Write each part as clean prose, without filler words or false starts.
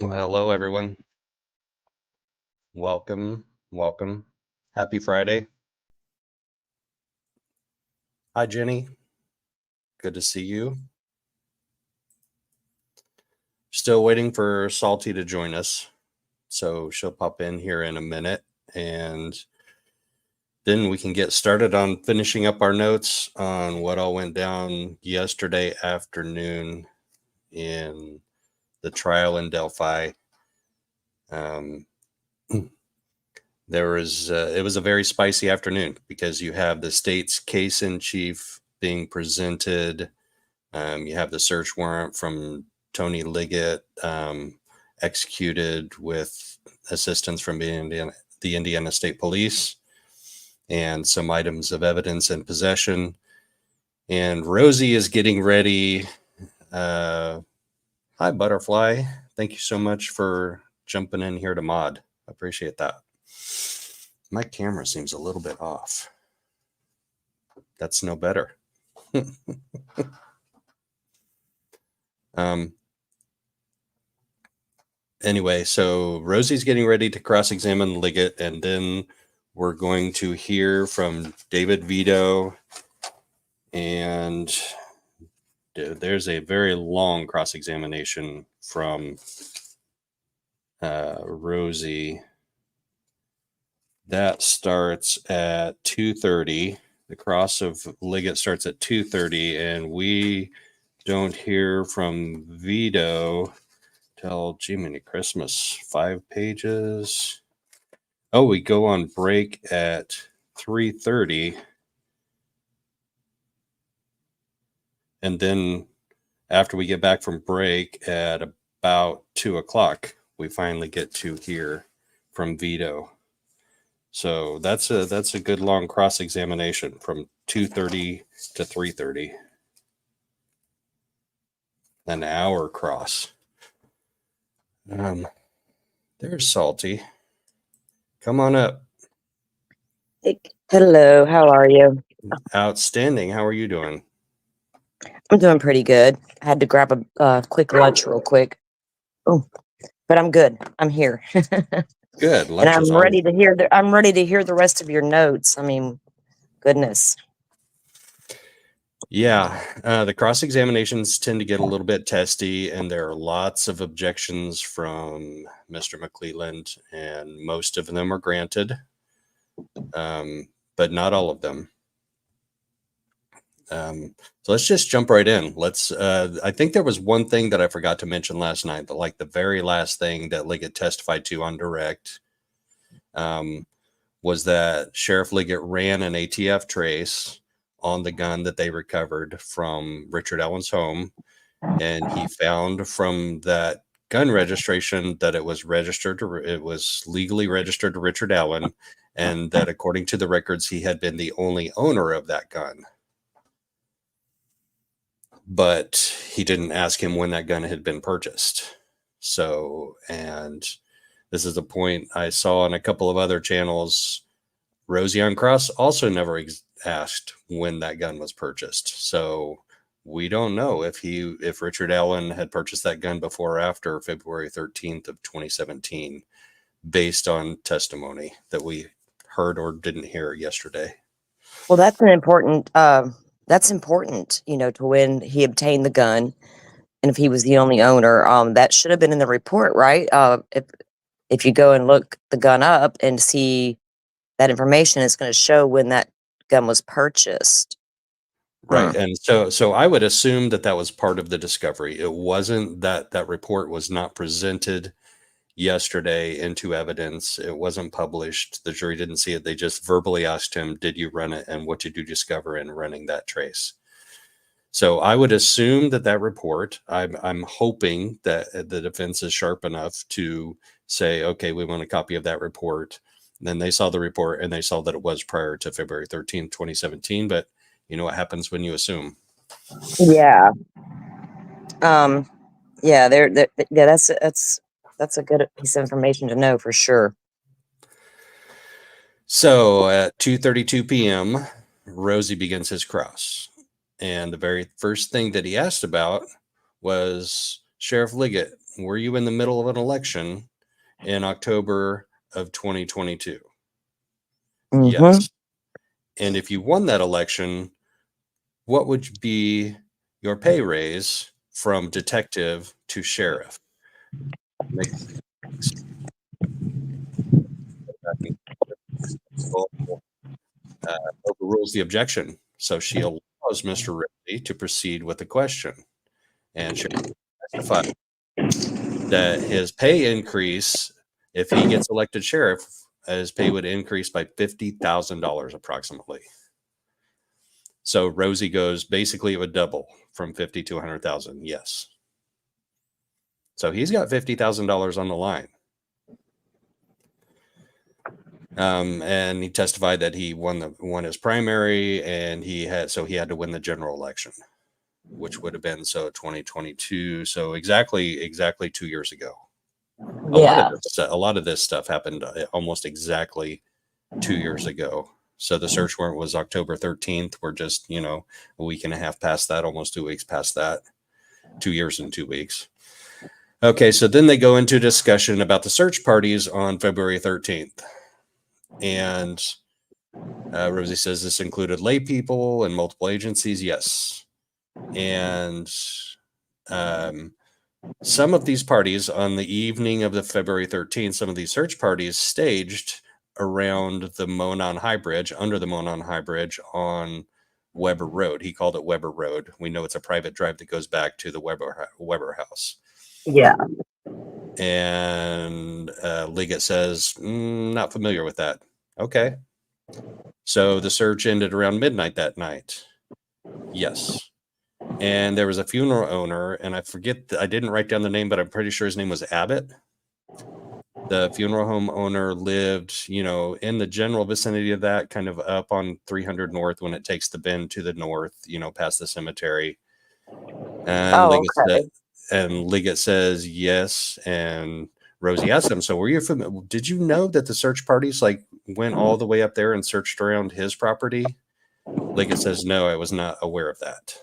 Well, hello, everyone. Welcome, welcome. Happy Friday. Hi, Jenny. Good to see you. Still waiting for Salty to join us. So she'll pop in here in a minute, and then we can get started on finishing up our notes on what all went down yesterday afternoon in the trial in Delphi. It was a very spicy afternoon because you have the state's case in chief being presented. You have the search warrant from Tony Liggett executed with assistance from the Indiana State Police, and some items of evidence in possession. And Rosie is getting ready. Hi, Butterfly. Thank you so much for jumping in here to mod. I appreciate that. My camera seems a little bit off. That's no better. Anyway, so Rosie's getting ready to cross-examine Liggett, and then we're going to hear from David Vido, and there's a very long cross-examination from Rosie. That starts at 2:30. The cross of Liggett starts at 2:30, and we don't hear from Vido till Jiminy Christmas. 5 pages. Oh, we go on break at 3:30. And then after we get back from break at about 2 o'clock, we finally get to hear from Vido. So that's a good long cross-examination from 2:30 to 3:30. An hour cross. There's Salty. Come on up. Hello, how are you? Outstanding. How are you doing? I'm doing pretty good. I had to grab a quick lunch real quick. Oh, but I'm good. I'm here. Good. And I'm ready to hear I'm ready to hear the rest of your notes. I mean, goodness. Yeah, the cross-examinations tend to get a little bit testy, and there are lots of objections from Mr. McClelland, and most of them are granted, but not all of them. So let's just jump right in. I think there was one thing that I forgot to mention last night, but like the very last thing that Liggett testified to on direct was that Sheriff Liggett ran an ATF trace on the gun that they recovered from Richard Allen's home. And he found from that gun registration that it was legally registered to Richard Allen, and that according to the records, he had been the only owner of that gun. But he didn't ask him when that gun had been purchased. So, and this is a point I saw on a couple of other channels. Rosie on Cross also never asked when that gun was purchased. So we don't know if Richard Allen had purchased that gun before or after February 13th of 2017, based on testimony that we heard or didn't hear yesterday. Well, that's important, to when he obtained the gun and if he was the only owner. That should have been in the report, right? If you go and look the gun up and see that information, it's going to show when that gun was purchased. Right. And so I would assume that was part of the discovery. It wasn't that report was not presented yesterday into evidence. It wasn't published. The jury didn't see it. They just verbally asked him, did you run it? And what did you discover in running that trace? So I would assume that report, I'm hoping that the defense is sharp enough to say, okay, we want a copy of that report. And then they saw the report and they saw that it was prior to February 13th, 2017. But you know what happens when you assume? Yeah. Yeah, that's a good piece of information to know for sure. So at 2:32 p.m., Rosie begins his cross. And the very first thing that he asked about was Sheriff Liggett, were you in the middle of an election in October of 2022? Yes. And if you won that election, what would be your pay raise from detective to sheriff? Overrules the objection. So she allows Mr. Ripley to proceed with the question. And sheriff testified that his pay increase, if he gets elected sheriff, his pay would increase by $50,000 approximately. So Rosie goes, basically it would double from 50 to 100,000. Yes. So he's got $50,000 on the line. And he testified that he won his primary, and he had to win the general election, which would have been 2022. So exactly 2 years ago. Yeah. A lot of this stuff happened almost exactly 2 years ago. So the search warrant was October 13th. We're just, a week and a half past that, almost 2 weeks past that. 2 years and 2 weeks. Okay, so then they go into discussion about the search parties on February 13th. And Rosie says this included lay people and multiple agencies. Yes. And some of these parties on the evening of the February 13th, some of these search parties staged around the Monon High Bridge, under the Monon High Bridge on Weber Road. He called it Weber Road. We know it's a private drive that goes back to the Weber house. Yeah. And Liggett says, not familiar with that. Okay. So the search ended around midnight that night. Yes. And there was a funeral owner, and I forget, I didn't write down the name, but I'm pretty sure his name was Abbott. The funeral home owner lived, in the general vicinity of that, kind of up on 300 North when it takes the bend to the north, past the cemetery. And Liggett says yes. And Rosie asked him, so were you familiar? Did you know that the search parties went all the way up there and searched around his property? Liggett says, no, I was not aware of that.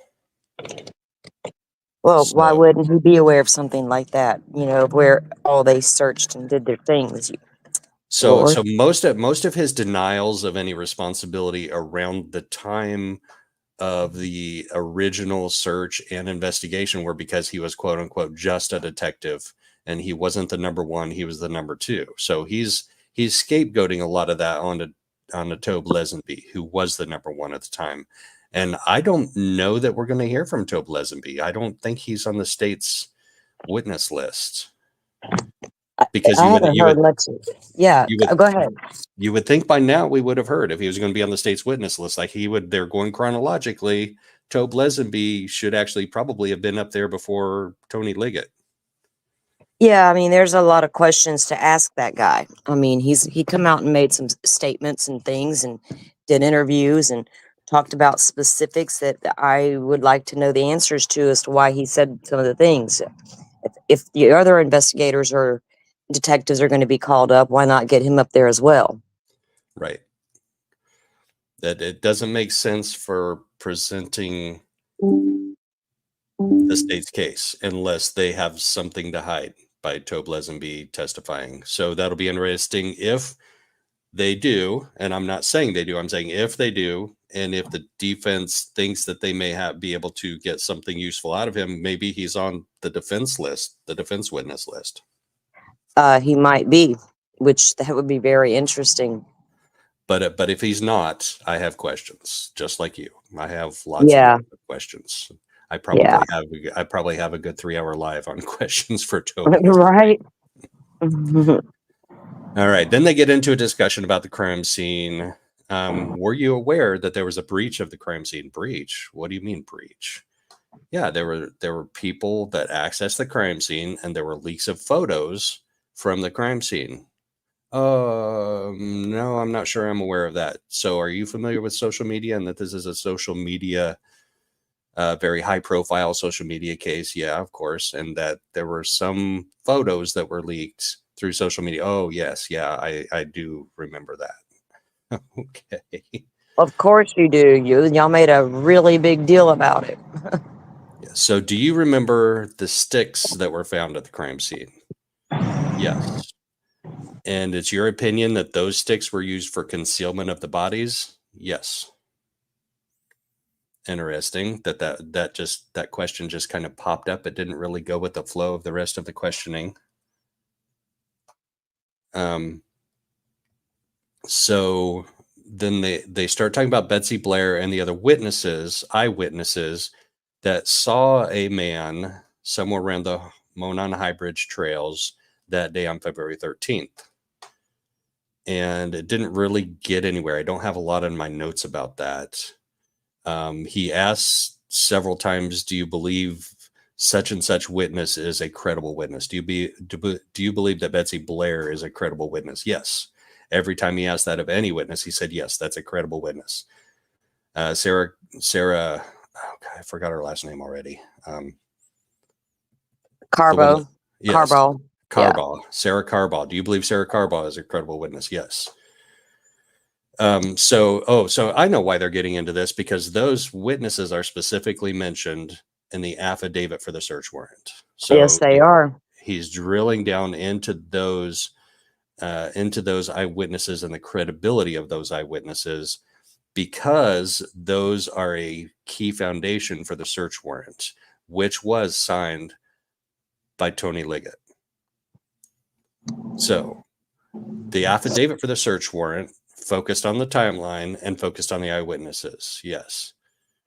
Well, why wouldn't he be aware of something like that? Where all they searched and did their things. So most of his denials of any responsibility around the time of the original search and investigation were because he was quote unquote just a detective, and he wasn't the number one, he was the number two. So he's scapegoating a lot of that onto Tobe Lesenby, who was the number one at the time. And I don't know that we're going to hear from Tobe Lesenby. I don't think he's on the state's witness list. Because I haven't heard much. Yeah, go ahead. You would think by now we would have heard if he was going to be on the state's witness list. They're going chronologically. Tobe Lesenby should actually probably have been up there before Tony Liggett. Yeah, I mean, there's a lot of questions to ask that guy. I mean, he come out and made some statements and things and did interviews and talked about specifics that I would like to know the answers to as to why he said some of the things. If the other investigators or detectives are going to be called up, why not get him up there as well? Right. That it doesn't make sense for presenting the state's case unless they have something to hide by Tobe Lesenby testifying. So that'll be interesting if they do, and I'm not saying they do, I'm saying if they do, and if the defense thinks that they may be able to get something useful out of him, maybe he's on the defense list, the defense witness list. He might be, which that would be very interesting. But if he's not, I have questions, just like you. I have lots of questions. I probably have a good 3-hour live on questions for Tobe. Right. All right. Then they get into a discussion about the crime scene. Were you aware that there was a breach of the crime scene? Breach? What do you mean breach? Yeah, there were people that accessed the crime scene, and there were leaks of photos from the crime scene. No, I'm not sure I'm aware of that. So are you familiar with social media and that this is a social media, very high profile social media case? Yeah, of course. And that there were some photos that were leaked through social media. Oh, yes. Yeah, I do remember that. Okay. Of course you do. Y'all made a really big deal about it. So do you remember the sticks that were found at the crime scene? Yes. And it's your opinion that those sticks were used for concealment of the bodies? Yes. Interesting that question just kind of popped up. It didn't really go with the flow of the rest of the questioning. So then they start talking about Betsy Blair and the other eyewitnesses that saw a man somewhere around the Monona High Bridge trails that day on February 13th. And it didn't really get anywhere. I don't have a lot in my notes about that. He asks several times, do you believe such and such witness is a credible witness? Do you believe that Betsy Blair is a credible witness? Yes. Every time he asked that of any witness, he said, yes, that's a credible witness. Sarah, oh God, I forgot her last name already. Carbaugh. Yes. Carbaugh. Carbaugh. Yeah. Sarah Carbaugh. Do you believe Sarah Carbaugh is a credible witness? Yes. So I know why they're getting into this, because those witnesses are specifically mentioned in the affidavit for the search warrant. So yes, they are. He's drilling down into those eyewitnesses and the credibility of those eyewitnesses, because those are a key foundation for the search warrant, which was signed by Tony Liggett. So the affidavit for the search warrant focused on the timeline and focused on the eyewitnesses. Yes.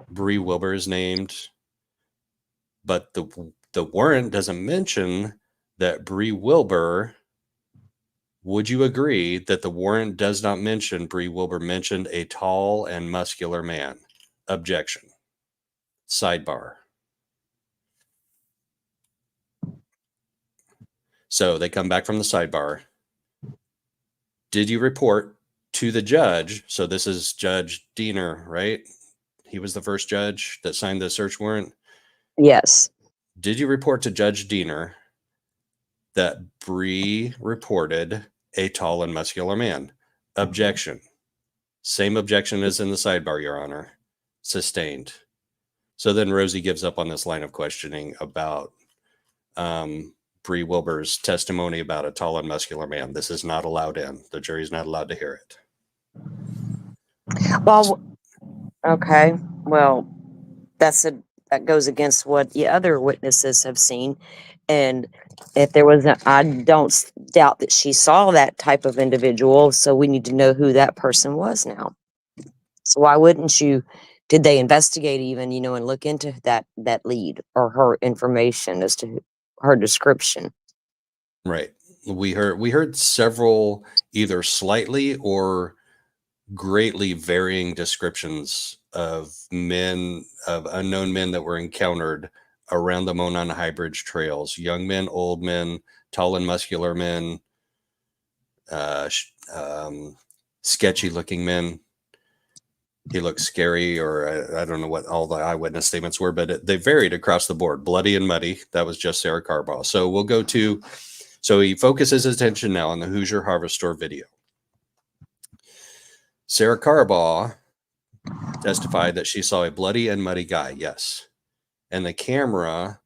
Bree Wilbur is named, but the warrant doesn't mention that Bree Wilbur. Would you agree that the warrant does not mention Bree Wilbur mentioned a tall and muscular man? Objection. Sidebar. So they come back from the sidebar. Did you report to the judge? So this is Judge Diener, right? He was the first judge that signed the search warrant. Yes. Did you report to Judge Diener that Bree reported a tall and muscular man? Objection. Same objection as in the sidebar, Your Honor. Sustained. So then Rosie gives up on this line of questioning about Bree Wilbur's testimony about a tall and muscular man. This is not allowed in. The jury's not allowed to hear it. Well, okay. Well, that goes against what the other witnesses have seen. And if there was I don't doubt that she saw that type of individual. So we need to know who that person was now. So why wouldn't you? Did they investigate even, and look into that lead or her information as to her description? Right. We heard several either slightly or greatly varying descriptions of unknown men that were encountered around the Monona High Bridge trails. Young men, old men, tall and muscular men, sketchy looking men. He looked scary, or I don't know what all the eyewitness statements were, but they varied across the board. Bloody and muddy. That was just Sarah Carbaugh. So he focuses his attention now on the Hoosier Harvest store video. Sarah Carbaugh testified that she saw a bloody and muddy guy. Yes. And the camera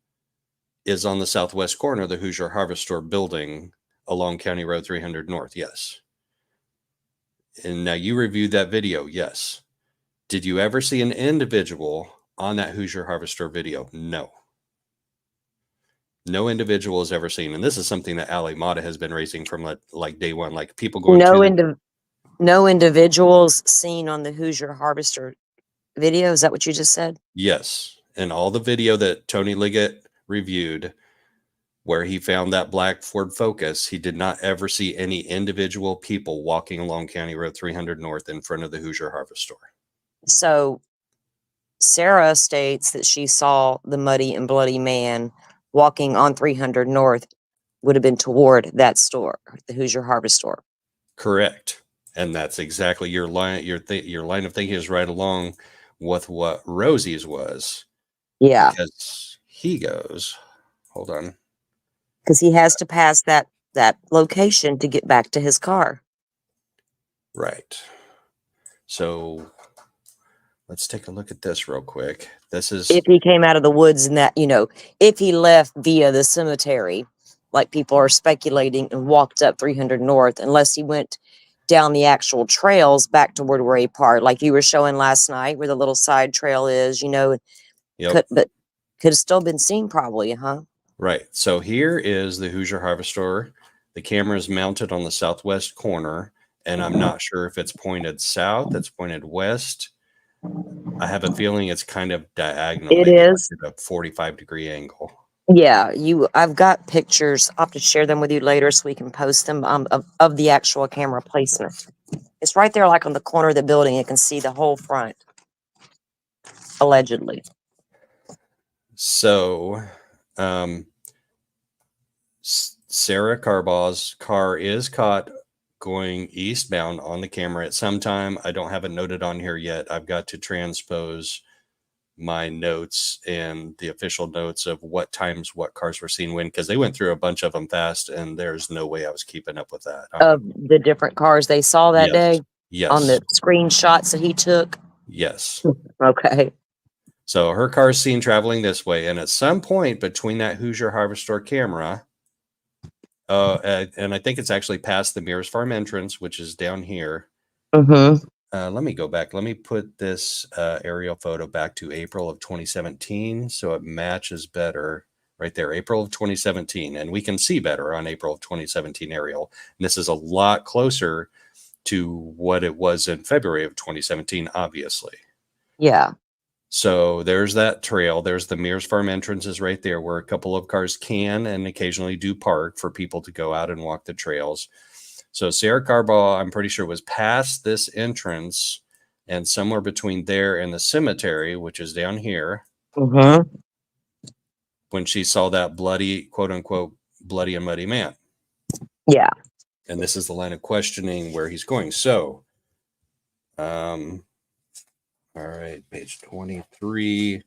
is on the southwest corner of the Hoosier Harvest store building along County Road 300 North. Yes. And now you reviewed that video. Yes. Did you ever see an individual on that Hoosier Harvest store video? No. No individual is ever seen. And this is something that Ali Mata has been raising from like day one, like people going no individuals seen on the Hoosier Harvester video. Is that what you just said? Yes. And all the video that Tony Liggett reviewed where he found that black Ford Focus, he did not ever see any individual people walking along County Road 300 North in front of the Hoosier Harvest store. So Sarah states that she saw the muddy and bloody man walking on 300 North, would have been toward that store, the Hoosier Harvest store. Correct. And that's exactly your line. Your line of thinking is right along with what Rosie's was. Yeah. Because he goes, hold on. Because he has to pass that location to get back to his car. Right. So let's take a look at this real quick. This is If he came out of the woods and that, if he left via the cemetery, like people are speculating, and walked up 300 North, unless he went down the actual trails back toward where he parked, like you were showing last night, where the little side trail is, yep. but could have still been seen probably, huh? Right. So here is the Hoosier Harvest store. The camera is mounted on the southwest corner, and I'm not sure if it's pointed south, it's pointed west. I have a feeling it's kind of diagonal, It maybe is. like at a 45-degree angle. Yeah, I've got pictures. I'll have to share them with you later so we can post them of the actual camera placement. It's right there, like on the corner of the building. You can see the whole front, allegedly. So, Sarah Carbaugh's car is caught going eastbound on the camera at some time. I don't have it noted on here yet. I've got to transpose my notes and the official notes of what times what cars were seen when, because they went through a bunch of them fast, and there's no way I was keeping up with that. Of the different cars they saw that day on the screenshots that he took. Yes. Okay. So her car is seen traveling this way, and at some point between that Hoosier Harvest store camera, and I think it's actually past the Mears Farm entrance, which is down here. Mm-hmm. Let me go back. Let me put this aerial photo back to April of 2017, so it matches better right there, April of 2017, and we can see better on April of 2017 aerial. And this is a lot closer to what it was in February of 2017, obviously. Yeah. So there's that trail. There's the Mears Farm entrances right there, where a couple of cars can and occasionally do park for people to go out and walk the trails. So Sarah Carbaugh, I'm pretty sure, was past this entrance and somewhere between there and the cemetery, which is down here, when she saw that bloody, quote unquote, bloody and muddy man. Yeah. And this is the line of questioning where he's going. So, all right, page 23,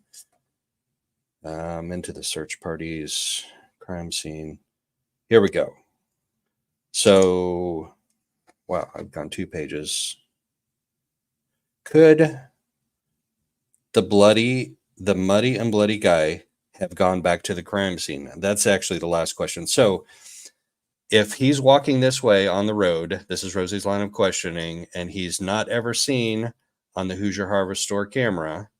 into the search parties, crime scene. Here we go. So, wow, I've gone 2 pages. Could the muddy and bloody guy have gone back to the crime scene? That's actually the last question. So, if he's walking this way on the road, this is Rosie's line of questioning, and he's not ever seen on the Hoosier Harvest store camera,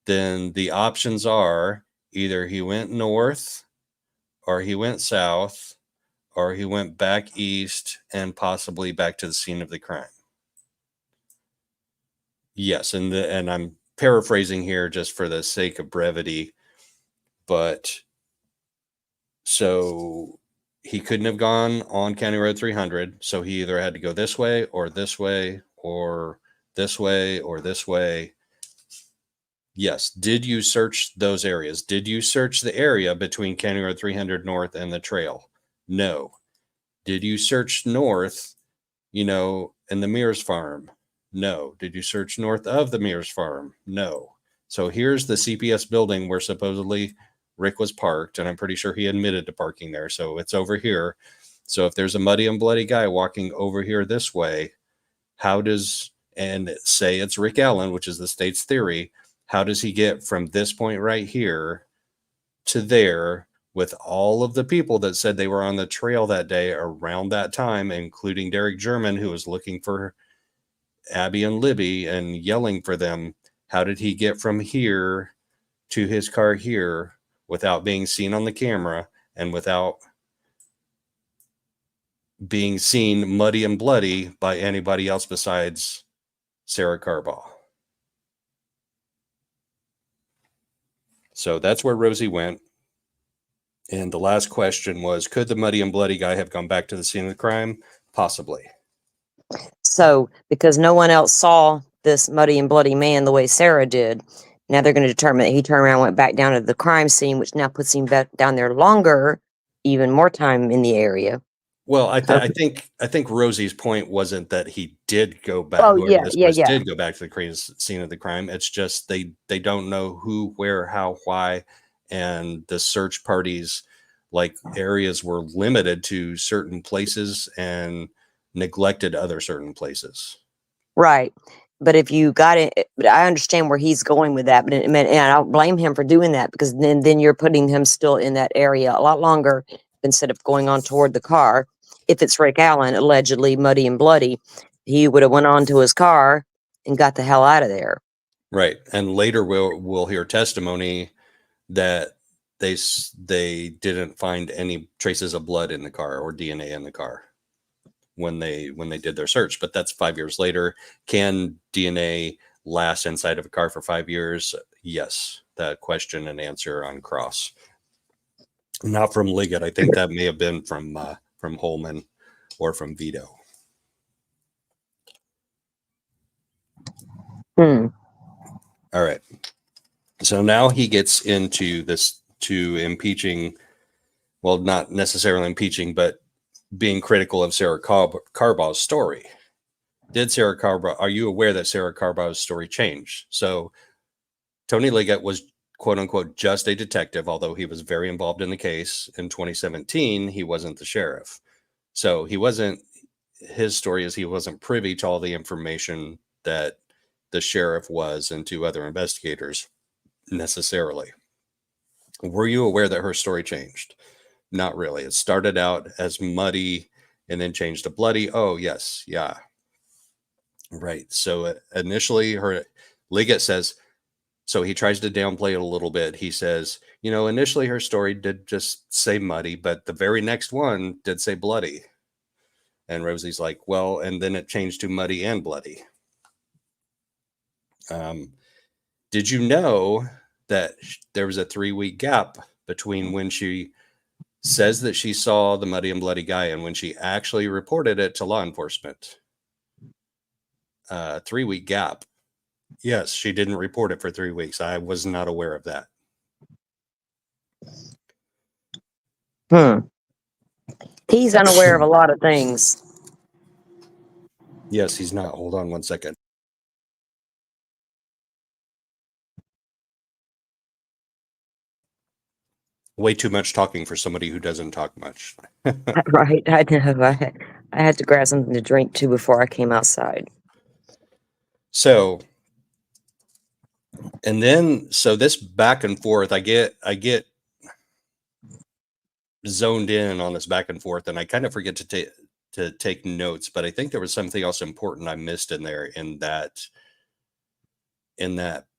then the options are either he went north, or he went south, or he went back east and possibly back to the scene of the crime. Yes, and I'm paraphrasing here just for the sake of brevity, but so he couldn't have gone on County Road 300, so he either had to go this way or this way or this way or this way. Yes. Did you search those areas? Did you search the area between County Road 300 North and the trail? No. Did you search north, in the Mears Farm? No. Did you search north of the Mears Farm? No. So here's the CPS building where supposedly Rick was parked, and I'm pretty sure he admitted to parking there. So it's over here. So if there's a muddy and bloody guy walking over here this way, and say it's Rick Allen, which is the state's theory, how does he get from this point right here to there with all of the people that said they were on the trail that day around that time, including Derek German, who was looking for Abby and Libby and yelling for them? How did he get from here to his car here without being seen on the camera and without being seen muddy and bloody by anybody else besides Sarah Carbaugh? So that's where Rosie went. And the last question was, could the muddy and bloody guy have gone back to the scene of the crime? Possibly. So, because no one else saw this muddy and bloody man the way Sarah did, now they're going to determine that he turned around and went back down to the crime scene, which now puts him back down there longer, even more time in the area. Well, I think Rosie's point wasn't that he did go back. Oh, whoever this was yeah. did go back to the scene of the crime. It's just they don't know who, where, how, why, and the search parties, like, areas were limited to certain places and neglected other certain places. Right. But if you got it, but I understand where he's going with that. But and I don't blame him for doing that, because then you're putting him still in that area a lot longer instead of going on toward the car. If it's Rick Allen, allegedly muddy and bloody, he would have went on to his car and got the hell out of there. Right. And later we'll hear testimony that they didn't find any traces of blood in the car or DNA in the car when they did their search. But that's 5 years later. Can DNA last inside of a car for 5 years? Yes. That question and answer on cross. Not from Liggett. I think that may have been from Holman or from Vido. All right. So now he gets into this to impeaching, well, not necessarily impeaching, but being critical of Sarah Carbaugh's story. Are you aware that Sarah Carbaugh's story changed? So Tony Liggett was, quote unquote, just a detective, although he was very involved in the case. In 2017, he wasn't the sheriff. So his story is he wasn't privy to all the information that the sheriff was and to other investigators necessarily. Were you aware that her story changed? Not really. It started out as muddy and then changed to bloody. Oh, yes. Yeah. Right. So initially Liggett says, so he tries to downplay it a little bit. He says, initially her story did just say muddy, but the very next one did say bloody. And Rosie's like, well, and then it changed to muddy and bloody. Did you know that there was a 3-week gap between when she says that she saw the muddy and bloody guy and when she actually reported it to law enforcement? 3-week gap. Yes, she didn't report it for 3 weeks. I was not aware of that. He's unaware of a lot of things. Yes, he's not. Hold on one second. Way too much talking for somebody who doesn't talk much. Right. I know. I had to grab something to drink too before I came outside. So this back and forth, I get zoned in on this back and forth, and I kind of forget to take notes, but I think there was something else important I missed in there in that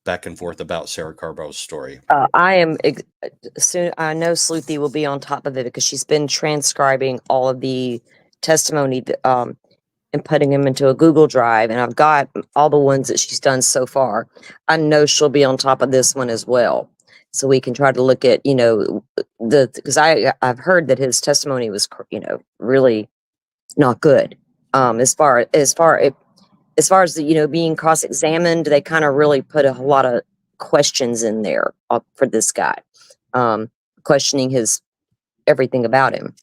back and forth about Sarah Carbaugh's story. I know Sleuthy will be on top of it because she's been transcribing all of the testimony and putting them into a Google Drive, and I've got all the ones that she's done so far. I know she'll be on top of this one as well, so we can try to look at because I've heard that his testimony was really not good. As far as the being cross-examined, they kind of really put a lot of questions in there for this guy, questioning his everything about him,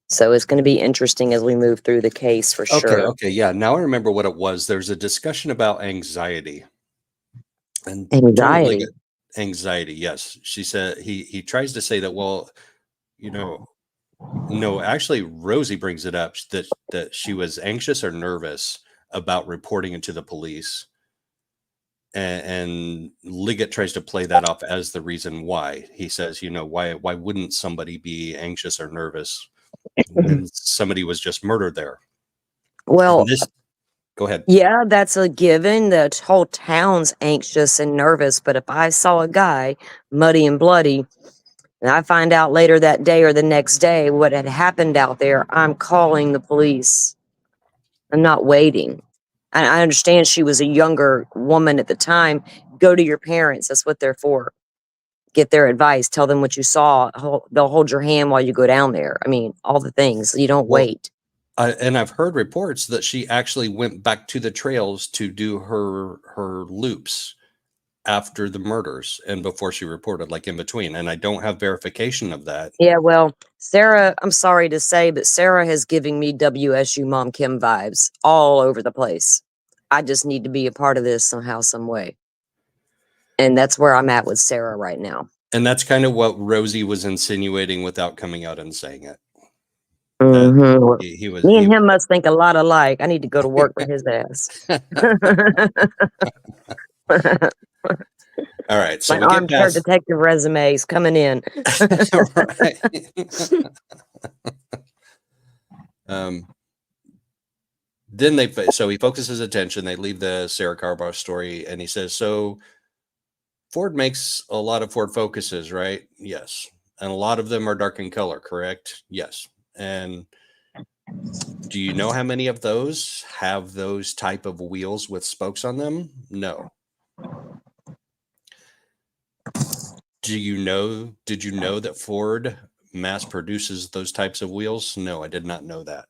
So it's going to be interesting as we move through the case for sure. Okay, yeah. Now I remember what it was. There's a discussion about anxiety. And anxiety, yes. She said he tries to say that, well, no, actually Rosie brings it up that she was anxious or nervous about reporting it to the police. And Liggett tries to play that off as the reason why. He says, why wouldn't somebody be anxious or nervous when somebody was just murdered there? Well, go ahead. Yeah, that's a given. The whole town's anxious and nervous. But if I saw a guy muddy and bloody, and I find out later that day or the next day what had happened out there, I'm calling the police. I'm not waiting. I understand she was a younger woman at the time. Go to your parents. That's what they're for. Get their advice. Tell them what you saw. They'll hold your hand while you go down there. I mean, all the things. You don't wait. And I've heard reports that she actually went back to the trails to do her loops after the murders and before she reported, like in between. And I don't have verification of that. Yeah, well, Sarah, I'm sorry to say, but Sarah has given me WSU Mom Kim vibes all over the place. I just need to be a part of this somehow, some way. And that's where I'm at with Sarah right now. And that's kind of what Rosie was insinuating without coming out and saying it. Mm-hmm. He was Me and him must think a lot alike. I need to go to work for his ass. All right, so My we get armchair past detective resumes coming in. right. Then so he focuses his attention. They leave the Sarah Carbaugh story, and he says, "So Ford makes a lot of Ford Focuses, right? Yes, and a lot of them are dark in color, correct? Yes. And do you know how many of those have those type of wheels with spokes on them? No. Did you know that Ford mass produces those types of wheels? No, I did not know that.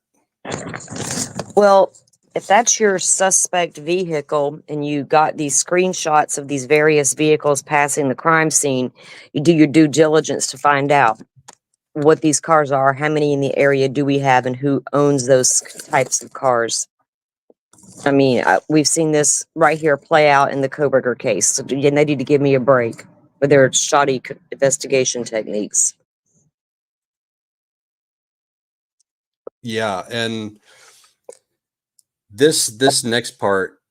Well, if that's your suspect vehicle and you got these screenshots of these various vehicles passing the crime scene, you do your due diligence to find out what these cars are, how many in the area do we have, and who owns those types of cars. I mean, we've seen this right here play out in the Koberger case. So, and they need to give me a break with their shoddy investigation techniques. Yeah, and this next part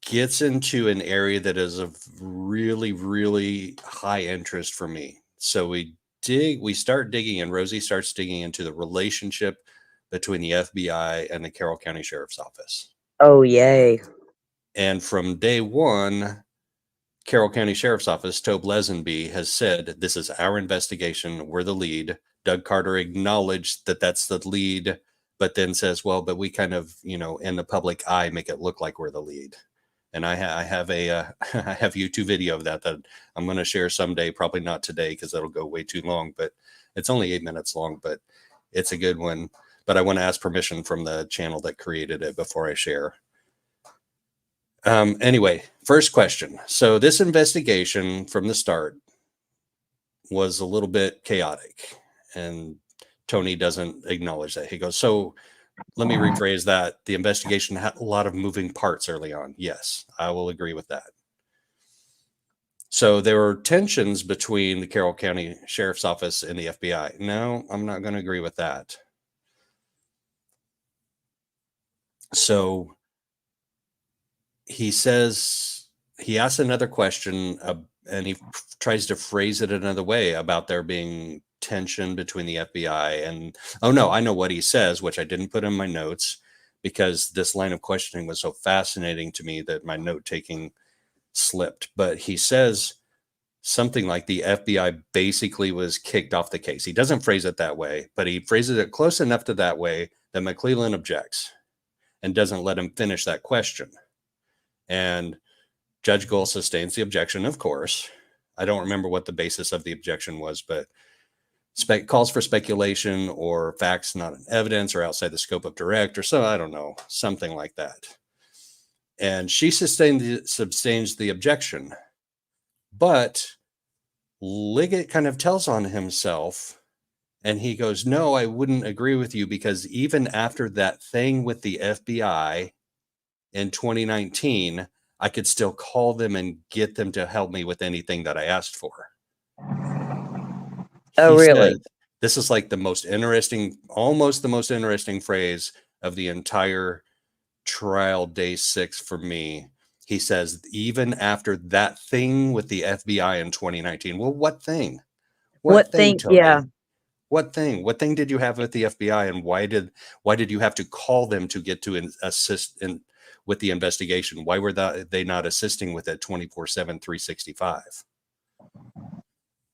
gets into an area that is of really, really high interest for me. So we start digging, and Rosie starts digging into the relationship between the FBI and the Carroll County Sheriff's Office. Oh, yay. And from day one, Carroll County Sheriff's Office, Tobe Lesenby, has said, this is our investigation. We're the lead. Doug Carter acknowledged that that's the lead, but then says, well, but we kind of, in the public eye, make it look like we're the lead. And I have I have YouTube video of that I'm going to share someday, probably not today because that'll go way too long, but it's only 8 minutes long, but it's a good one. But I want to ask permission from the channel that created it before I share. Anyway, first question. So this investigation from the start was a little bit chaotic, and Tony doesn't acknowledge that. He goes, so let me rephrase that. The investigation had a lot of moving parts early on. Yes, I will agree with that. So there were tensions between the Carroll County Sheriff's Office and the FBI. No, I'm not going to agree with that. So he says, he asks another question, and he tries to phrase it another way about there being tension between the FBI and, oh no, I know what he says, which I didn't put in my notes because this line of questioning was so fascinating to me that my note taking slipped. But he says something like the FBI basically was kicked off the case. He doesn't phrase it that way, but he phrases it close enough to that way that McClellan objects and doesn't let him finish that question. And Judge Gold sustains the objection, of course. I don't remember what the basis of the objection was, but calls for speculation or facts not in evidence or outside the scope of direct or so, I don't know, something like that. And she sustains the objection. But Liggett kind of tells on himself, and he goes, no, I wouldn't agree with you because even after that thing with the FBI in 2019, I could still call them and get them to help me with anything that I asked for. Oh, really? Said, this is like the most interesting, almost the most interesting phrase of the entire trial day 6 for me. He says, even after that thing with the FBI in 2019. Well, what thing? What thing, Tony? Yeah. What thing? What thing did you have with the FBI, and why did you have to call them to get to assist with the investigation? Why were they not assisting with it 24/7, 365?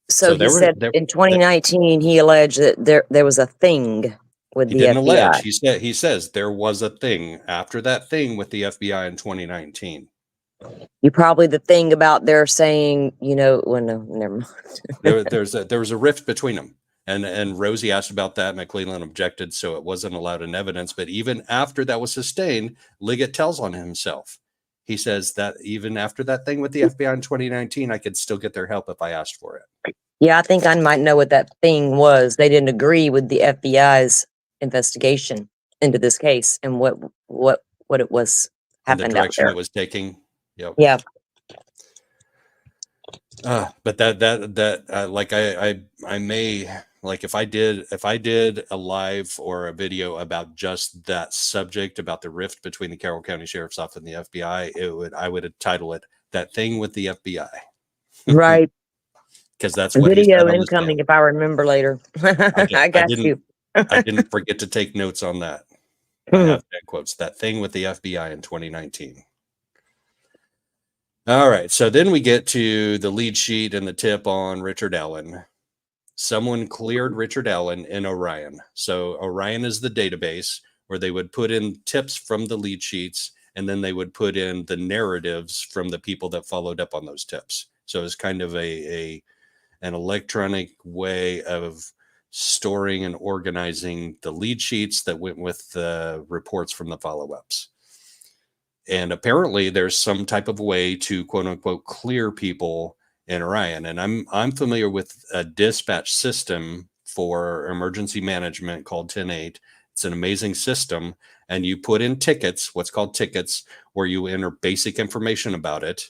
So he said in 2019 he alleged that there was a thing with the FBI. He didn't allege. He says there was a thing after that thing with the FBI in 2019. You probably the thing about their saying, well, no, never mind. there was a rift between them. And Rosie asked about that. McClellan objected, so it wasn't allowed in evidence. But even after that was sustained, Liggett tells on himself. He says that even after that thing with the FBI in 2019, I could still get their help if I asked for it. Yeah, I think I might know what that thing was. They didn't agree with the FBI's investigation into this case and what it was happened and the direction out there. It was taking. Yep. Yeah. But that like I may Like if I did a live or a video about just that subject, about the rift between the Carroll County Sheriff's Office and the FBI, I would title it "That Thing with the FBI." Right. Because that's what he Video said on the incoming stand. if I remember later. I got you. I didn't forget to take notes on that. I have that quotes, "That thing with the FBI in 2019. All right. So then we get to the lead sheet and the tip on Richard Allen. Someone cleared Richard Allen in Orion. So Orion is the database where they would put in tips from the lead sheets, and then they would put in the narratives from the people that followed up on those tips. So it's kind of an electronic way of storing and organizing the lead sheets that went with the reports from the follow-ups. And apparently there's some type of way to quote unquote clear people in Orion. And I'm familiar with a dispatch system for emergency management called 10-8. It's an amazing system. And you put in tickets, what's called tickets, where you enter basic information about it.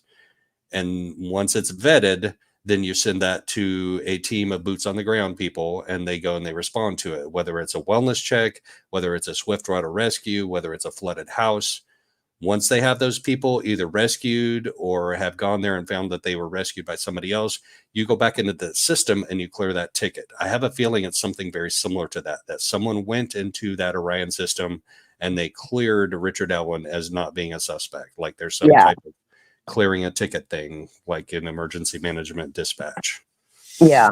And once it's vetted, then you send that to a team of boots on the ground people, and they go and they respond to it, whether it's a wellness check, whether it's a swift water rescue, whether it's a flooded house. Once they have those people either rescued or have gone there and found that they were rescued by somebody else, you go back into the system and you clear that ticket. I have a feeling it's something very similar to that someone went into that Orion system and they cleared Richard Allen as not being a suspect. Like there's some type of clearing a ticket thing, like in emergency management dispatch. Yeah.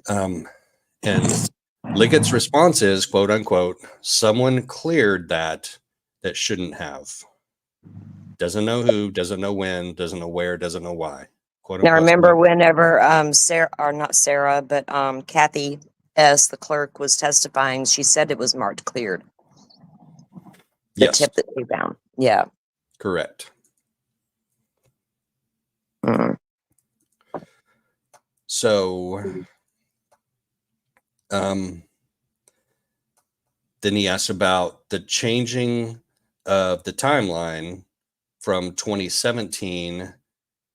And Liggett's response is, quote unquote, someone cleared that shouldn't have. Doesn't know who, doesn't know when, doesn't know where, doesn't know why. Quote Now unquote. remember whenever Sarah, or not Sarah, but Kathy S., the clerk, was testifying, she said it was marked cleared. The tip that she found. Yeah. Correct. So then he asked about the changing of the timeline from 2017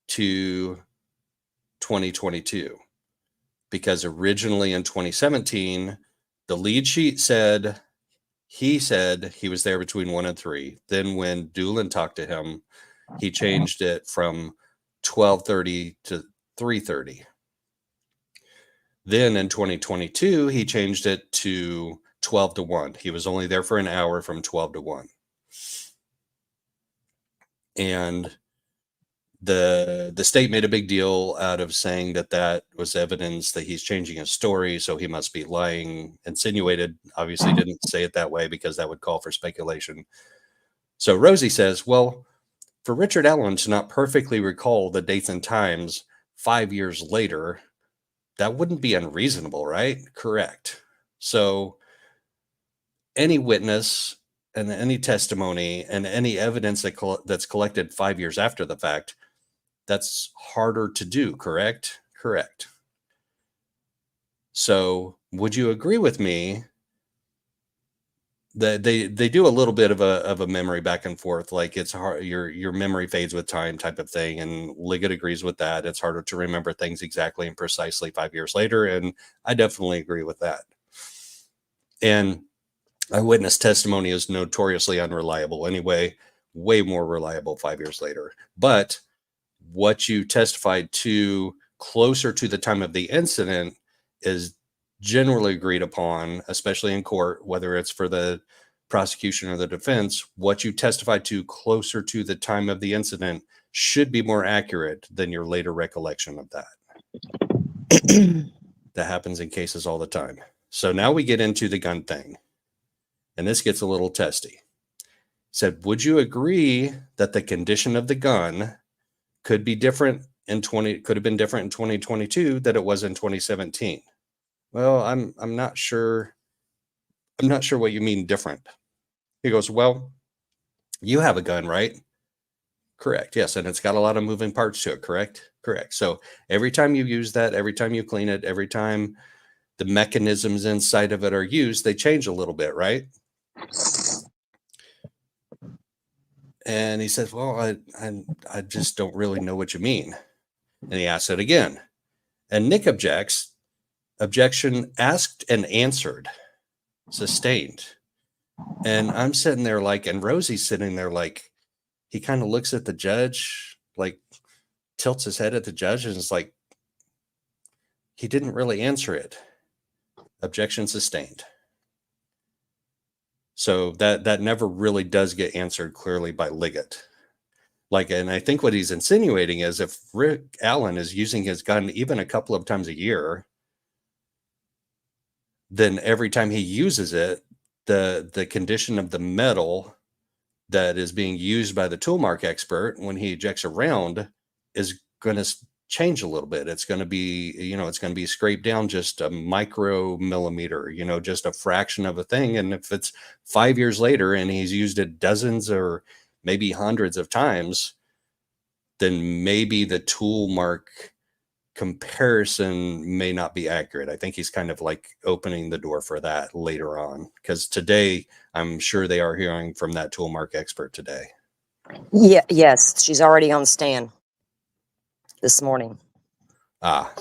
to 2022, because originally in 2017 the lead sheet said he was there between 1 and 3. Then when Dulin talked to him, he changed it from 12:30 to 3:30. Then in 2022 he changed it to 12 to 1. He was only there for an hour from 12 to 1. And the state made a big deal out of saying that was evidence that he's changing his story, so he must be lying. Insinuated, obviously didn't say it that way because that would call for speculation. So Rosie says, well, for Richard Allen to not perfectly recall the dates and times 5 years later, that wouldn't be unreasonable, right? Correct. So any witness and any testimony and any evidence that's collected 5 years after the fact, that's harder to do, correct? Correct. So would you agree with me that they do a little bit of a memory back and forth, like it's hard, your memory fades with time type of thing, and Liggett agrees with that. It's harder to remember things exactly and precisely 5 years later, and I definitely agree with that. And eyewitness testimony is notoriously unreliable anyway, way more reliable 5 years later. But what you testified to closer to the time of the incident is generally agreed upon, especially in court, whether it's for the prosecution or the defense. What you testified to closer to the time of the incident should be more accurate than your later recollection of that. That happens in cases all the time. So now we get into the gun thing, and this gets a little testy. Said, would you agree that the condition of the gun could be different could have been different in 2022 than it was in 2017? Well, I'm not sure. I'm not sure what you mean different. He goes, well, you have a gun, right? Correct. Yes. And it's got a lot of moving parts to it. Correct. Correct. So every time you use that, every time you clean it, every time the mechanisms inside of it are used, they change a little bit, right? And he says, well, I just don't really know what you mean. And he asks it again. And Nick objects Objection asked and answered. Sustained. And I'm sitting there like, and Rosie's sitting there like, he kind of looks at the judge, like tilts his head at the judge, and is like, he didn't really answer it. Objection sustained. So that never really does get answered clearly by Liggett. Like, and I think what he's insinuating is if Rick Allen is using his gun even a couple of times a year, then every time he uses it, the condition of the metal that is being used by the toolmark expert when he ejects a round is going to change a little bit. It's going to be, it's going to be scraped down just a micromillimeter, just a fraction of a thing. And if it's 5 years later and he's used it dozens or maybe hundreds of times, then maybe the tool mark comparison may not be accurate. I think he's kind of like opening the door for that later on, because today I'm sure they are hearing from that tool mark expert today. Yeah, yes, she's already on the stand this morning. All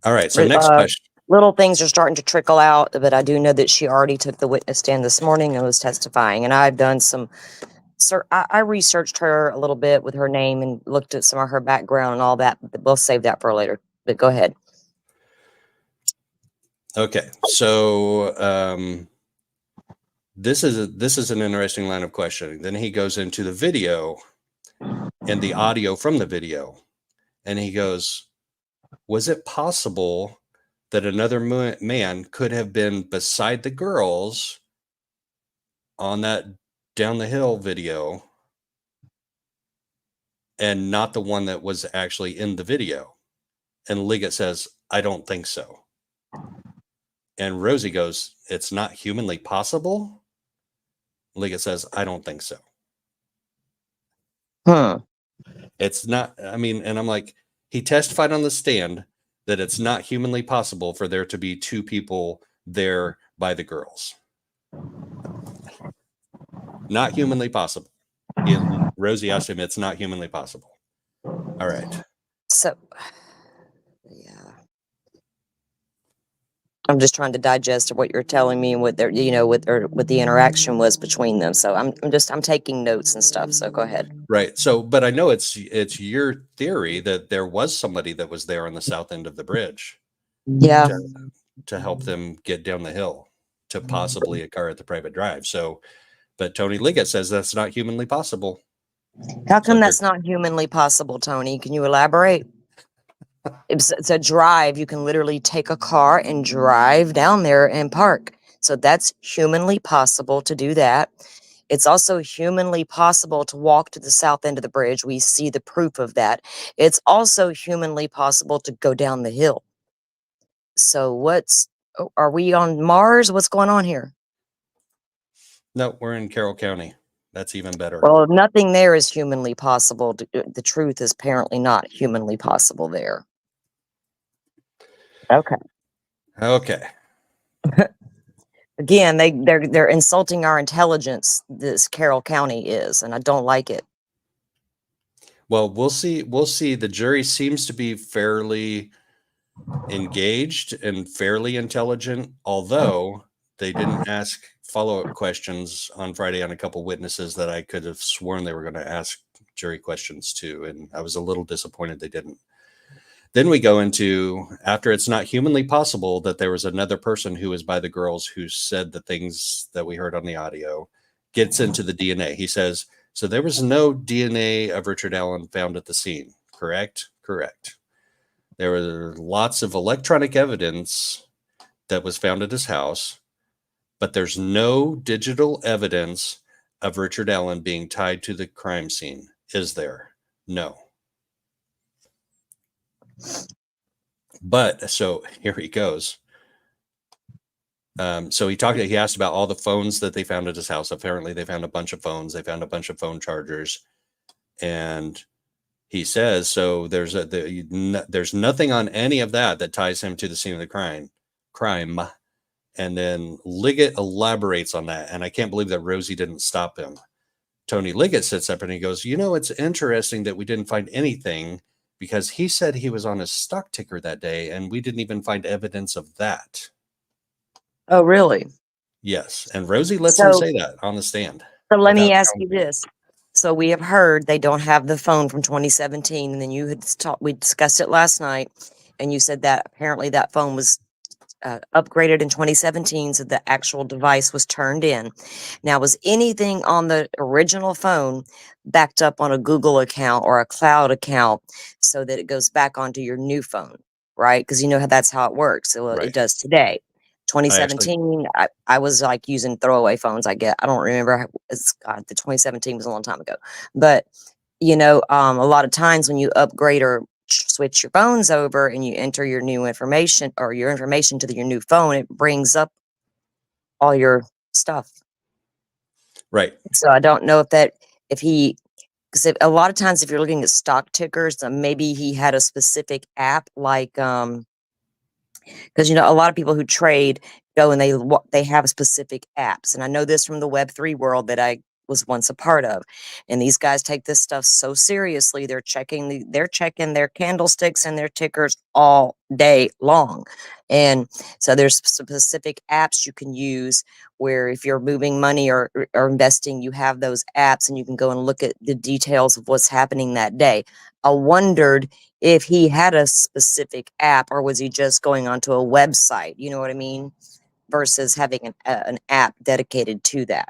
right, so next question. Little things are starting to trickle out, but I do know that she already took the witness stand this morning and was testifying. And I've done some, I researched her a little bit with her name and looked at some of her background and all that. But we'll save that for later. But go ahead. Okay, so this is an interesting line of questioning. Then he goes into the video and the audio from the video, and he goes, was it possible that another man could have been beside the girls on that down the hill video and not the one that was actually in the video? And Liggett says, I don't think so. And Rosie goes, it's not humanly possible? Liggett says, I don't think so. It's not, and I'm like, he testified on the stand that it's not humanly possible for there to be two people there by the girls. Not humanly possible. Rosie asked him, it's not humanly possible. All right. So, yeah. I'm just trying to digest what you're telling me and what they're, what the interaction was between them. So I'm taking notes and stuff. So go ahead. Right. So, but I know it's your theory that there was somebody that was there on the south end of the bridge. Yeah. To help them get down the hill to possibly a car at the private drive. So, but Tony Liggett says that's not humanly possible. How come that's not humanly possible, Tony? Can you elaborate? It's a drive. You can literally take a car and drive down there and park. So that's humanly possible to do that. It's also humanly possible to walk to the south end of the bridge. We see the proof of that. It's also humanly possible to go down the hill. So are we on Mars? What's going on here? No, we're in Carroll County. That's even better. Well, nothing there is humanly possible. The truth is apparently not humanly possible there. Okay. Again, they're insulting our intelligence. This Carroll County is, and I don't like it. Well, we'll see. The jury seems to be fairly engaged and fairly intelligent, although they didn't ask follow-up questions on Friday on a couple witnesses that I could have sworn they were going to ask jury questions to, and I was a little disappointed they didn't. Then we go into, after it's not humanly possible that there was another person who was by the girls who said the things that we heard on the audio, gets into the DNA. He says, so there was no DNA of Richard Allen found at the scene, correct? Correct. There were lots of electronic evidence that was found at his house, but there's no digital evidence of Richard Allen being tied to the crime scene. Is there? No. But so here he goes. So he asked about all the phones that they found at his house. Apparently they found a bunch of phones. They found a bunch of phone chargers. And he says, so there's nothing on any of that ties him to the scene of the crime. And then Liggett elaborates on that. And I can't believe that Rosie didn't stop him. Tony Liggett sits up and he goes, it's interesting that we didn't find anything because he said he was on his stock ticker that day, and we didn't even find evidence of that. Oh, really? Yes, and Rosie lets him So, say that on the stand. so let me Without ask you challenging it. this. So we have heard they don't have the phone from 2017, and then you had we discussed it last night, and you said that apparently that phone was upgraded in 2017, so the actual device was turned in. Now, was anything on the original phone backed up on a Google account or a cloud account so that it goes back onto your new phone, right? Because you know how that's how it works. So it Right. does today. I actually 2017, I was like using throwaway phones. I don't remember. God, the 2017 was a long time ago, but a lot of times when you upgrade or switch your phones over and you enter your new information or your information to your new phone, it brings up all your stuff. right. So I don't know if he, because a lot of times if you're looking at stock tickers, maybe he had a specific app like, because a lot of people who trade go and they have specific apps, and I know this from the Web3 world that I was once a part of, and these guys take this stuff so seriously. They're checking their candlesticks and their tickers all day long, and so there's specific apps you can use where if you're moving money or investing, you have those apps and you can go and look at the details of what's happening that day. I wondered if he had a specific app or was he just going onto a website, you know what I mean? Versus having an app dedicated to that.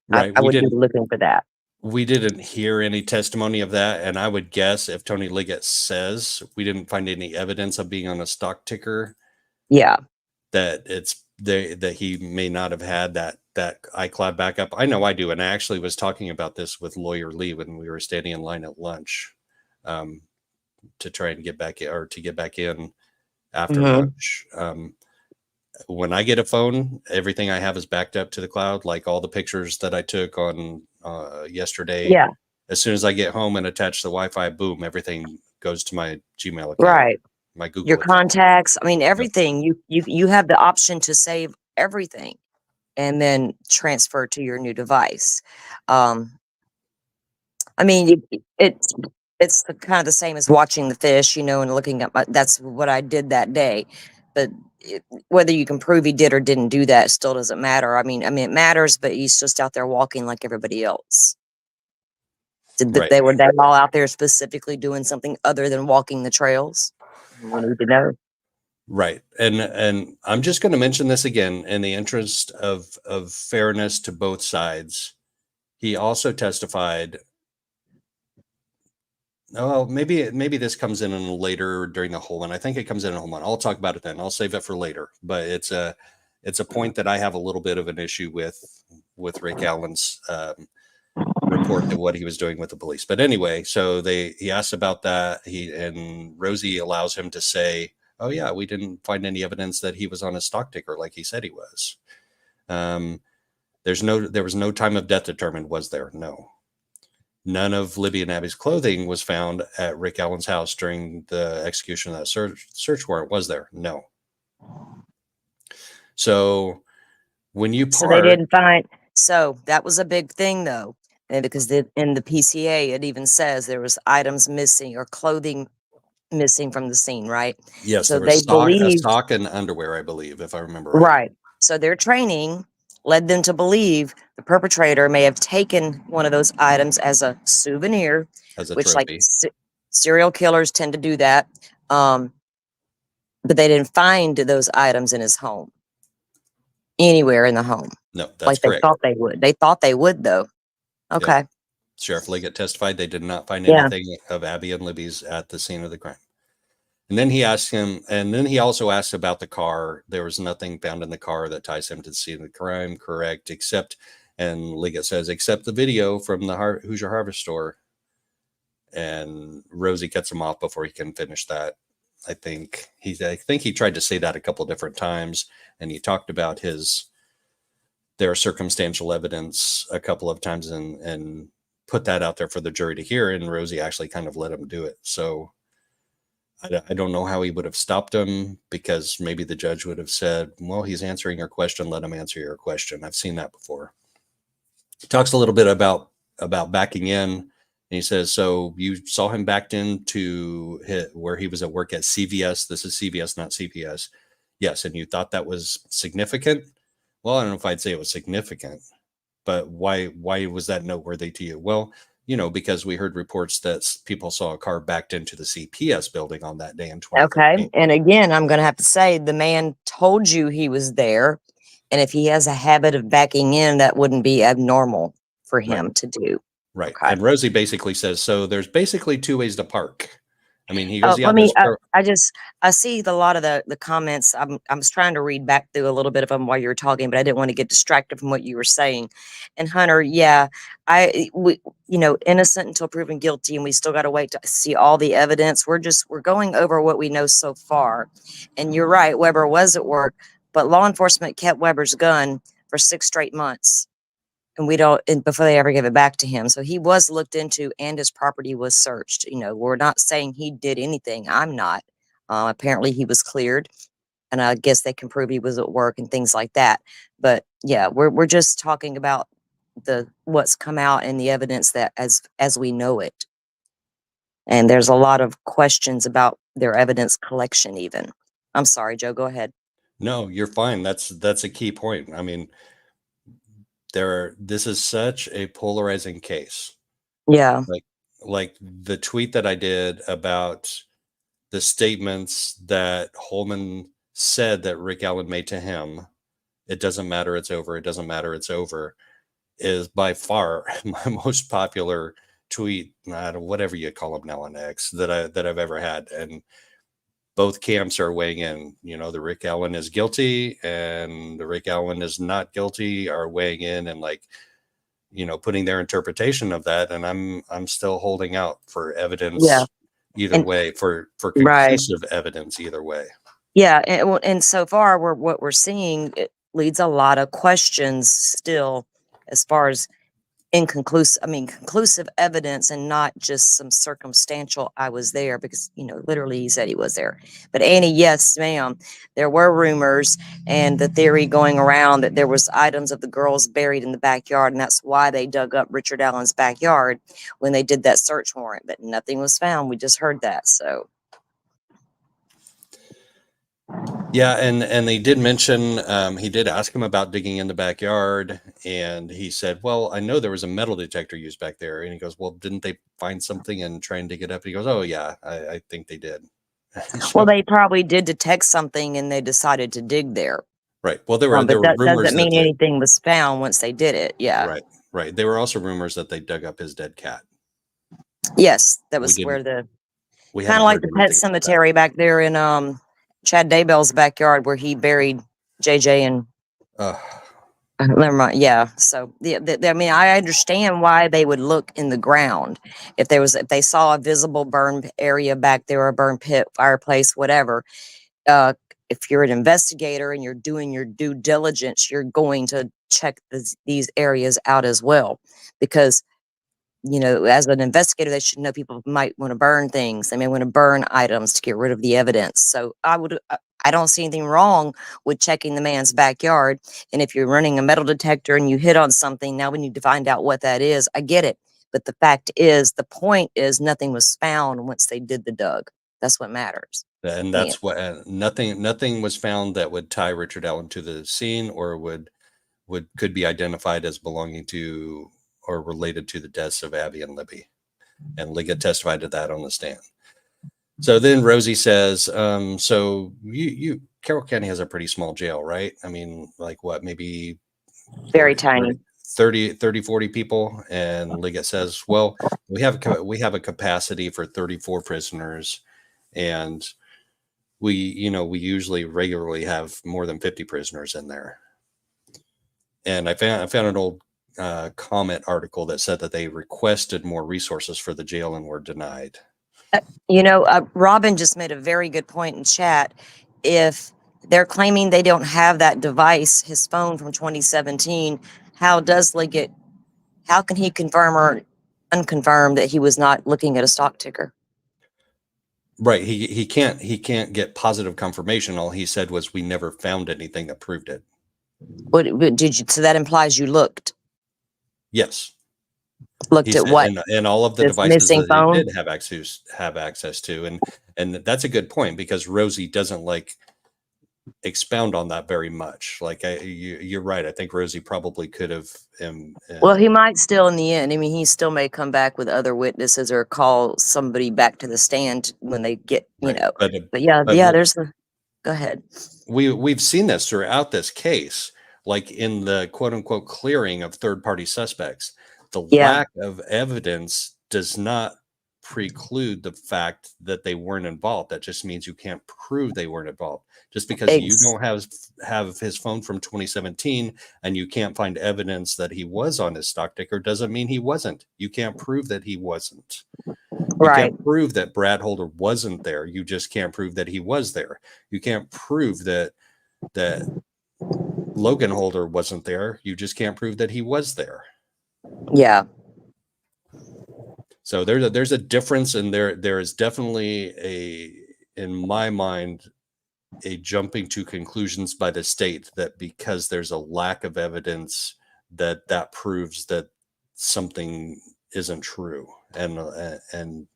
Right. I would be looking for that. We didn't hear any testimony of that, and I would guess if Tony Liggett says we didn't find any evidence of being on a stock ticker, Yeah. that that he may not have had that iCloud backup. I know I do, and I actually was talking about this with lawyer Lee when we were standing in line at lunch, to try and get back in after Hmm. lunch. When I get a phone, everything I have is backed up to the cloud, like all the pictures that I took on yesterday. Yeah. As soon as I get home and attach the Wi-Fi, boom, everything goes to my Gmail account, Right. my Your Google account. contacts. I mean, Yep. everything. You have the option to save everything and then transfer to your new device. I mean, it's kind of the same as watching the fish, and looking at that's what I did that day. But whether you can prove he did or didn't do that still doesn't matter. I mean, it matters, but he's just out there walking like everybody else. Right. They were all out there specifically doing something other than walking the trails? We need to know. Right. And I'm just going to mention this again in the interest of fairness to both sides. He also testified. Oh, maybe this comes in later during the Holman. I think it comes in Holman. I'll talk about it then. I'll save it for later. But it's a point that I have a little bit of an issue with Rick Allen's report that what he was doing with the police. But anyway, so he asked about that. And Rosie allows him to say, "Oh yeah, we didn't find any evidence that he was on a stock ticker like he said he was." There was no time of death determined, was there? No. None of Libby and Abby's clothing was found at Rick Allen's house during the execution of that search warrant, was there? No. So when you So they park, didn't find. So that was a big thing, though, because in the PCA it even says there was items missing or clothing missing from the scene, right? yes, So there was they a believed, sock and underwear, I believe, if I remember right, right? So their training led them to believe the perpetrator may have taken one of those items as a souvenir, as a which like trophy. serial killers tend to do that. Um, but they didn't find those items in his home, anywhere in the home, No, that's like they correct. thought they would. They thought they would, though. Yep. Okay. Sheriff Liggett testified they did not find Yeah. anything of Abby and Libby's at the scene of the crime. And then he also asked about the car. There was nothing found in the car that ties him to the scene of the crime, correct? And Liggett says, except the video from the Hoosier Harvest store. And Rosie cuts him off before he can finish that. I think he tried to say that a couple different times, and he talked about their circumstantial evidence a couple of times and put that out there for the jury to hear. And Rosie actually kind of let him do it. So I don't know how he would have stopped him, because maybe the judge would have said, well, he's answering your question. Let him answer your question. I've seen that before. He talks a little bit about backing in And he says, so you saw him backed into where he was at work at CVS. This is CVS, not CPS. Yes. And you thought that was significant? Well, I don't know if I'd say it was significant, but why was that noteworthy to you? Well, because we heard reports that people saw a car backed into the CPS building on that day in 2013. Okay. And again, I'm going to have to say the man told you he was there. And if he has a habit of backing in, that wouldn't be abnormal for him to do. Right. Okay. And Rosie basically says, so there's basically two ways to park. I mean, he goes, yeah, Let me, I see a lot of the comments. I was trying to read back through a little bit of them while you were talking, but I didn't want to get distracted from what you were saying. And Hunter, yeah, innocent until proven guilty, and we still got to wait to see all the evidence. We're going over what we know so far. And you're right, Weber was at work, but law enforcement kept Weber's gun for 6 straight months. And before they ever give it back to him. So he was looked into and his property was searched. We're not saying he did anything. I'm not. Apparently he was cleared, and I guess they can prove he was at work and things like that. But yeah, we're just talking about what's come out and the evidence that as we know it. And there's a lot of questions about their evidence collection even. I'm sorry, Joe, go ahead. No, you're fine. That's a key point. I mean, this is such a polarizing case. Yeah. Like the tweet that I did about the statements that Holman said that Rick Allen made to him, it doesn't matter, it's over, it doesn't matter, it's over, is by far my most popular tweet, whatever you call them now on X, that I've ever had. And both camps are weighing in. The Rick Allen is guilty and the Rick Allen is not guilty are weighing in and putting their interpretation of that. And I'm still holding out for evidence either way, for conclusive evidence either way. Yeah, and so far what we're seeing, it leads a lot of questions still as far as conclusive evidence and not just some circumstantial I was there, because literally he said he was there. But Annie, yes ma'am, there were rumors and the theory going around that there was items of the girls buried in the backyard, and that's why they dug up Richard Allen's backyard when they did that search warrant, but nothing was found. We just heard that. So yeah, and they did mention, he did ask him about digging in the backyard, and he said, well, I know there was a metal detector used back there. And he goes, well, didn't they find something and try and dig it up? And he goes, oh yeah, I think they did. Well, they probably did detect something and they decided to dig there. Right. Well, there were that rumors doesn't mean anything was found once they did it. Yeah. Right. There were also rumors that they dug up his dead cat. Yes, that was where kind of like the pet cemetery back there in Chad Daybell's backyard where he buried JJ and never mind. Yeah. So I understand why they would look in the ground if they saw a visible burn area back there, a burn pit, fireplace, whatever. If you're an investigator and you're doing your due diligence, you're going to check these areas out as well, because as an investigator, they should know people might want to burn things. They may want to burn items to get rid of the evidence. So I don't see anything wrong with checking the man's backyard. And if you're running a metal detector and you hit on something, now we need to find out what that is. I get it. But the point is nothing was found once they did the dug. That's what matters. And that's what nothing was found that would tie Richard Allen to the scene or could be identified as belonging to or related to the deaths of Abby and Libby. And Liggett testified to that on the stand. So then Rosie says, so you Carroll County has a pretty small jail, right? I mean, like what, maybe very tiny, 30, 40 people. And Liggett says, well, we have a capacity for 34 prisoners, and we usually regularly have more than 50 prisoners in there. And I found an old comment article that said that they requested more resources for the jail and were denied. Robin just made a very good point in chat. If they're claiming they don't have that device, his phone from 2017, how can he confirm or unconfirm that he was not looking at a stock ticker? Right. He can't get positive confirmation. All he said was, we never found anything that proved it. So that implies you looked? Yes. Looked He at said, what and all of the this devices missing that he phone. did have access to, and that's a good point because Rosie doesn't like expound on that very much. Like you're right. I think Rosie probably could have. Well, he might still in the end. I mean, he still may come back with other witnesses or call somebody back to the stand when they get, right, But yeah, but there's the. Go ahead. we've seen this throughout this case, like in the quote unquote clearing of third party suspects. The Yeah, lack of evidence does not preclude the fact that they weren't involved. That just means you can't prove they weren't involved. Just because you ex don't have his phone from 2017 and you can't find evidence that he was on his stock ticker doesn't mean he wasn't. You can't prove that he wasn't. You right. can't prove that Brad Holder wasn't there. You just can't prove that he was there. You can't prove that Logan Holder wasn't there. You just can't prove that he was there. Yeah. So there's a difference, and there is definitely in my mind, a jumping to conclusions by the state that because there's a lack of evidence that proves that something isn't true, and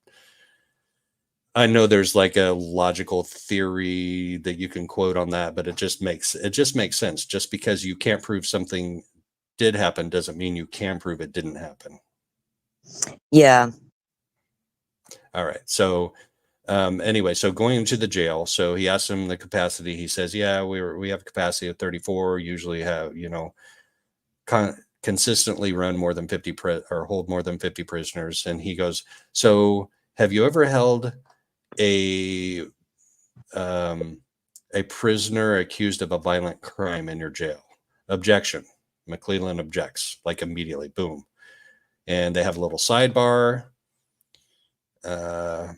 I know there's like a logical theory that you can quote on that, but it just makes sense. Just because you can't prove something did happen doesn't mean you can prove it didn't happen. Yeah. All right. So anyway, so going into the jail, so he asked him the capacity. He says, yeah, we have a capacity of 34, usually have, consistently run more than 50 or hold more than 50 prisoners. And he goes, so have you ever held a prisoner accused of a violent crime in your jail? Objection. McClellan objects, like immediately, boom. And they have a little sidebar.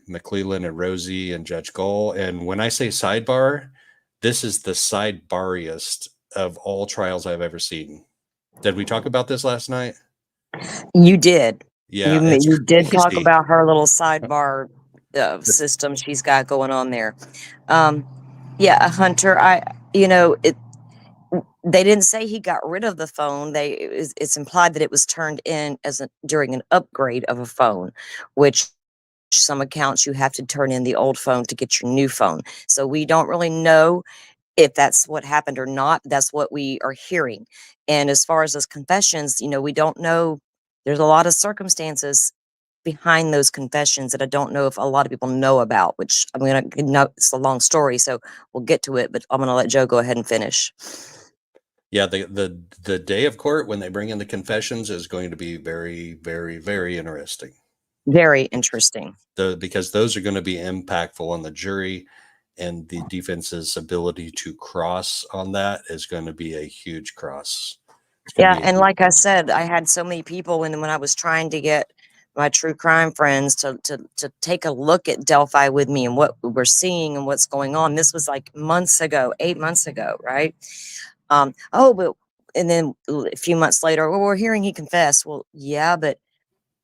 McClellan and Rosie and Judge Gold. And when I say sidebar, this is the sidebariest of all trials I've ever seen. Did we talk about this last night? You did. Yeah, it's You did talk crazy. about her little sidebar system she's got going on there. Yeah, Hunter, they didn't say he got rid of the phone. It's implied that it was turned in during an upgrade of a phone, which some accounts you have to turn in the old phone to get your new phone. So we don't really know if that's what happened or not. That's what we are hearing. And as far as those confessions, we don't know. There's a lot of circumstances behind those confessions that I don't know if a lot of people know about, which I'm going to know. It's a long story, so we'll get to it, but I'm going to let Joe go ahead and finish. Yeah, the day of court when they bring in the confessions is going to be very, very, very interesting. Very interesting. Because those are going to be impactful on the jury, and the defense's ability to cross on that is going to be a huge cross. Yeah, and like I said, I had so many people when I was trying to get my true crime friends to take a look at Delphi with me and what we're seeing and what's going on. This was like months ago, 8 months ago, right? And then a few months later, well, we're hearing he confessed. Well, yeah, but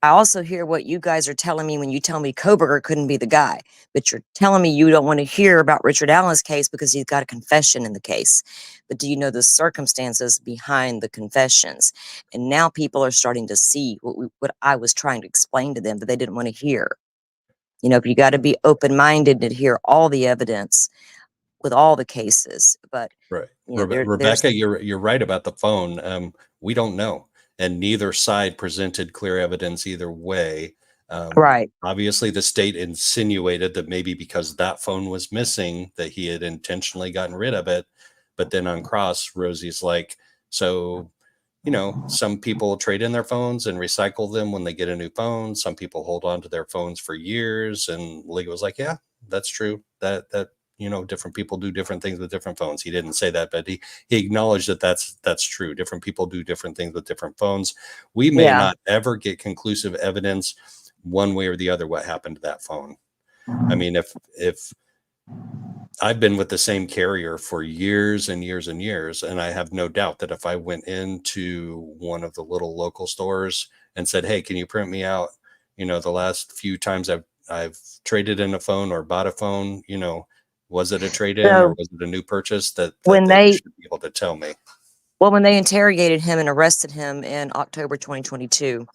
I also hear what you guys are telling me when you tell me Koberger couldn't be the guy, but you're telling me you don't want to hear about Richard Allen's case because he's got a confession in the case. But do you know the circumstances behind the confessions? And now people are starting to see what I was trying to explain to them that they didn't want to hear. But you got to be open-minded to hear all the evidence with all the cases. But right, there's Rebecca, you're right about the phone. We don't know, and neither side presented clear evidence either way. right. Obviously, the state insinuated that maybe because that phone was missing, that he had intentionally gotten rid of it. But then on cross, Rosie's like, so, some people trade in their phones and recycle them when they get a new phone. Some people hold on to their phones for years. And Liggett was like, yeah, that's true. That different people do different things with different phones. He didn't say that, but he acknowledged that that's true. Different people do different things with different phones. We may not ever get conclusive evidence one way or the other what happened to that phone. I mean, if I've been with the same carrier for years and years and years, and I have no doubt that if I went into one of the little local stores and said, hey, can you print me out, the last few times I've traded in a phone or bought a phone, was it a trade-in or was it a new purchase, that they should be able to tell me. Well, when they interrogated him and arrested him in October 2022,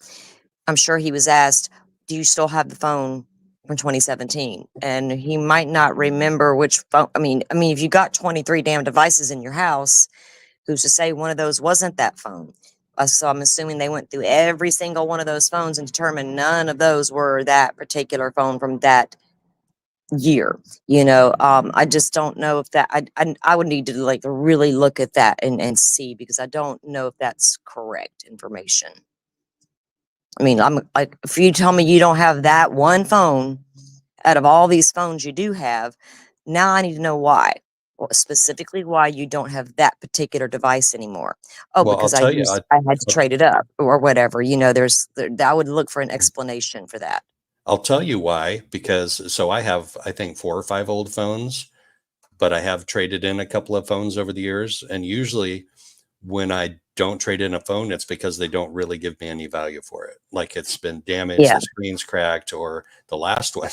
I'm sure he was asked, do you still have the phone from 2017? And he might not remember which phone. I mean, if you got 23 damn devices in your house, who's to say one of those wasn't that phone? So I'm assuming they went through every single one of those phones and determined none of those were that particular phone from that year. I just don't know if that, I would need to like really look at that and see, because I don't know if that's correct information. I mean, I'm like, if you tell me you don't have that one phone out of all these phones you do have, now I need to know why. Well, specifically why you don't have that particular device anymore. Oh, Well, I'll because tell you, I had to trade it up or whatever. I would look for an explanation for that. I'll tell you why, because so I have, I think, 4 or 5 old phones, but I have traded in a couple of phones over the years. And usually when I don't trade in a phone, it's because they don't really give me any value for it. Like it's been damaged, Yeah. the screen's cracked, or the last one,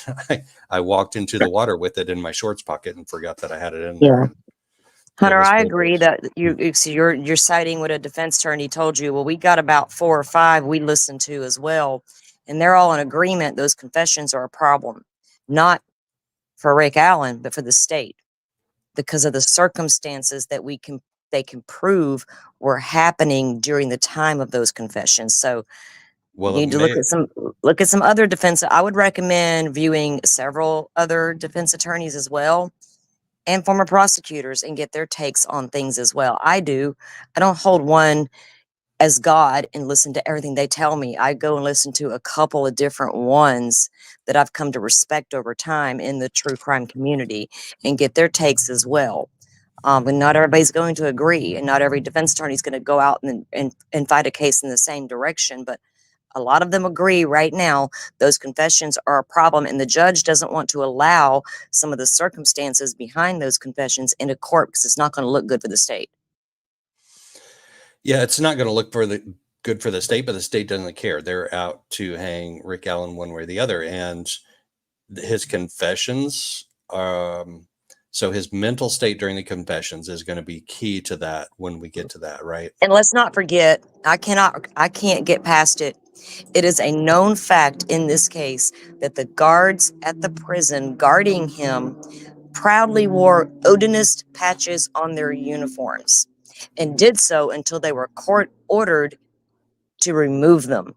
I walked into the water with it in my shorts pocket and forgot that I had it in there. Yeah. It Hunter, was I one of agree those. that you're citing what a defense attorney told you. Well, we got about 4 or 5 we listened to as well, and they're all in agreement those confessions are a problem, not for Rick Allen, but for the state, because of the circumstances that they can prove were happening during the time of those confessions. So you Well, it need to may, look at some other defense. I would recommend viewing several other defense attorneys as well, and former prosecutors, and get their takes on things as well. I don't hold one as God and listen to everything they tell me. I go and listen to a couple of different ones that I've come to respect over time in the true crime community and get their takes as well. And not everybody's going to agree, and not every defense attorney is going to go out and fight a case in the same direction. But a lot of them agree right now those confessions are a problem, and the judge doesn't want to allow some of the circumstances behind those confessions into court because it's not going to look good for the state. yeah, it's not going to look good for the state, but the state doesn't care. They're out to hang Rick Allen one way or the other. And his confessions, so his mental state during the confessions is going to be key to that when we get to that, right? And let's not forget, I can't get past it. It is a known fact in this case that the guards at the prison guarding him proudly wore odinist patches on their uniforms and did so until they were court ordered to remove them.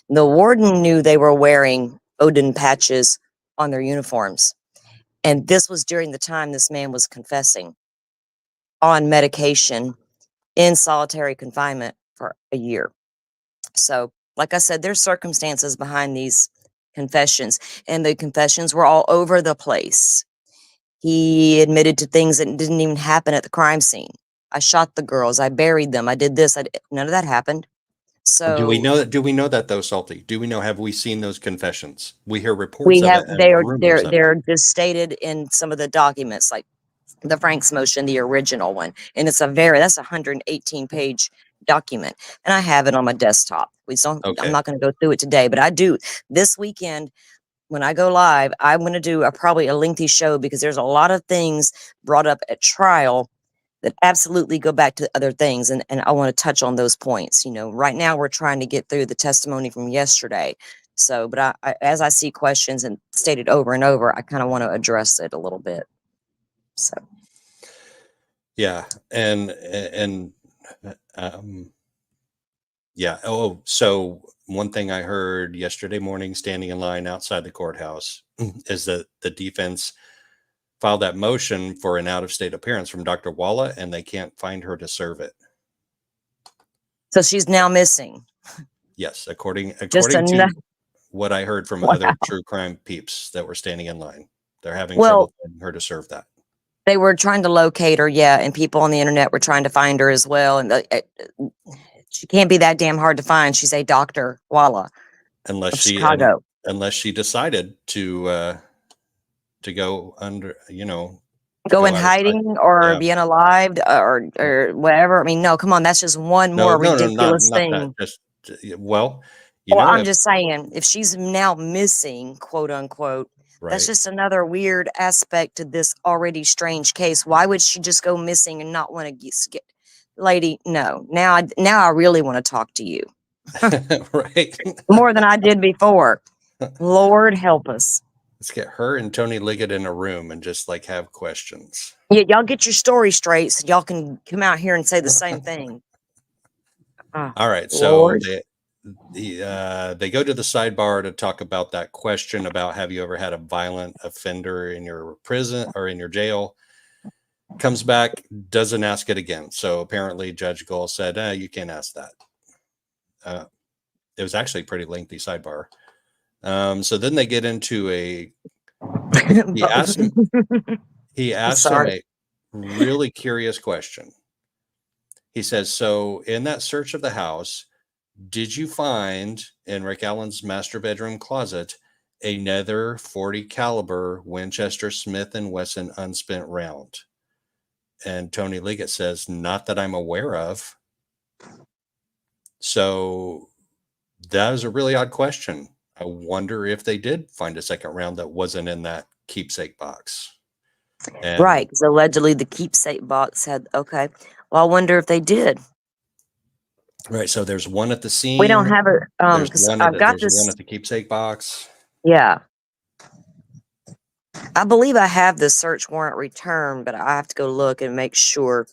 The warden knew they were wearing Odin patches on their uniforms. And this was during the time this man was confessing on medication in solitary confinement for a year. So, like I said, there's circumstances behind these confessions, and the confessions were all over the place. He admitted to things that didn't even happen at the crime scene. I shot the girls. I buried them. I did this. None of that happened. Do we So know that? Do we know that though, Salty? Do we know? Have we seen those confessions? We hear reports we of have it and rumors of it. they're just stated in some of the documents, like the Frank's motion, the original one, and that's a 118 page document, and I have it on my desktop. I'm Okay. not going to go through it today, but I do this weekend. When I go live, I'm going to do probably a lengthy show because there's a lot of things brought up at trial that absolutely go back to other things. And I want to touch on those points. Right now we're trying to get through the testimony from yesterday. So, but as I see questions and stated over and over, I kind of want to address it a little bit. So, Yeah. And um, yeah. Oh, so one thing I heard yesterday morning standing in line outside the courthouse is that the defense filed that motion for an out-of-state appearance from Dr. Walla, and they can't find her to serve it. so she's now missing. Yes, according Just to what I heard from wow. other true crime peeps that were standing in line. They're having Well, trouble finding her to serve that. they were trying to locate her, yeah, and people on the internet were trying to find her as well. And she can't be that damn hard to find. She's a Dr. Walla Unless of she Chicago. unless she decided to go under, Go go in out of sight. hiding or Yeah. be unalived or whatever. I mean, no, come on, that's just one No, more no, no, ridiculous not that. thing. Just well, Well, I'm if just saying, if she's now missing, quote unquote, that's right. just another weird aspect to this already strange case. Why would she just go missing and not want to get, lady? No, now I really want to talk to you. Right. More than I did before. Lord help us. Let's get her and Tony Liggett in a room and just like have questions. Yeah, y'all get your story straight so y'all can come out here and say the same thing. Oh, All right. So Lord. they go to the sidebar to talk about that question about have you ever had a violent offender in your prison or in your jail. Comes back, doesn't ask it again. So apparently Judge Gull said, you can't ask that. It was actually a pretty lengthy sidebar. So then they get into he asked him a really curious question. He says, so in that search of the house, did you find in Rick Allen's master bedroom closet another 40 caliber Winchester Smith & Wesson unspent round? And Tony Liggett says, not that I'm aware of. So that is a really odd question. I wonder if they did find a second round that wasn't in that keepsake box. And Right, because allegedly the keepsake box had, okay. Well, I wonder if they did. right, so there's one at the scene. We don't have it, there's because one I've got there's this. one at the keepsake box. Yeah. I believe I have the search warrant returned, but I have to go look and make sure.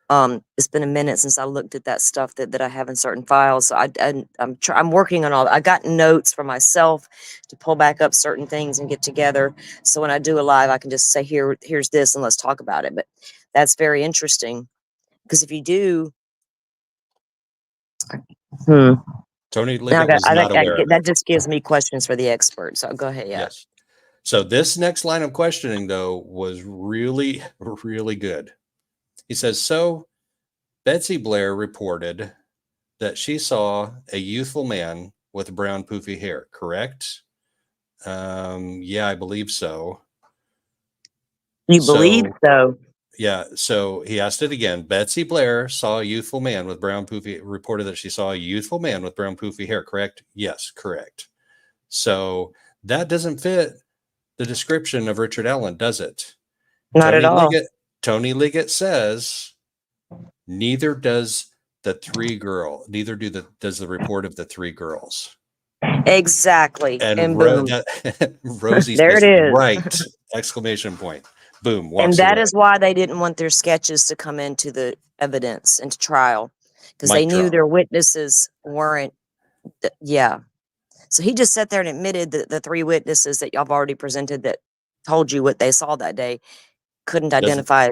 It's been a minute since I looked at that stuff that I have in certain files. So I'm working on all. I got notes for myself to pull back up certain things and get together. So when I do a live, I can just say here's this and let's talk about it. But that's very interesting because if you do, Tony Liggett was not aware of that it. just gives me questions for the expert. So go ahead. Yeah. Yes. So this next line of questioning, though, was really, really good. He says, so Betsy Blair reported that she saw a youthful man with brown poofy hair, correct? Yeah, I believe so. You believe so? Yeah. So he asked it again. Betsy Blair saw a youthful man with brown poofy, reported that she saw a youthful man with brown poofy hair, correct? Yes, correct. So that doesn't fit the description of Richard Allen, does it? Not at all. Tony Liggett says neither does does the report of the three girls. Exactly. And boom. Rosie There says, it is. right, exclamation point. Boom, walks And that away. is why they didn't want their sketches to come into the evidence, into trial, because they knew their witnesses weren't. Yeah. So he just sat there and admitted that the three witnesses that y'all have already presented that told you what they saw that day couldn't identify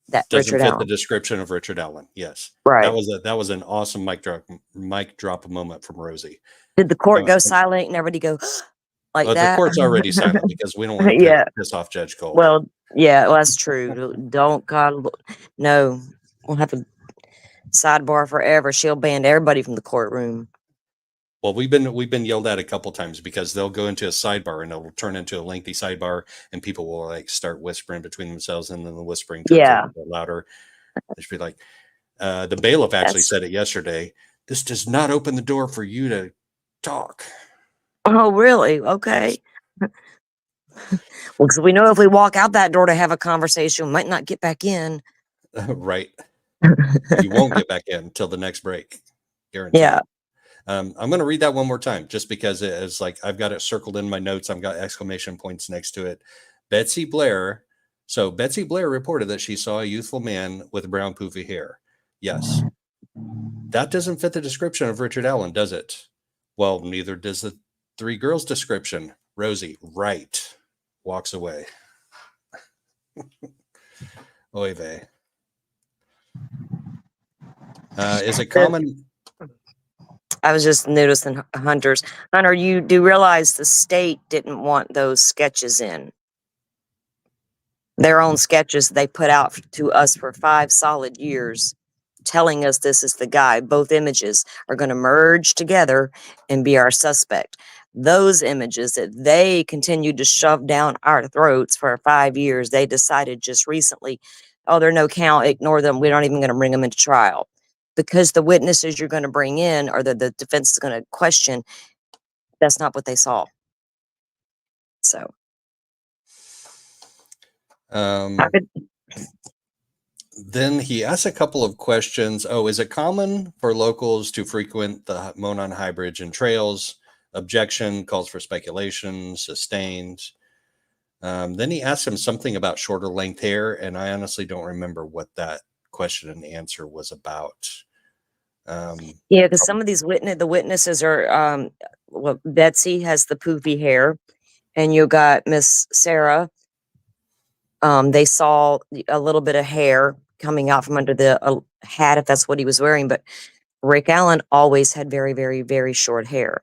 that Doesn't Richard fit the Allen. description of Richard Allen. Yes. Right. That was an awesome mic drop moment from Rosie. Did the court go silent and everybody go like that? The court's already silent because we don't want to piss off Judge Cole. Well, yeah, well, that's true. Don't God, no. We'll have a sidebar forever. She'll ban everybody from the courtroom. Well, we've been yelled at a couple times because they'll go into a sidebar and it'll turn into a lengthy sidebar and people will like start whispering between themselves and then the whispering turns a little bit louder. It should be like the bailiff actually said it yesterday. This does not open the door for you to talk. Oh, really? Okay. Well, because we know if we walk out that door to have a conversation, we might not get back in. Right. You won't get back in until the next break. Guaranteed. Yeah. I'm going to read that one more time just because it is like I've got it circled in my notes. I've got exclamation points next to it. Betsy Blair. So Betsy Blair reported that she saw a youthful man with brown poofy hair. Yes. That doesn't fit the description of Richard Allen, does it? Well, neither does the three girls description. Rosie, right. Walks away. Oy vey. Is it common? I was just noticing Hunter, you do realize the state didn't want those sketches in. Their own sketches they put out to us for 5 solid years, telling us this is the guy. Both images are going to merge together and be our suspect. Those images that they continued to shove down our throats for 5 years, they decided just recently, oh, they're no count, ignore them. We're not even going to bring them into trial. Because the witnesses you're going to bring in or the defense is going to question, that's not what they saw. So. Then he asks a couple of questions. Oh, is it common for locals to frequent the Monon High Bridge and trails? Objection, calls for speculation, sustained. Then he asks him something about shorter length hair, and I honestly don't remember what that question and answer was about. Yeah, because some of these witnesses are, well, Betsy has the poofy hair, and you got Miss Sarah. They saw a little bit of hair coming out from under the hat, if that's what he was wearing. But Rick Allen always had very, very, very short hair,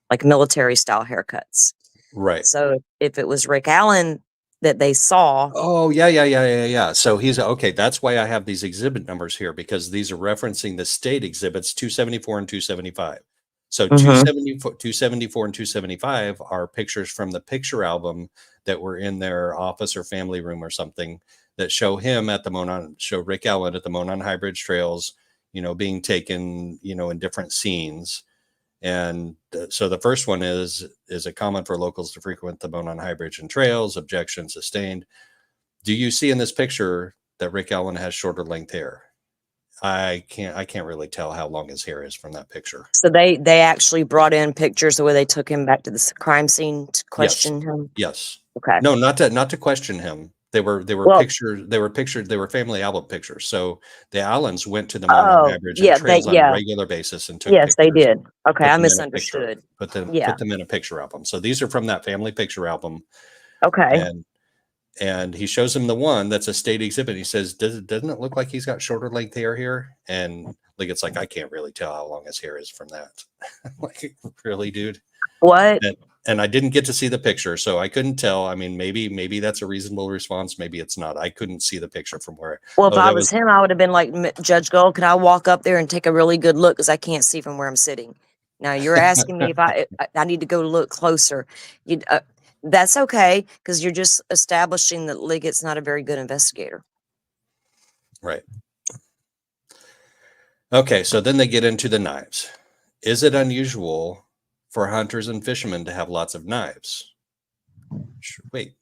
like military style haircuts. Right. So if it was Rick Allen that they saw, Oh, yeah. So he's okay. That's why I have these exhibit numbers here, because these are referencing the state exhibits 274 and 275. So Mhm. 274 and 275 are pictures from the picture album that were in their office or family room or something that show him at the show Rick Allen at the Monon High Bridge trails, being taken, in different scenes. And so the first one is it common for locals to frequent the Monon High Bridge and trails? Objection sustained. Do you see in this picture that Rick Allen has shorter length hair? I can't really tell how long his hair is from that picture. so they actually brought in pictures the way they took him back to the crime scene to Yes. question him. Yes. Okay. No, not to question him. They were Well, pictures. They were family album pictures. So the Allens went to the Monon High oh Bridge and yeah, trails on a regular basis and took yes, they pictures. did. Okay, Put I them in a picture. misunderstood. Put Yeah. them in a picture album. So these are from that family picture album. Okay. And he shows him the one that's a state exhibit. He says, doesn't it look like he's got shorter length hair here? And Liggett's like, I can't really tell how long his hair is from that. Like, really, dude? What? And I didn't get to see the picture, so I couldn't tell. I mean, maybe that's a reasonable response. Maybe it's not. I couldn't see the picture from where. Well, if Oh, I that was was him, I would have been like, Judge Gold, can I walk up there and take a really good look? Because I can't see from where I'm sitting. Now, you're asking me if I need to go look closer. That's okay, because you're just establishing that Liggett's not a very good investigator. right. Okay, so then they get into the knives. Is it unusual for hunters and fishermen to have lots of knives? Wait,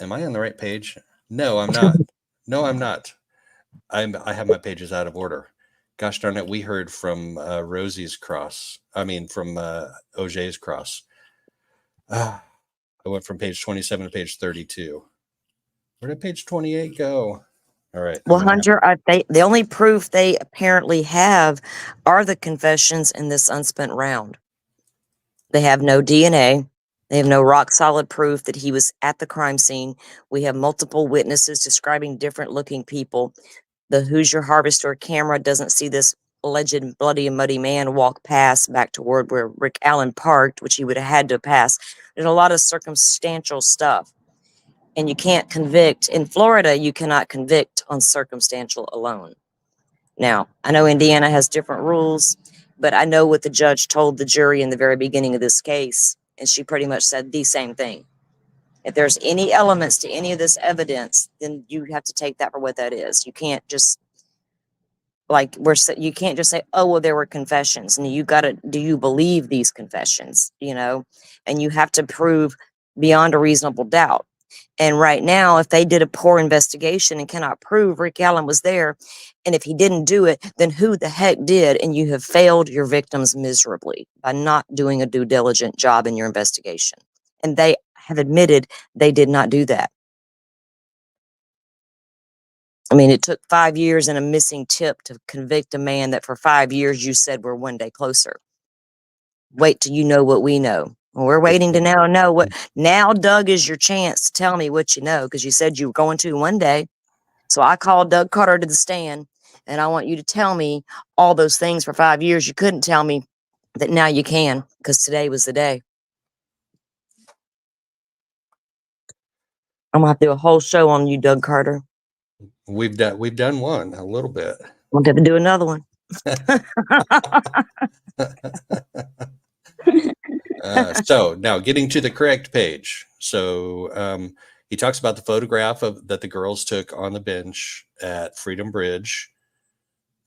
am I on the right page? No, I'm not. No, I'm not. I have my pages out of order. Gosh darn it, we heard from Rosie's cross. I mean, from Auger's cross. I went from page 27 to page 32. Where did page 28 go? All right. Well, Hunter, the only proof they apparently have are the confessions in this unspent round. They have no DNA. They have no rock solid proof that he was at the crime scene. We have multiple witnesses describing different looking people. The Hoosier Harvest camera doesn't see this alleged bloody and muddy man walk past back toward where Rick Allen parked, which he would have had to pass. There's a lot of circumstantial stuff. And you can't convict. In Florida, you cannot convict on circumstantial alone. Now, I know Indiana has different rules, but I know what the judge told the jury in the very beginning of this case, and she pretty much said the same thing. If there's any elements to any of this evidence, then you have to take that for what that is. You can't just you can't just say, oh, well, there were confessions, and do you believe these confessions? And you have to prove beyond a reasonable doubt. And right now, if they did a poor investigation and cannot prove Rick Allen was there, and if he didn't do it, then who the heck did? And you have failed your victims miserably by not doing a due diligent job in your investigation. And they have admitted they did not do that. I mean, it took 5 years and a missing tip to convict a man that for 5 years you said we're one day closer. Wait till you know what we know. Well, we're waiting to now know what. Now, Doug, is your chance to tell me what you know, because you said you were going to one day. So I called Doug Carter to the stand, and I want you to tell me all those things for 5 years you couldn't tell me that now you can, because today was the day. I'm going to have to do a whole show on you, Doug Carter. We've done one a little bit. We'll have to do another one. So now getting to the correct page. So he talks about the photograph that the girls took on the bench at Freedom Bridge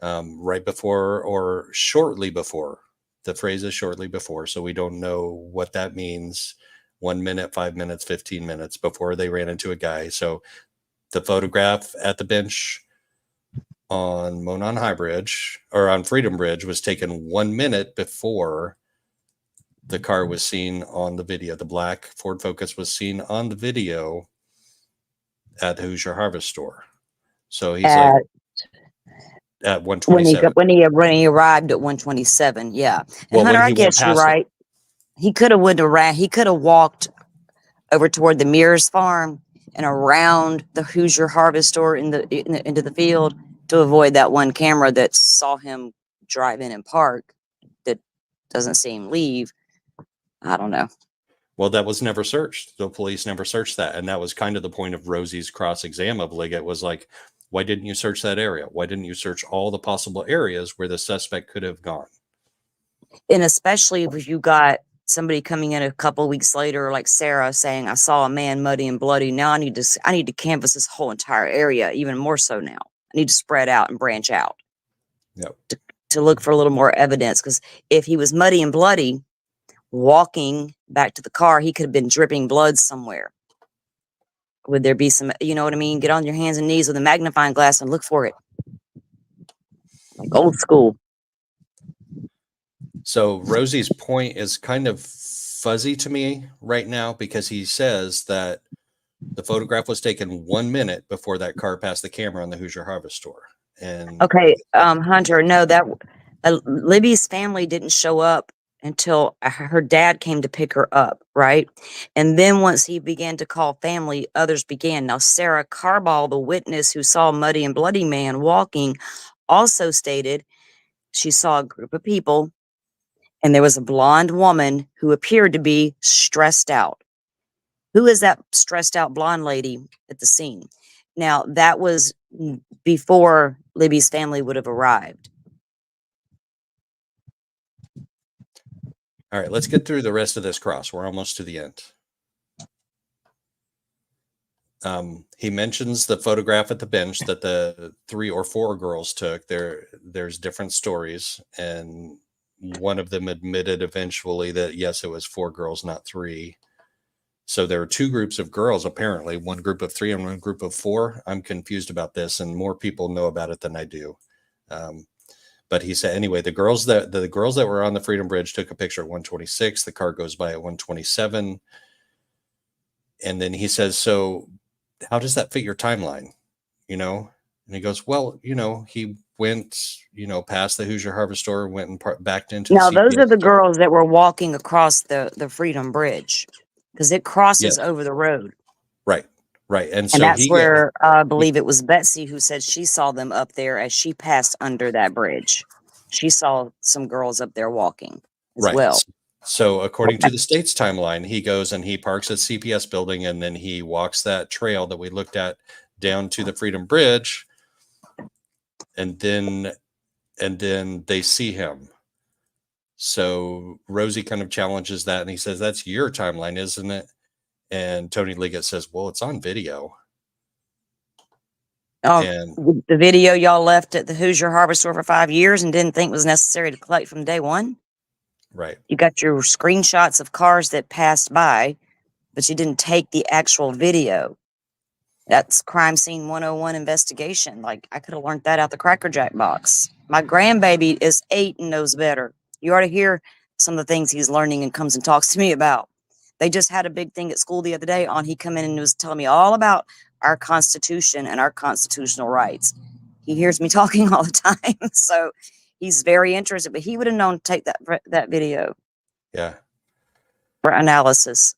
right before or shortly before. The phrase is shortly before, so we don't know what that means. 1 minute, 5 minutes, 15 minutes before they ran into a guy. So the photograph at the bench on Monon High Bridge or on Freedom Bridge was taken 1 minute before the car was seen on the video. The black Ford Focus was seen on the video at the Hoosier Harvest store. So he's like at 127. When he arrived at 127, yeah. And Well, Hunter, when I he went guess you're past right. He could have went around. He could have walked over toward the Mears farm and around the Hoosier Harvest store into the field to avoid that one camera that saw him drive in and park that doesn't see him leave. I don't know. Well, that was never searched. The police never searched that. And that was kind of the point of Rosie's cross-exam of Liggett was like, why didn't you search that area? Why didn't you search all the possible areas where the suspect could have gone? And especially if you got somebody coming in a couple weeks later, like Sarah saying, I saw a man muddy and bloody. Now I need to canvass this whole entire area, even more so now. I need to spread out and branch out. Yep. To look for a little more evidence. Because if he was muddy and bloody, walking back to the car, he could have been dripping blood somewhere. Would there be some, you know what I mean? Get on your hands and knees with a magnifying glass and look for it. Like old school. So Rosie's point is kind of fuzzy to me right now because he says that the photograph was taken 1 minute before that car passed the camera on the Hoosier Harvest store. And okay, Hunter, no, that Libby's family didn't show up until her dad came to pick her up, right? And then once he began to call family, others began. Now, Sarah Carbaugh, the witness who saw a muddy and bloody man walking, also stated she saw a group of people and there was a blonde woman who appeared to be stressed out. Who is that stressed out blonde lady at the scene? Now, that was before Libby's family would have arrived. all right, let's get through the rest of this cross. We're almost to the end. He mentions the photograph at the bench that the 3 or 4 girls took. There's different stories, and one of them admitted eventually that yes, it was 4 girls, not 3. So there are 2 groups of girls, apparently, one group of 3 and one group of 4. I'm confused about this, and more people know about it than I do. But he said, anyway, the girls that were on the Freedom Bridge took a picture at 126. The car goes by at 127. And then he says, so how does that fit your timeline? You know? And he goes, well, you know, he went, you know, past the Hoosier Harvest store, went and backed into now, the those are the store. girls that were walking across the Freedom Bridge because it crosses over the road. Right. Right. And so that's where I believe it was Betsy who said she saw them up there as she passed under that bridge. She saw some girls up there walking as well. So according to the state's timeline, he goes and he parks at CPS building, and then he walks that trail that we looked at down to the Freedom Bridge. And then they see him. So Rosie kind of challenges that, and he says, that's your timeline, isn't it? And Tony Liggett says, well, it's on video. And the video y'all left at the Hoosier Harvest store for 5 years and didn't think was necessary to collect from day one? Right. You got your screenshots of cars that passed by, but you didn't take the actual video. That's crime scene 101 investigation. Like, I could have learned that out the Cracker Jack box. My grandbaby is 8 and knows better. You ought to hear some of the things he's learning and comes and talks to me about. They just had a big thing at school the other day on. He come in and was telling me all about our Constitution and our constitutional rights. He hears me talking all the time, so he's very interested. But he would have known to take that video, for analysis.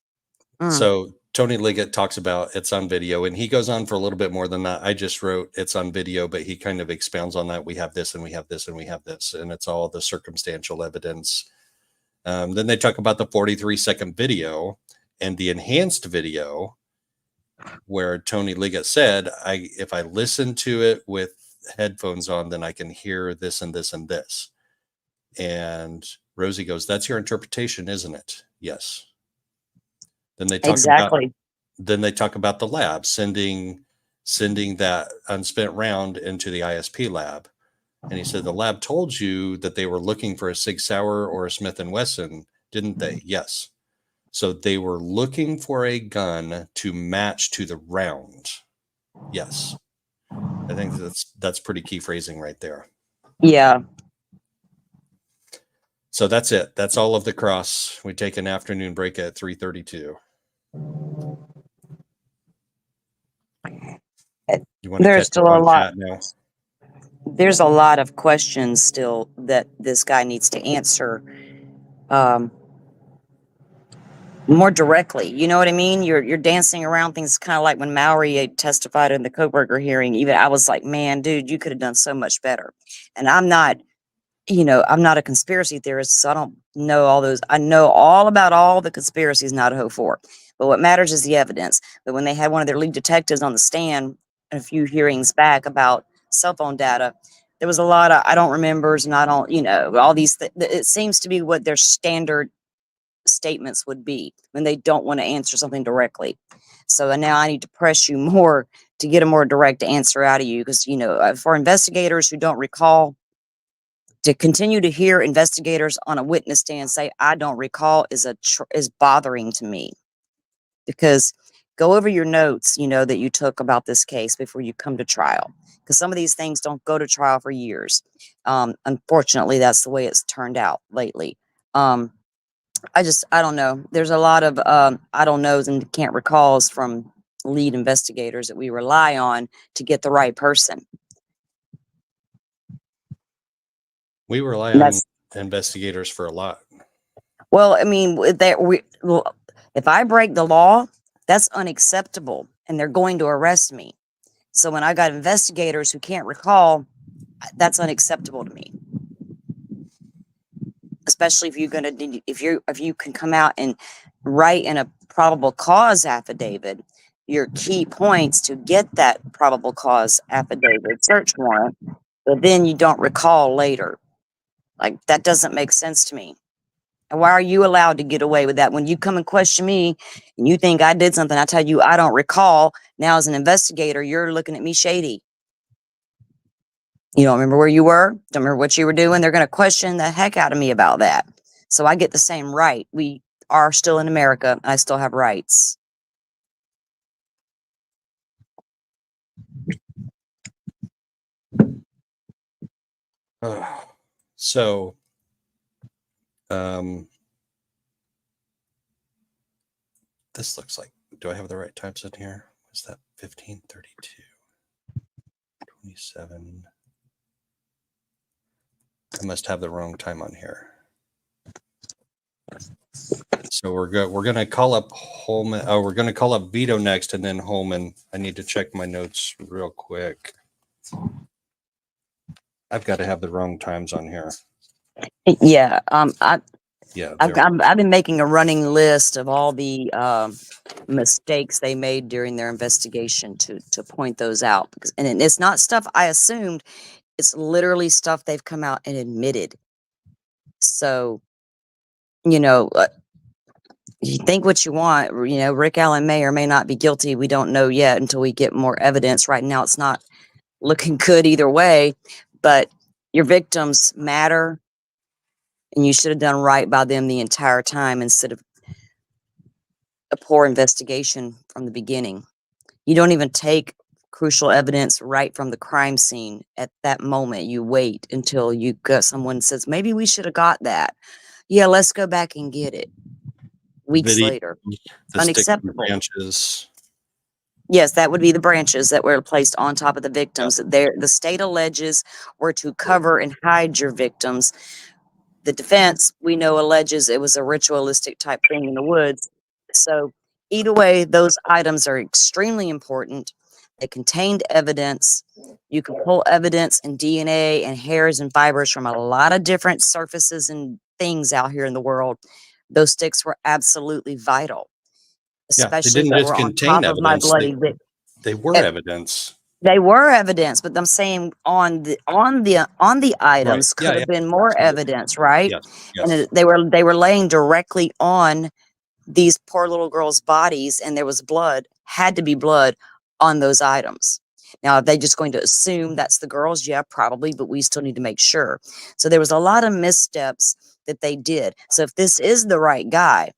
So Tony Liggett talks about it's on video, and he goes on for a little bit more than that. I just wrote it's on video, but he kind of expounds on that. We have this, and we have this, and we have this, and it's all the circumstantial evidence. Then they talk about the 43-second video and the enhanced video, where Tony Liggett said, if I listen to it with headphones on, then I can hear this and this and this. And Rosie goes, that's your interpretation, isn't it? Yes. Then they talk about the lab sending that unspent round into the ISP lab. And he said, the lab told you that they were looking for a Sig Sauer or a Smith & Wesson, didn't they? Yes. So they were looking for a gun to match to the round. Yes. I think that's pretty key phrasing right there. Yeah. So that's it. That's all of the cross. We take an afternoon break at 3:32. You want to There's catch still up a on lot. chat now? There's a lot of questions still that this guy needs to answer. More directly, you know what I mean? You're dancing around things, kind of like when Maury testified in the Koberger hearing. Even I was like, man, dude, you could have done so much better. And I'm not, I'm not a conspiracy theorist, so I don't know all those. I know all about all the conspiracies in Idaho 4, but what matters is the evidence. But when they had one of their lead detectives on the stand a few hearings back about cell phone data, there was a lot of I don't remembers and I don't, all these. It seems to be what their standard statements would be when they don't want to answer something directly. So now I need to press you more to get a more direct answer out of you, because for investigators who don't recall, to continue to hear investigators on a witness stand say I don't recall is bothering to me. Because go over your notes that you took about this case before you come to trial, because some of these things don't go to trial for years. Unfortunately, that's the way it's turned out lately. I don't know. There's a lot of I don't knows and can't recalls from lead investigators that we rely on to get the right person. We rely And on investigators for a lot. well, I mean, if I break the law, that's unacceptable, and they're going to arrest me. So when I got investigators who can't recall, that's unacceptable to me. Especially if you're going to, if you can come out and write in a probable cause affidavit your key points to get that probable cause affidavit search warrant, but then you don't recall later. Like, that doesn't make sense to me. And why are you allowed to get away with that? When you come and question me and you think I did something, I tell you I don't recall. Now, as an investigator, you're looking at me shady. You don't remember where you were? Don't remember what you were doing? They're going to question the heck out of me about that. So I get the same right. We are still in America. I still have rights. So, this looks like, do I have the right times in here? Was that 15:32? 27. I must have the wrong time on here. So we're going to call up Holman. Oh, we're going to call up Vido next, and then Holman. I need to check my notes real quick. I've got to have the wrong times on here. Yeah. Yeah. I've been making a running list of all the mistakes they made during their investigation to point those out. And it's not stuff I assumed. It's literally stuff they've come out and admitted. So, you think what you want. Rick Allen may or may not be guilty. We don't know yet until we get more evidence. Right now, it's not looking good either way, but your victims matter, and you should have done right by them the entire time instead of a poor investigation from the beginning. You don't even take crucial evidence right from the crime scene at that moment. You wait until you got someone says, maybe we should have got that. Yeah, let's go back and get it. Weeks later. Unacceptable. Branches. Yes, that would be the branches that were placed on top of the victims. Yep. The state alleges were to cover and hide your victims. The defense, we know, alleges it was a ritualistic type thing in the woods. So either way, those items are extremely important. They contained evidence. You can pull evidence and DNA and hairs and fibers from a lot of different surfaces and things out here in the world. Those sticks were absolutely vital. Especially they didn't just contain evidence. My bloody they were evidence. They were evidence, but I'm saying on the items right. could have been more evidence, right? Yes. And they were laying directly on these poor little girls' bodies, and there was blood, had to be blood on those items. Now, are they just going to assume that's the girls? Yeah, probably, but we still need to make sure. So there was a lot of missteps that they did. So if this is the right guy,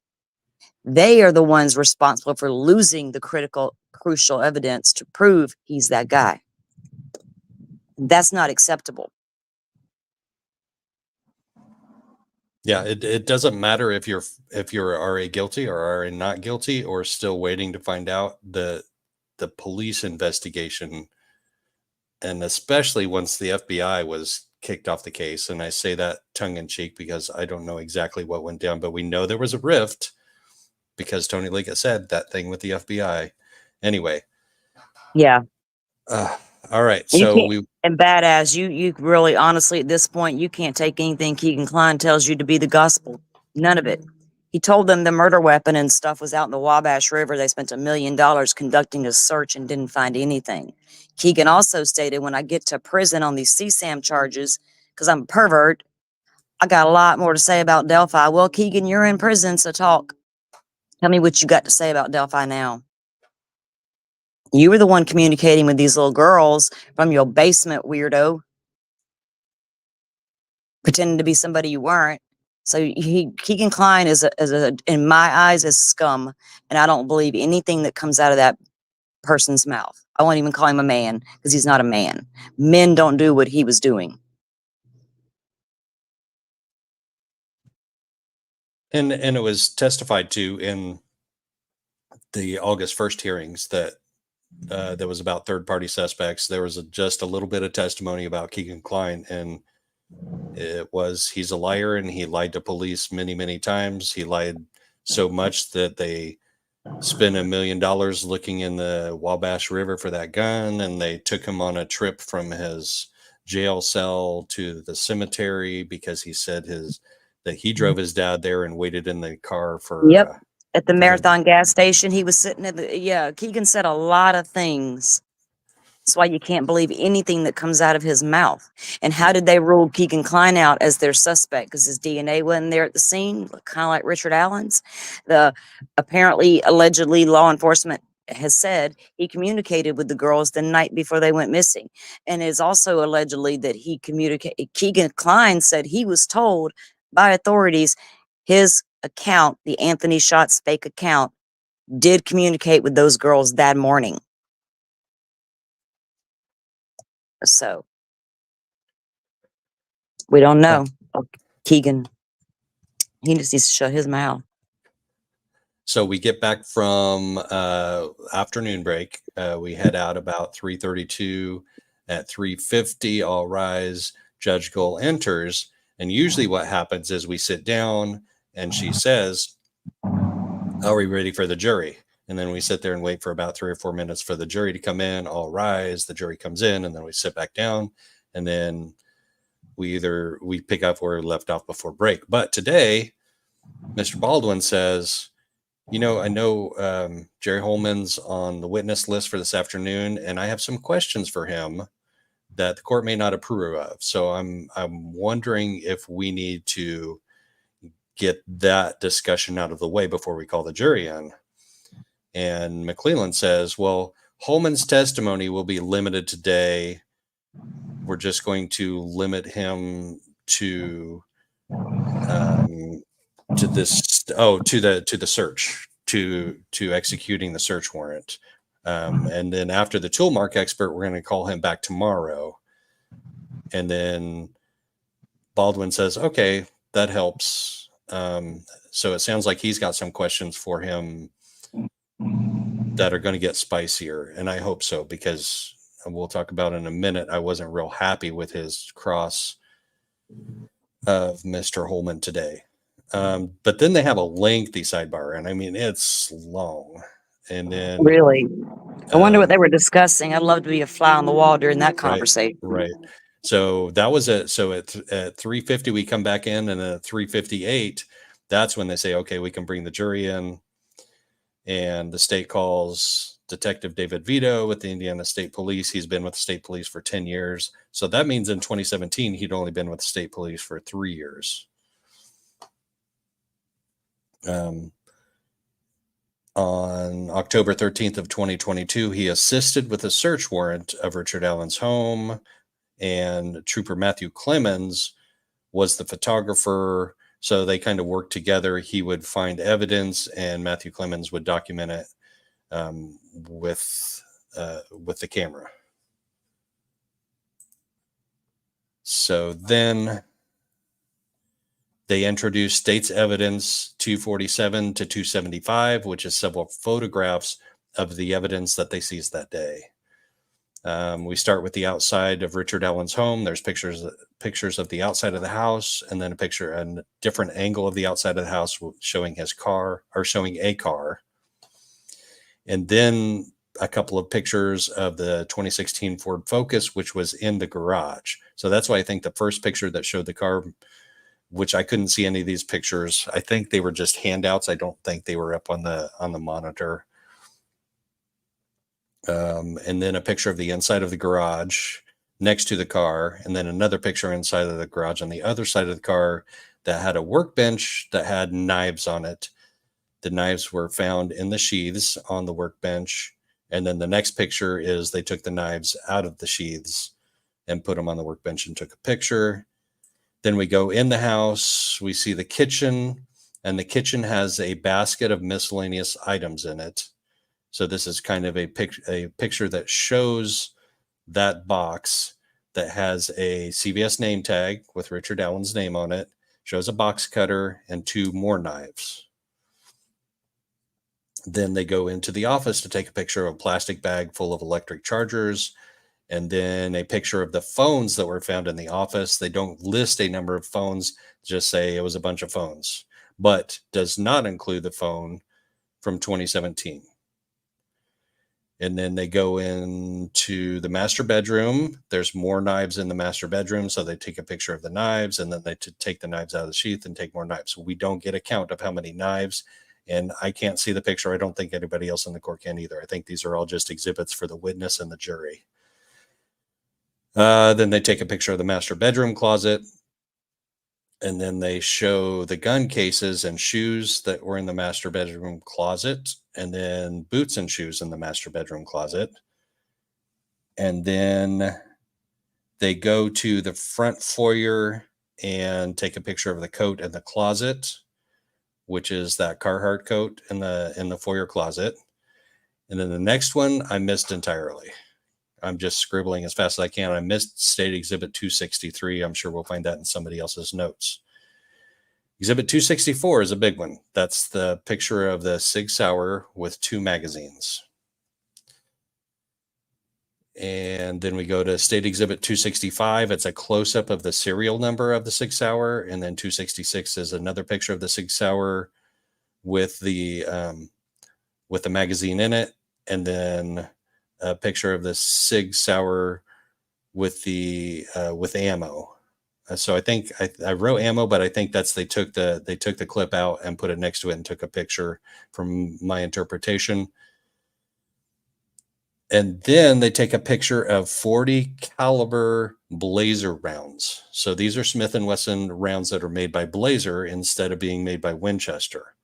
they are the ones responsible for losing the critical crucial evidence to prove he's that guy. That's not acceptable. Yeah, it doesn't matter if you're RA guilty or RA not guilty or still waiting to find out. The police investigation, and especially once the FBI was kicked off the case, and I say that tongue in cheek because I don't know exactly what went down, but we know there was a rift because Tony Liggett said that thing with the FBI. Anyway. Yeah. All right. You So can't, and badass, you really, honestly, at this point, you can't take anything Keegan Kline tells you to be the gospel. None of it. He told them the murder weapon and stuff was out in the Wabash River. They spent $1 million conducting a search and didn't find anything. Keegan also stated, when I get to prison on these CSAM charges, because I'm a pervert, I got a lot more to say about Delphi. Well, Keegan, you're in prison, so talk. Tell me what you got to say about Delphi now. You were the one communicating with these little girls from your basement, weirdo. Pretending to be somebody you weren't. So Keegan Kline is in my eyes, is scum. And I don't believe anything that comes out of that person's mouth. I won't even call him a man because he's not a man. Men don't do what he was doing. And it was testified to in the August 1st hearings that there was about third-party suspects. There was just a little bit of testimony about Keegan Kline, and it was, he's a liar, and he lied to police many, many times. He lied so much that they spent $1 million looking in the Wabash River for that gun, and they took him on a trip from his jail cell to the cemetery because he said that he drove his dad there and waited in the car for at the Marathon gas station. He was sitting at the Keegan said a lot of things. That's why you can't believe anything that comes out of his mouth. And how did they rule Keegan Kline out as their suspect? Because his DNA wasn't there at the scene, kind of like Richard Allen's. Allegedly, law enforcement has said he communicated with the girls the night before they went missing. And it's also allegedly that Keegan Kline said he was told by authorities his account, the Anthony Shots fake account, did communicate with those girls that morning. So we don't know. Keegan, he just needs to shut his mouth. So we get back from afternoon break. We head out about 3:32. At 3:50, all rise. Judge Gold enters. And usually what happens is we sit down and she says, "Are we ready for the jury?" And then we sit there and wait for about 3 or 4 minutes for the jury to come in. All rise. The jury comes in, and then we sit back down. And then we pick up where we left off before break. But today, Mr. Baldwin says, I know Jerry Holman's on the witness list for this afternoon, and I have some questions for him that the court may not approve of. So I'm wondering if we need to get that discussion out of the way before we call the jury in. And McClellan says, well, Holman's testimony will be limited today. We're just going to limit him to the search, to executing the search warrant. And then after the tool mark expert, we're going to call him back tomorrow. And then Baldwin says, okay, that helps. So it sounds like he's got some questions for him that are going to get spicier. And I hope so, because we'll talk about in a minute, I wasn't real happy with his cross of Mr. Holman today. But then they have a lengthy sidebar, and I mean, it's long. And then really, I wonder what they were discussing. I'd love to be a fly on the wall during that conversation. Right. So that was it. So at 3:50, we come back in, and at 3:58, that's when they say, okay, we can bring the jury in. And the state calls Detective David Vido with the Indiana State Police. He's been with the state police for 10 years. So that means in 2017, he'd only been with the state police for 3 years. On October 13th of 2022, he assisted with a search warrant of Richard Allen's home, and Trooper Matthew Clemens was the photographer. So they kind of worked together. He would find evidence, and Matthew Clemens would document it. with the camera. So then they introduced State's Evidence 247 to 275, which is several photographs of the evidence that they seized that day. We start with the outside of Richard Allen's home. There's pictures of the outside of the house, and then a different angle of the outside of the house showing his car, or showing a car. And then a couple of pictures of the 2016 Ford Focus, which was in the garage. So that's why I think the first picture that showed the car, which I couldn't see any of these pictures, I think they were just handouts. I don't think they were up on the monitor. And then a picture of the inside of the garage next to the car, and then another picture inside of the garage on the other side of the car that had a workbench that had knives on it. The knives were found in the sheaths on the workbench. And then the next picture is they took the knives out of the sheaths and put them on the workbench and took a picture. Then we go in the house, we see the kitchen, and the kitchen has a basket of miscellaneous items in it. So this is kind of a picture that shows that box that has a CVS name tag with Richard Allen's name on it, shows a box cutter and 2 more knives. Then they go into the office to take a picture of a plastic bag full of electric chargers, and then a picture of the phones that were found in the office. They don't list a number of phones, just say it was a bunch of phones, but does not include the phone from 2017. And then they go into the master bedroom. There's more knives in the master bedroom. So they take a picture of the knives, and then they take the knives out of the sheath and take more knives. So we don't get a count of how many knives. And I can't see the picture. I don't think anybody else in the court can either. I think these are all just exhibits for the witness and the jury. Then they take a picture of the master bedroom closet. And then they show the gun cases and shoes that were in the master bedroom closet, and then boots and shoes in the master bedroom closet. And then they go to the front foyer and take a picture of the coat in the closet, which is that Carhartt coat in the foyer closet. And then the next one I missed entirely. I'm just scribbling as fast as I can. I missed State Exhibit 263. I'm sure we'll find that in somebody else's notes. Exhibit 264 is a big one. That's the picture of the Sig Sauer with 2 magazines. And then we go to State Exhibit 265. It's a close-up of the serial number of the Sig Sauer. And then 266 is another picture of the Sig Sauer with the magazine in it. And then a picture of the Sig Sauer with ammo. So I think I wrote ammo, but I think that's they took the clip out and put it next to it and took a picture from my interpretation. And then they take a picture of 40 caliber Blazer rounds. So these are Smith & Wesson rounds that are made by Blazer instead of being made by Winchester.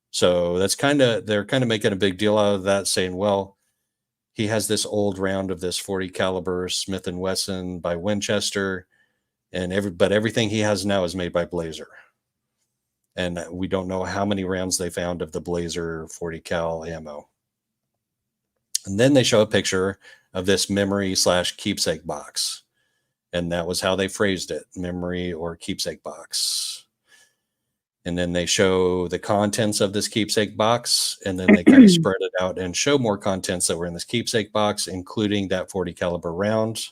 So they're kind of making a big deal out of that, saying, well, he has this old round of this 40 caliber Smith & Wesson by Winchester, but everything he has now is made by Blazer. And we don't know how many rounds they found of the Blazer 40 cal ammo. And then they show a picture of this memory/keepsake box. And that was how they phrased it, memory or keepsake box. And then they show the contents of this keepsake box, and then they kind of spread it out and show more contents that were in this keepsake box, including that 40 caliber round,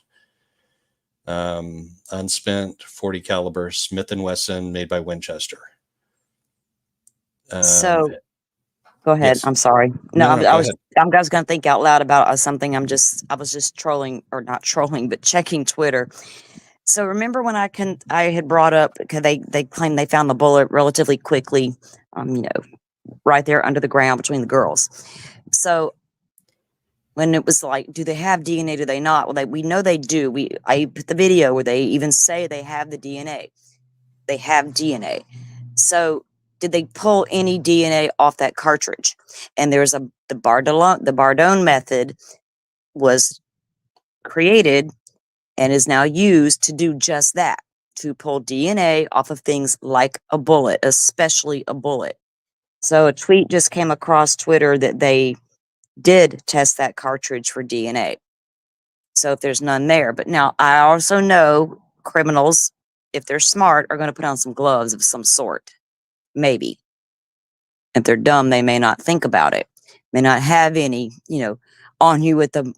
unspent 40 caliber Smith & Wesson made by Winchester. So go ahead. Yes. I'm sorry. No, I was going to think out loud about something. I was just trolling, or not trolling, but checking Twitter. So remember when I had brought up, because they claimed they found the bullet relatively quickly, right there under the ground between the girls. So when it was like, do they have DNA? Do they not? Well, we know they do. I put the video where they even say they have the DNA. They have DNA. So did they pull any DNA off that cartridge? And there's the Bardone method was created and is now used to do just that, to pull DNA off of things like a bullet, especially a bullet. So a tweet just came across Twitter that they did test that cartridge for DNA. So if there's none there, but now I also know criminals, if they're smart, are going to put on some gloves of some sort. Maybe. If they're dumb, they may not think about it, may not have any, on you at the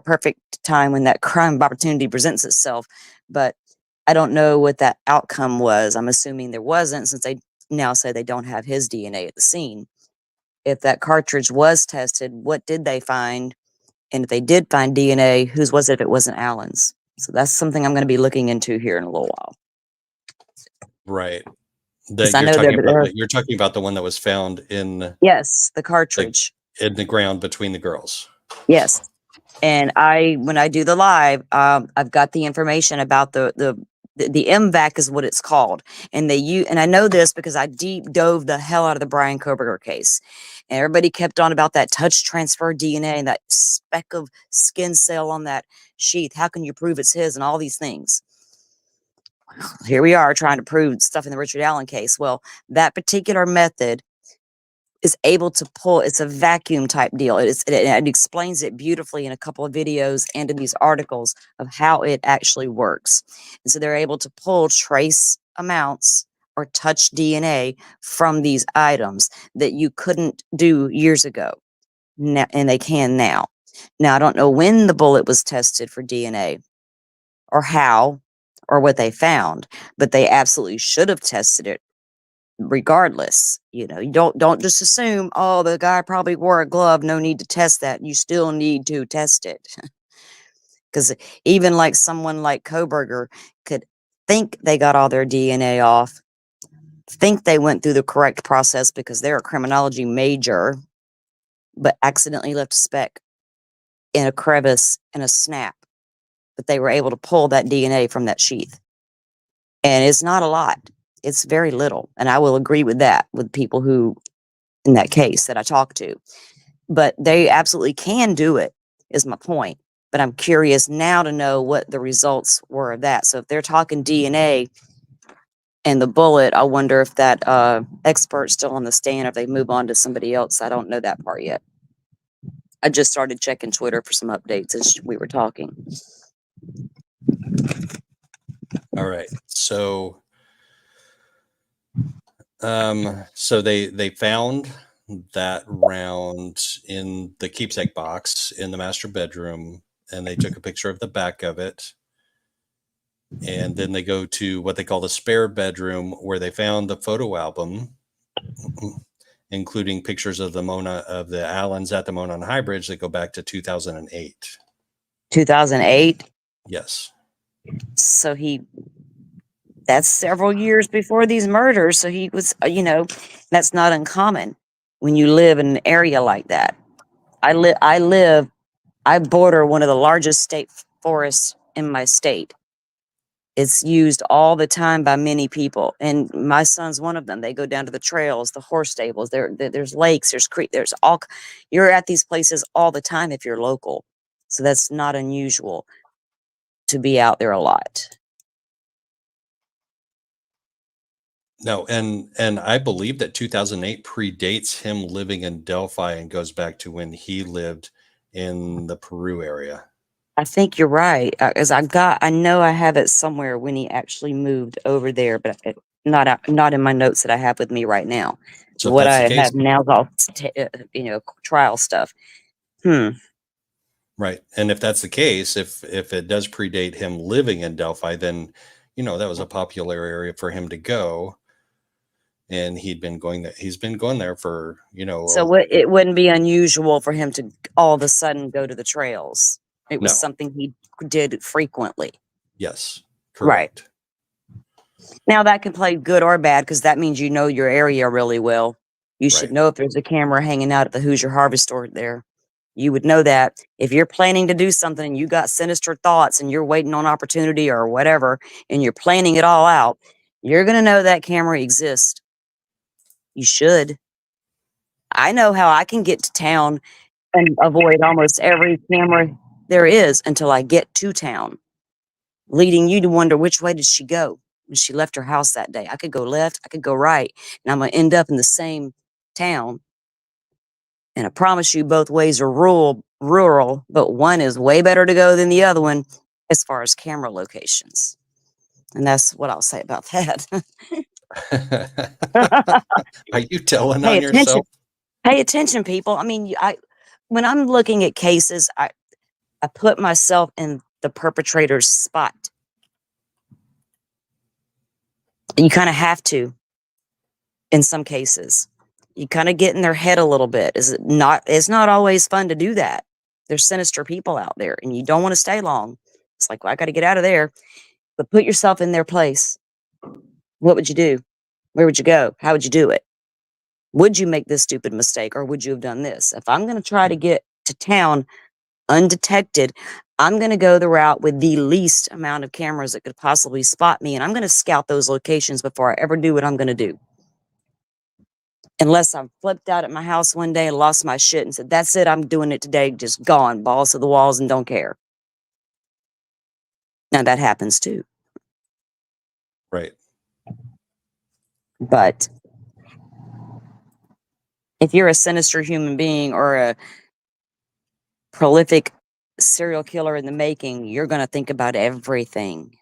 perfect time when that crime opportunity presents itself. But I don't know what that outcome was. I'm assuming there wasn't, since they now say they don't have his DNA at the scene. If that cartridge was tested, what did they find? And if they did find DNA, whose was it if it wasn't Allen's? So that's something I'm going to be looking into here in a little while. Right. Because I know that You're talking about the one that was found in yes, the cartridge in the ground between the girls. Yes, and when I do the live, I've got the information about the MVAC is what it's called, and and I know this because I deep dove the hell out of the Brian Koberger case, and everybody kept on about that touch transfer DNA and that speck of skin cell on that sheath. How can you prove it's his and all these things? Here we are trying to prove stuff in the Richard Allen case. Well, that particular method is able to pull, it's a vacuum type deal. It explains it beautifully in a couple of videos and in these articles of how it actually works. And so they're able to pull trace amounts or touch DNA from these items that you couldn't do years ago. Now, and they can now. Now, I don't know when the bullet was tested for DNA or how or what they found, but they absolutely should have tested it regardless. You don't just assume, oh, the guy probably wore a glove, no need to test that. You still need to test it. Because even like someone like Koberger could think they got all their DNA off, think they went through the correct process because they're a criminology major, but accidentally left a speck in a crevice and a snap. But they were able to pull that DNA from that sheath. And it's not a lot. It's very little. And I will agree with that with people who, in that case that I talked to, but they absolutely can do it, is my point. But I'm curious now to know what the results were of that. So if they're talking DNA and the bullet, I wonder if that expert's still on the stand or if they move on to somebody else. I don't know that part yet. I just started checking Twitter for some updates as we were talking. All right. So they found that round in the keepsake box in the master bedroom, and they took a picture of the back of it. And then they go to what they call the spare bedroom, where they found the photo album, including pictures of the Allens at the Monon High Bridge that go back to 2008. 2008? Yes. So that's several years before these murders. So he was, that's not uncommon when you live in an area like that. I border one of the largest state forests in my state. It's used all the time by many people, and my son's one of them. They go down to the trails, the horse stables. There's lakes, there's creek, you're at these places all the time if you're local. So that's not unusual to be out there a lot. No, and I believe that 2008 predates him living in Delphi and goes back to when he lived in the Peru area. I think you're right. As I know I have it somewhere when he actually moved over there, but not in my notes that I have with me right now. So what if that's I the case, have now is all trial stuff. Right. And if that's the case, if it does predate him living in Delphi, then that was a popular area for him to go. And he's been going there for, So it wouldn't be unusual for him to all of a sudden go to the trails. It was something he did frequently. Yes, correct. Right. Now that can play good or bad, because that means you know your area really well. You should know if there's a camera hanging out at the Hoosier Harvest store there. You would know that. If you're planning to do something and you got sinister thoughts and you're waiting on opportunity or whatever, and you're planning it all out, you're going to know that camera exists. You should. I know how I can get to town and avoid almost every camera there is until I get to town, leading you to wonder, which way did she go when she left her house that day? I could go left, I could go right, and I'm going to end up in the same town And I promise you both ways are rural, but one is way better to go than the other one as far as camera locations. And that's what I'll say about that. Are you telling Pay on attention. yourself? Pay attention, people. I mean, when I'm looking at cases, I put myself in the perpetrator's spot. You kind of have to in some cases. You kind of get in their head a little bit. It's not always fun to do that. There's sinister people out there and you don't want to stay long. It's like, well, I got to get out of there. But put yourself in their place. What would you do? Where would you go? How would you do it? Would you make this stupid mistake or would you have done this? If I'm going to try to get to town undetected, I'm going to go the route with the least amount of cameras that could possibly spot me. And I'm going to scout those locations before I ever do what I'm going to do. Unless I'm flipped out at my house one day and lost my shit and said, that's it, I'm doing it today, just gone, balls to the walls and don't care. Now that happens too. Right. But if you're a sinister human being or a prolific serial killer in the making, you're going to think about everything,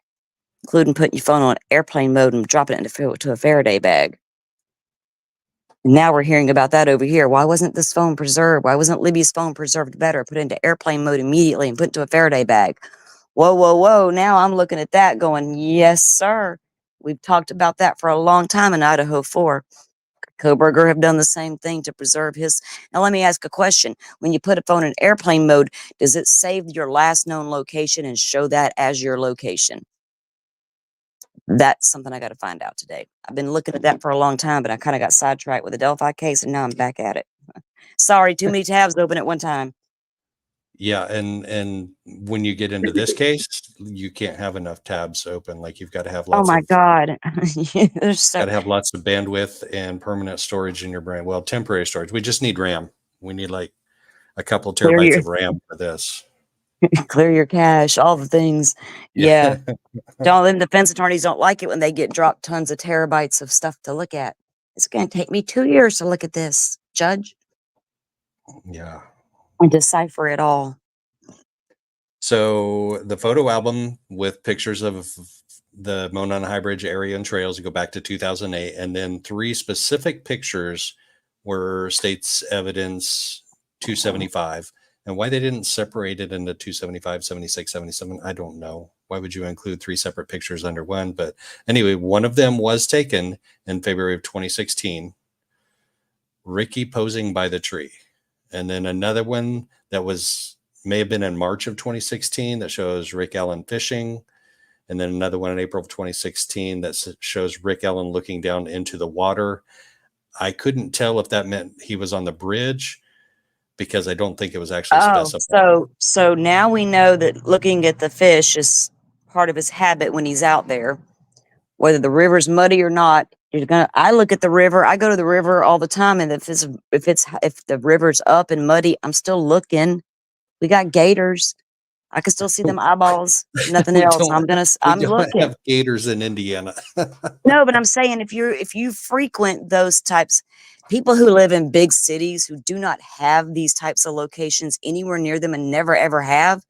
including putting your phone on airplane mode and dropping it into a Faraday bag. Now we're hearing about that over here. Why wasn't this phone preserved? Why wasn't Libby's phone preserved better? Put into airplane mode immediately and put into a Faraday bag. Whoa, whoa, whoa. Now I'm looking at that going, yes, sir. We've talked about that for a long time in Idaho 4. Koberger have done the same thing to preserve his. Now, let me ask a question. When you put a phone in airplane mode, does it save your last known location and show that as your location? That's something I got to find out today. I've been looking at that for a long time, but I kind of got sidetracked with the Delphi case, and now I'm back at it. Sorry, too many tabs open at one time. Yeah, and when you get into this case, you can't have enough tabs open. Like you've got to have Oh lots my of God. There's so got to have lots of bandwidth and permanent storage in your brain. Well, temporary storage. We just need RAM. We need like a couple terabytes of RAM for this. clear your cache, all the things. Yeah. All them defense attorneys don't like it when they get dropped tons of terabytes of stuff to look at. It's going to take me 2 years to look at this, Judge, Yeah. and decipher it all. So the photo album with pictures of the Monon High Bridge area and trails, you go back to 2008, and then 3 specific pictures were state's evidence 275. And why they didn't separate it into 275, 76, 77, I don't know. Why would you include 3 separate pictures under one? But anyway, one of them was taken in February of 2016. Ricky posing by the tree. And then another one that may have been in March of 2016 that shows Rick Allen fishing. And then another one in April of 2016 that shows Rick Allen looking down into the water. I couldn't tell if that meant he was on the bridge because I don't think it was actually specified. So now we know that looking at the fish is part of his habit when he's out there. Whether the river's muddy or not, I look at the river. I go to the river all the time, and if the river's up and muddy, I'm still looking. We got gators. I can still see them eyeballs. Nothing else. I'm looking. Have gators in Indiana. No, but I'm saying if you frequent those types, people who live in big cities who do not have these types of locations anywhere near them and never ever have,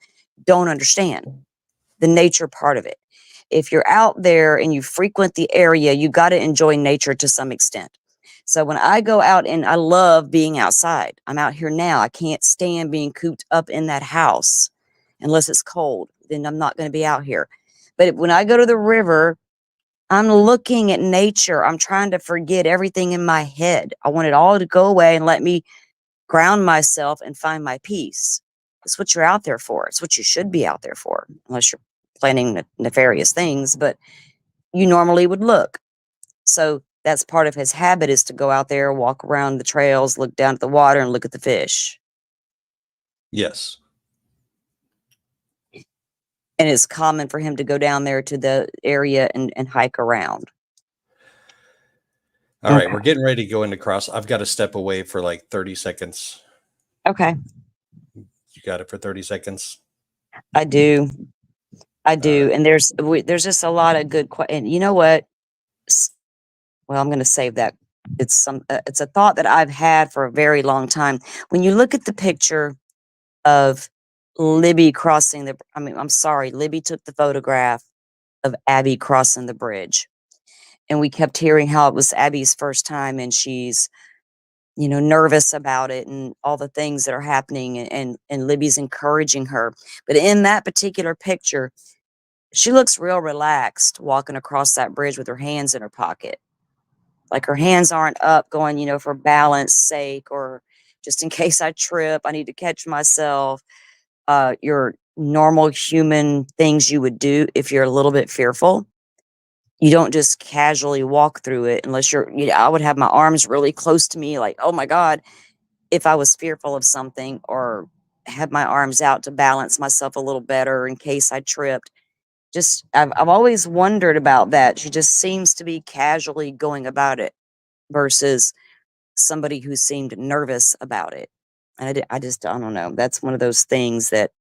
don't understand the nature part of it. If you're out there and you frequent the area, you got to enjoy nature to some extent. So when I go out, and I love being outside, I'm out here now. I can't stand being cooped up in that house unless it's cold. Then I'm not going to be out here. But when I go to the river, I'm looking at nature. I'm trying to forget everything in my head. I want it all to go away and let me ground myself and find my peace. It's what you're out there for. It's what you should be out there for, unless you're planning nefarious things, but you normally would look. So that's part of his habit, is to go out there, walk around the trails, look down at the water and look at the fish. Yes. And it's common for him to go down there to the area and hike around. All right, we're getting ready to go into cross. I've got to step away for like 30 seconds. Okay. You got it for 30 seconds? I do. And there's just a lot of good and you know what? Well, I'm going to save that it's a thought that I've had for a very long time. When you look at the picture of Libby crossing Libby took the photograph of Abby crossing the bridge. And we kept hearing how it was Abby's first time and she's, nervous about it and all the things that are happening, and Libby's encouraging her. But in that particular picture, she looks real relaxed walking across that bridge with her hands in her pocket. Like her hands aren't up going, for balance sake or just in case I trip, I need to catch myself. Your normal human things you would do if you're a little bit fearful. You don't just casually walk through it unless I would have my arms really close to me, like, oh my God, if I was fearful of something, or have my arms out to balance myself a little better in case I tripped. I've always wondered about that. She just seems to be casually going about it versus somebody who seemed nervous about it. And I don't know. That's one of those things that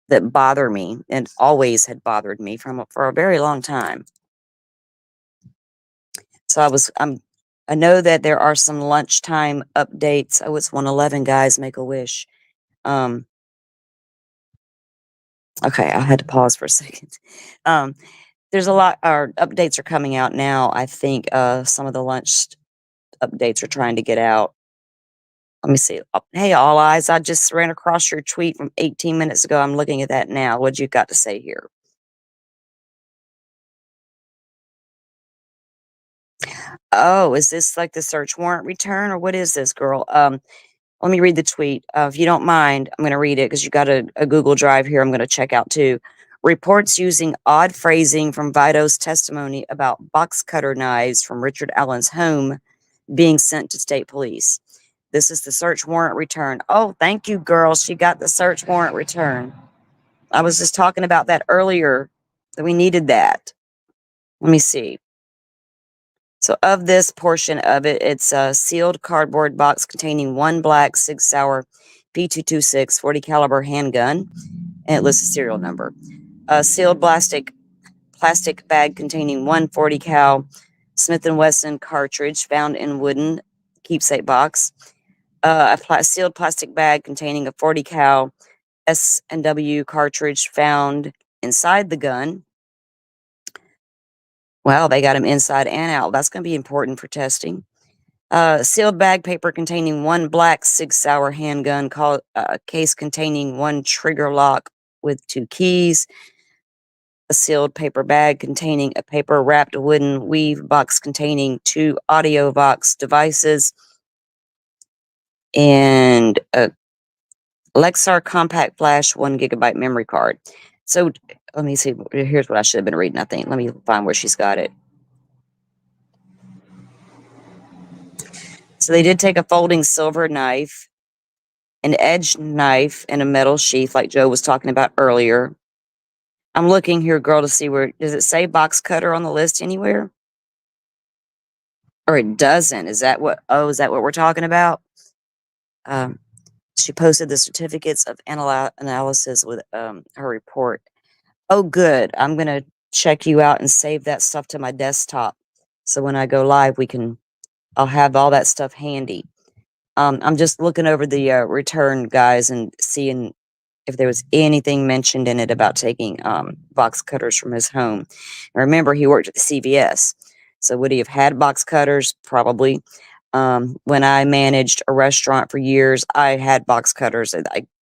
bother me and always had bothered me for a very long time. So I know that there are some lunchtime updates. Oh, it's 1:11, guys, make a wish. Okay, I had to pause for a second. There's a lot, our updates are coming out now. I think some of the lunch updates are trying to get out. Let me see. Hey, All Eyes, I just ran across your tweet from 18 minutes ago. I'm looking at that now. What you got to say here? Oh, is this like the search warrant return, or what is this, girl? Let me read the tweet. If you don't mind, I'm going to read it because you got a Google Drive here I'm going to check out too. Reports using odd phrasing from Vido's testimony about box cutter knives from Richard Allen's home being sent to state police. This is the search warrant return. Oh, thank you, girl. She got the search warrant return. I was just talking about that earlier, that we needed that. Let me see. So of this portion of it, it's a sealed cardboard box containing one black Sig Sauer P226 40 caliber handgun, and it lists a serial number. A sealed plastic bag containing one 40 cal Smith & Wesson cartridge found in wooden keepsake box. Sealed plastic bag containing a 40 cal S&W cartridge found inside the gun. Wow, they got them inside and out. That's going to be important for testing. Sealed bag paper containing one black Sig Sauer handgun, case containing one trigger lock with two keys. A sealed paper bag containing a paper wrapped wooden weave box containing two audio Vox devices. And a Lexar compact flash 1 gigabyte memory card. So let me see. Here's what I should have been reading, I think. Let me find where she's got it. So they did take a folding silver knife, an edged knife, and a metal sheath like Joe was talking about earlier. I'm looking here, girl, to see where, does it say box cutter on the list anywhere? Or it doesn't. Is that what we're talking about? She posted the certificates of analysis with her report. Oh, good. I'm going to check you out and save that stuff to my desktop. So when I go live, I'll have all that stuff handy. I'm just looking over the return, guys, and seeing if there was anything mentioned in it about taking box cutters from his home. And remember, he worked at the CVS. So would he have had box cutters? Probably. When I managed a restaurant for years, I had box cutters.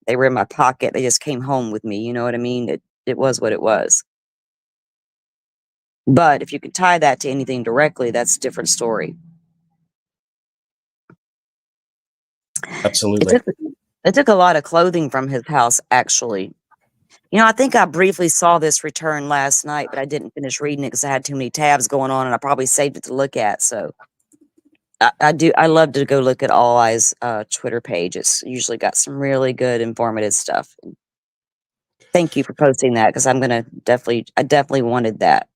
They were in my pocket. They just came home with me. You know what I mean? It was what it was. But if you could tie that to anything directly, that's a different story. Absolutely. It took a lot of clothing from his house, actually. I think I briefly saw this return last night, but I didn't finish reading it because I had too many tabs going on, and I probably saved it to look at. So I love to go look at All Eyes Twitter page. It's usually got some really good, informative stuff. Thank you for posting that, because I definitely wanted that.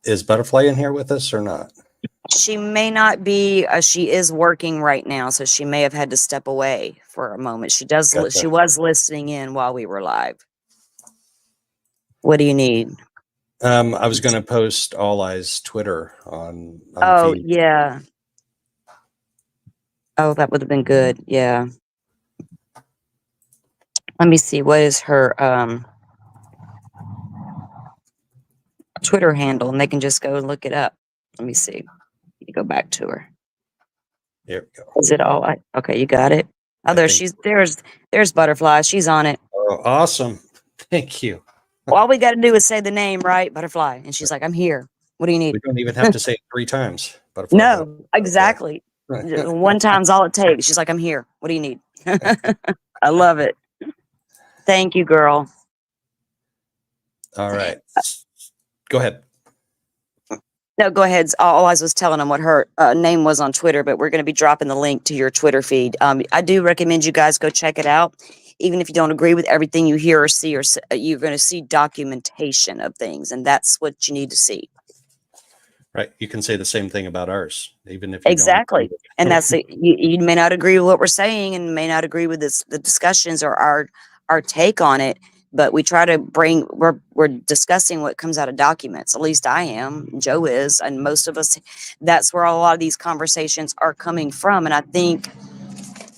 Is Butterfly in here with us or not? She may not be. She is working right now, so she may have had to step away for a moment. She Gotcha. She was listening in while we were live. What do you need? I was going to post All Eyes Twitter on the Oh, feed. yeah. Oh, that would have been good. Yeah. Let me see. What is her Twitter handle? And they can just go and look it up. Let me see. You go back to her. There we go. Is it all? Okay, you got it. Oh, there's Butterfly. She's on it. Oh, awesome. Thank you. All we got to do is say the name, right? Butterfly. And she's like, I'm here. What do you need? We don't even have to say it 3 times. Butterfly, No, butterfly, exactly. butterfly. One time's all it takes. She's like, I'm here. What do you need? I love it. Thank you, girl. All right. Go ahead. No, go ahead. All I was telling them what her name was on Twitter, but we're going to be dropping the link to your Twitter feed. I do recommend you guys go check it out. Even if you don't agree with everything you hear or see, you're going to see documentation of things, and that's what you need to see. Right. You can say the same thing about ours, even if you Exactly. don't. And that's it. You may not agree with what we're saying and may not agree with the discussions or our take on it, but we try to we're discussing what comes out of documents. At least I am, Joe is, and most of us, that's where a lot of these conversations are coming from. And I think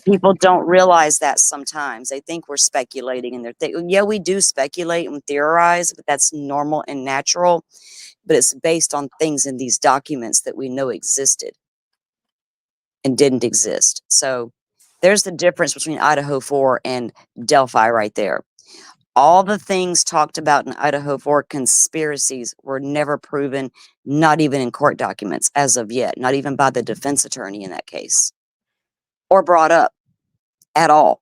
people don't realize that sometimes. They think we're speculating and yeah, we do speculate and theorize, but that's normal and natural. But it's based on things in these documents that we know existed and didn't exist. So there's the difference between Idaho 4 and Delphi right there. All the things talked about in Idaho 4 conspiracies were never proven, not even in court documents as of yet, not even by the defense attorney in that case, or brought up at all.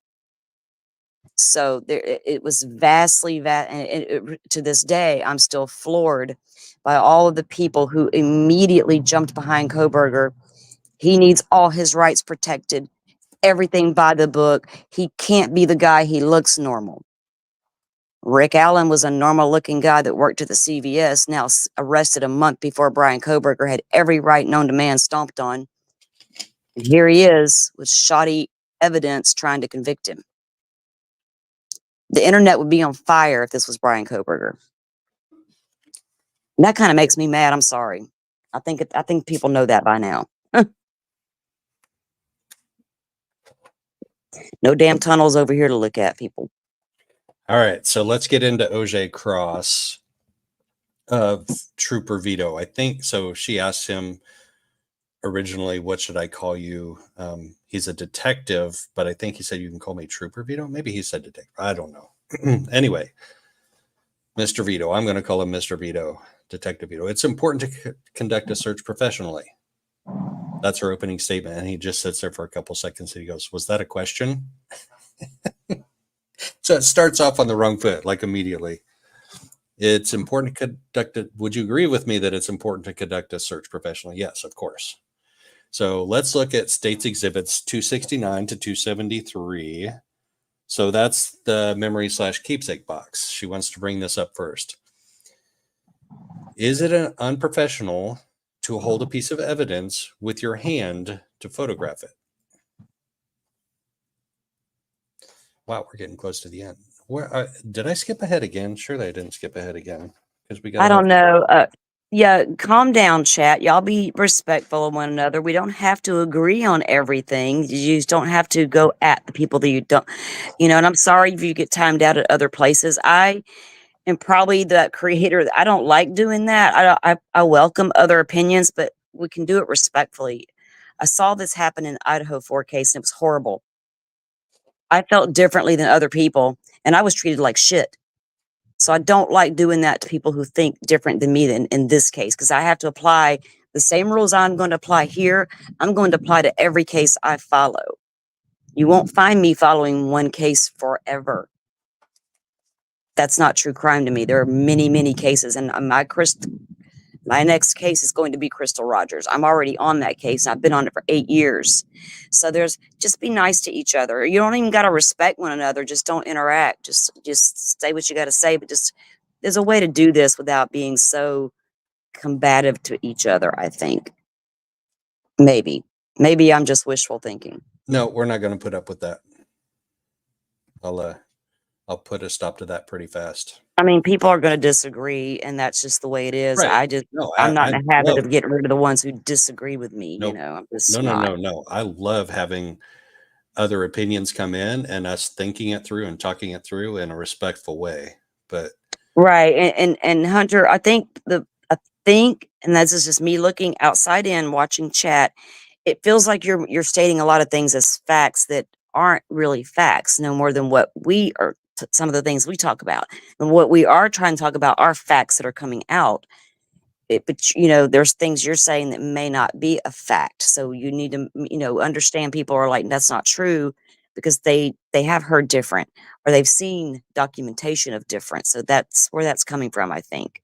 So there, it was vastly, to this day, I'm still floored by all of the people who immediately jumped behind Kohberger. He needs all his rights protected, everything by the book. He can't be the guy. He looks normal. Rick Allen was a normal looking guy that worked at the CVS, now arrested a month before Brian Kohberger had every right known to man stomped on. And here he is with shoddy evidence trying to convict him. The internet would be on fire if this was Brian Kohberger. And that kind of makes me mad. I'm sorry. I think people know that by now. No damn tunnels over here to look at, people. All right. So let's get into OJ Cross of Trooper Vido. I think so. She asked him originally, what should I call you? He's a detective, but I think he said you can call me Trooper Vido. Maybe he said detective. I don't know. Anyway, Mr. Vido. I'm going to call him Mr. Vido, Detective Vido. It's important to conduct a search professionally. That's her opening statement. And he just sits there for a couple seconds and he goes, was that a question? So it starts off on the wrong foot, like immediately. It's important to conduct it. Would you agree with me that it's important to conduct a search professionally? Yes, of course. So let's look at States Exhibits 269 to 273. So that's the memory/keepsake box. She wants to bring this up first. Is it unprofessional to hold a piece of evidence with your hand to photograph it? Wow, we're getting close to the end. Where did I skip ahead again? Surely I didn't skip ahead again because we got. I don't know. Yeah, calm down, chat. Y'all be respectful of one another. We don't have to agree on everything. You just don't have to go at the people that you don't, and I'm sorry if you get timed out at other places. I am probably the creator. I don't like doing that. I welcome other opinions, but we can do it respectfully. I saw this happen in Idaho 4 case, and it was horrible. I felt differently than other people, and I was treated like shit. So I don't like doing that to people who think different than me in this case, because I have to apply the same rules I'm going to apply here. I'm going to apply to every case I follow. You won't find me following one case forever. That's not true crime to me. There are many, many cases, and my next case is going to be Crystal Rogers. I'm already on that case. I've been on it for 8 years. So just be nice to each other. You don't even got to respect one another. Just don't interact. Just say what you got to say. But there's a way to do this without being so combative to each other, I think. Maybe I'm just wishful thinking. No, we're not going to put up with that. I'll I'll put a stop to that pretty fast. I mean, people are going to disagree, and that's just the way it is. Right. No, I'm not I in a habit love of getting rid of the ones who disagree with me. Nope. I'm No, just no, not. no, no. I love having other opinions come in and us thinking it through and talking it through in a respectful way. But Right. And Hunter, I think, and this is just me looking outside in, watching chat. It feels like you're stating a lot of things as facts that aren't really facts, no more than what we are. Some of the things we talk about, and what we are trying to talk about are facts that are coming out. But there's things you're saying that may not be a fact. So you need to, understand people are like, that's not true because they have heard different or they've seen documentation of different. So that's where that's coming from, I think.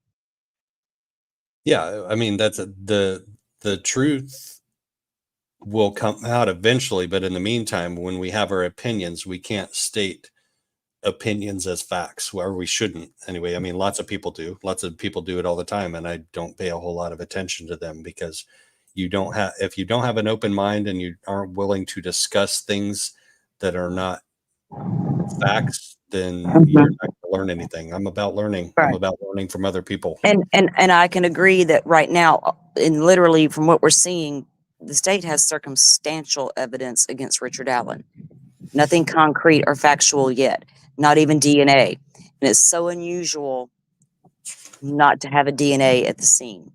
yeah, I mean, the truth will come out eventually. But in the meantime, when we have our opinions, we can't state opinions as facts, or we shouldn't anyway. I mean, lots of people do it all the time, and I don't pay a whole lot of attention to them because if you don't have an open mind and you aren't willing to discuss things that are not facts, then you're Mhm. not going to learn anything. I'm about learning. I'm Right. about learning from other people. And I can agree that right now, and literally from what we're seeing, the state has circumstantial evidence against Richard Allen. Nothing concrete or factual yet, not even DNA. And it's so unusual not to have a DNA at the scene.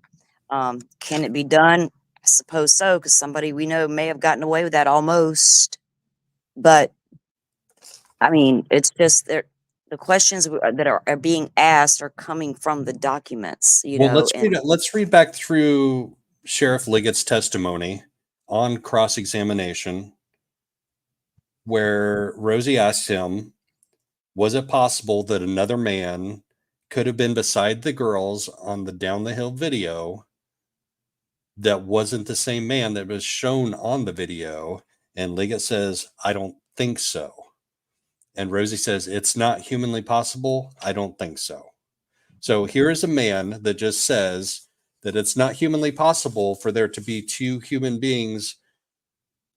Can it be done? I suppose so, because somebody we know may have gotten away with that almost. But I mean, it's just the questions that are being asked are coming from the documents, Well, and let's read back through Sheriff Liggett's testimony on cross-examination, where Rosie asks him, was it possible that another man could have been beside the girls on the down the hill video that wasn't the same man that was shown on the video? And Liggett says, I don't think so. And Rosie says, it's not humanly possible. I don't think so. So here is a man that just says that it's not humanly possible for there to be two human beings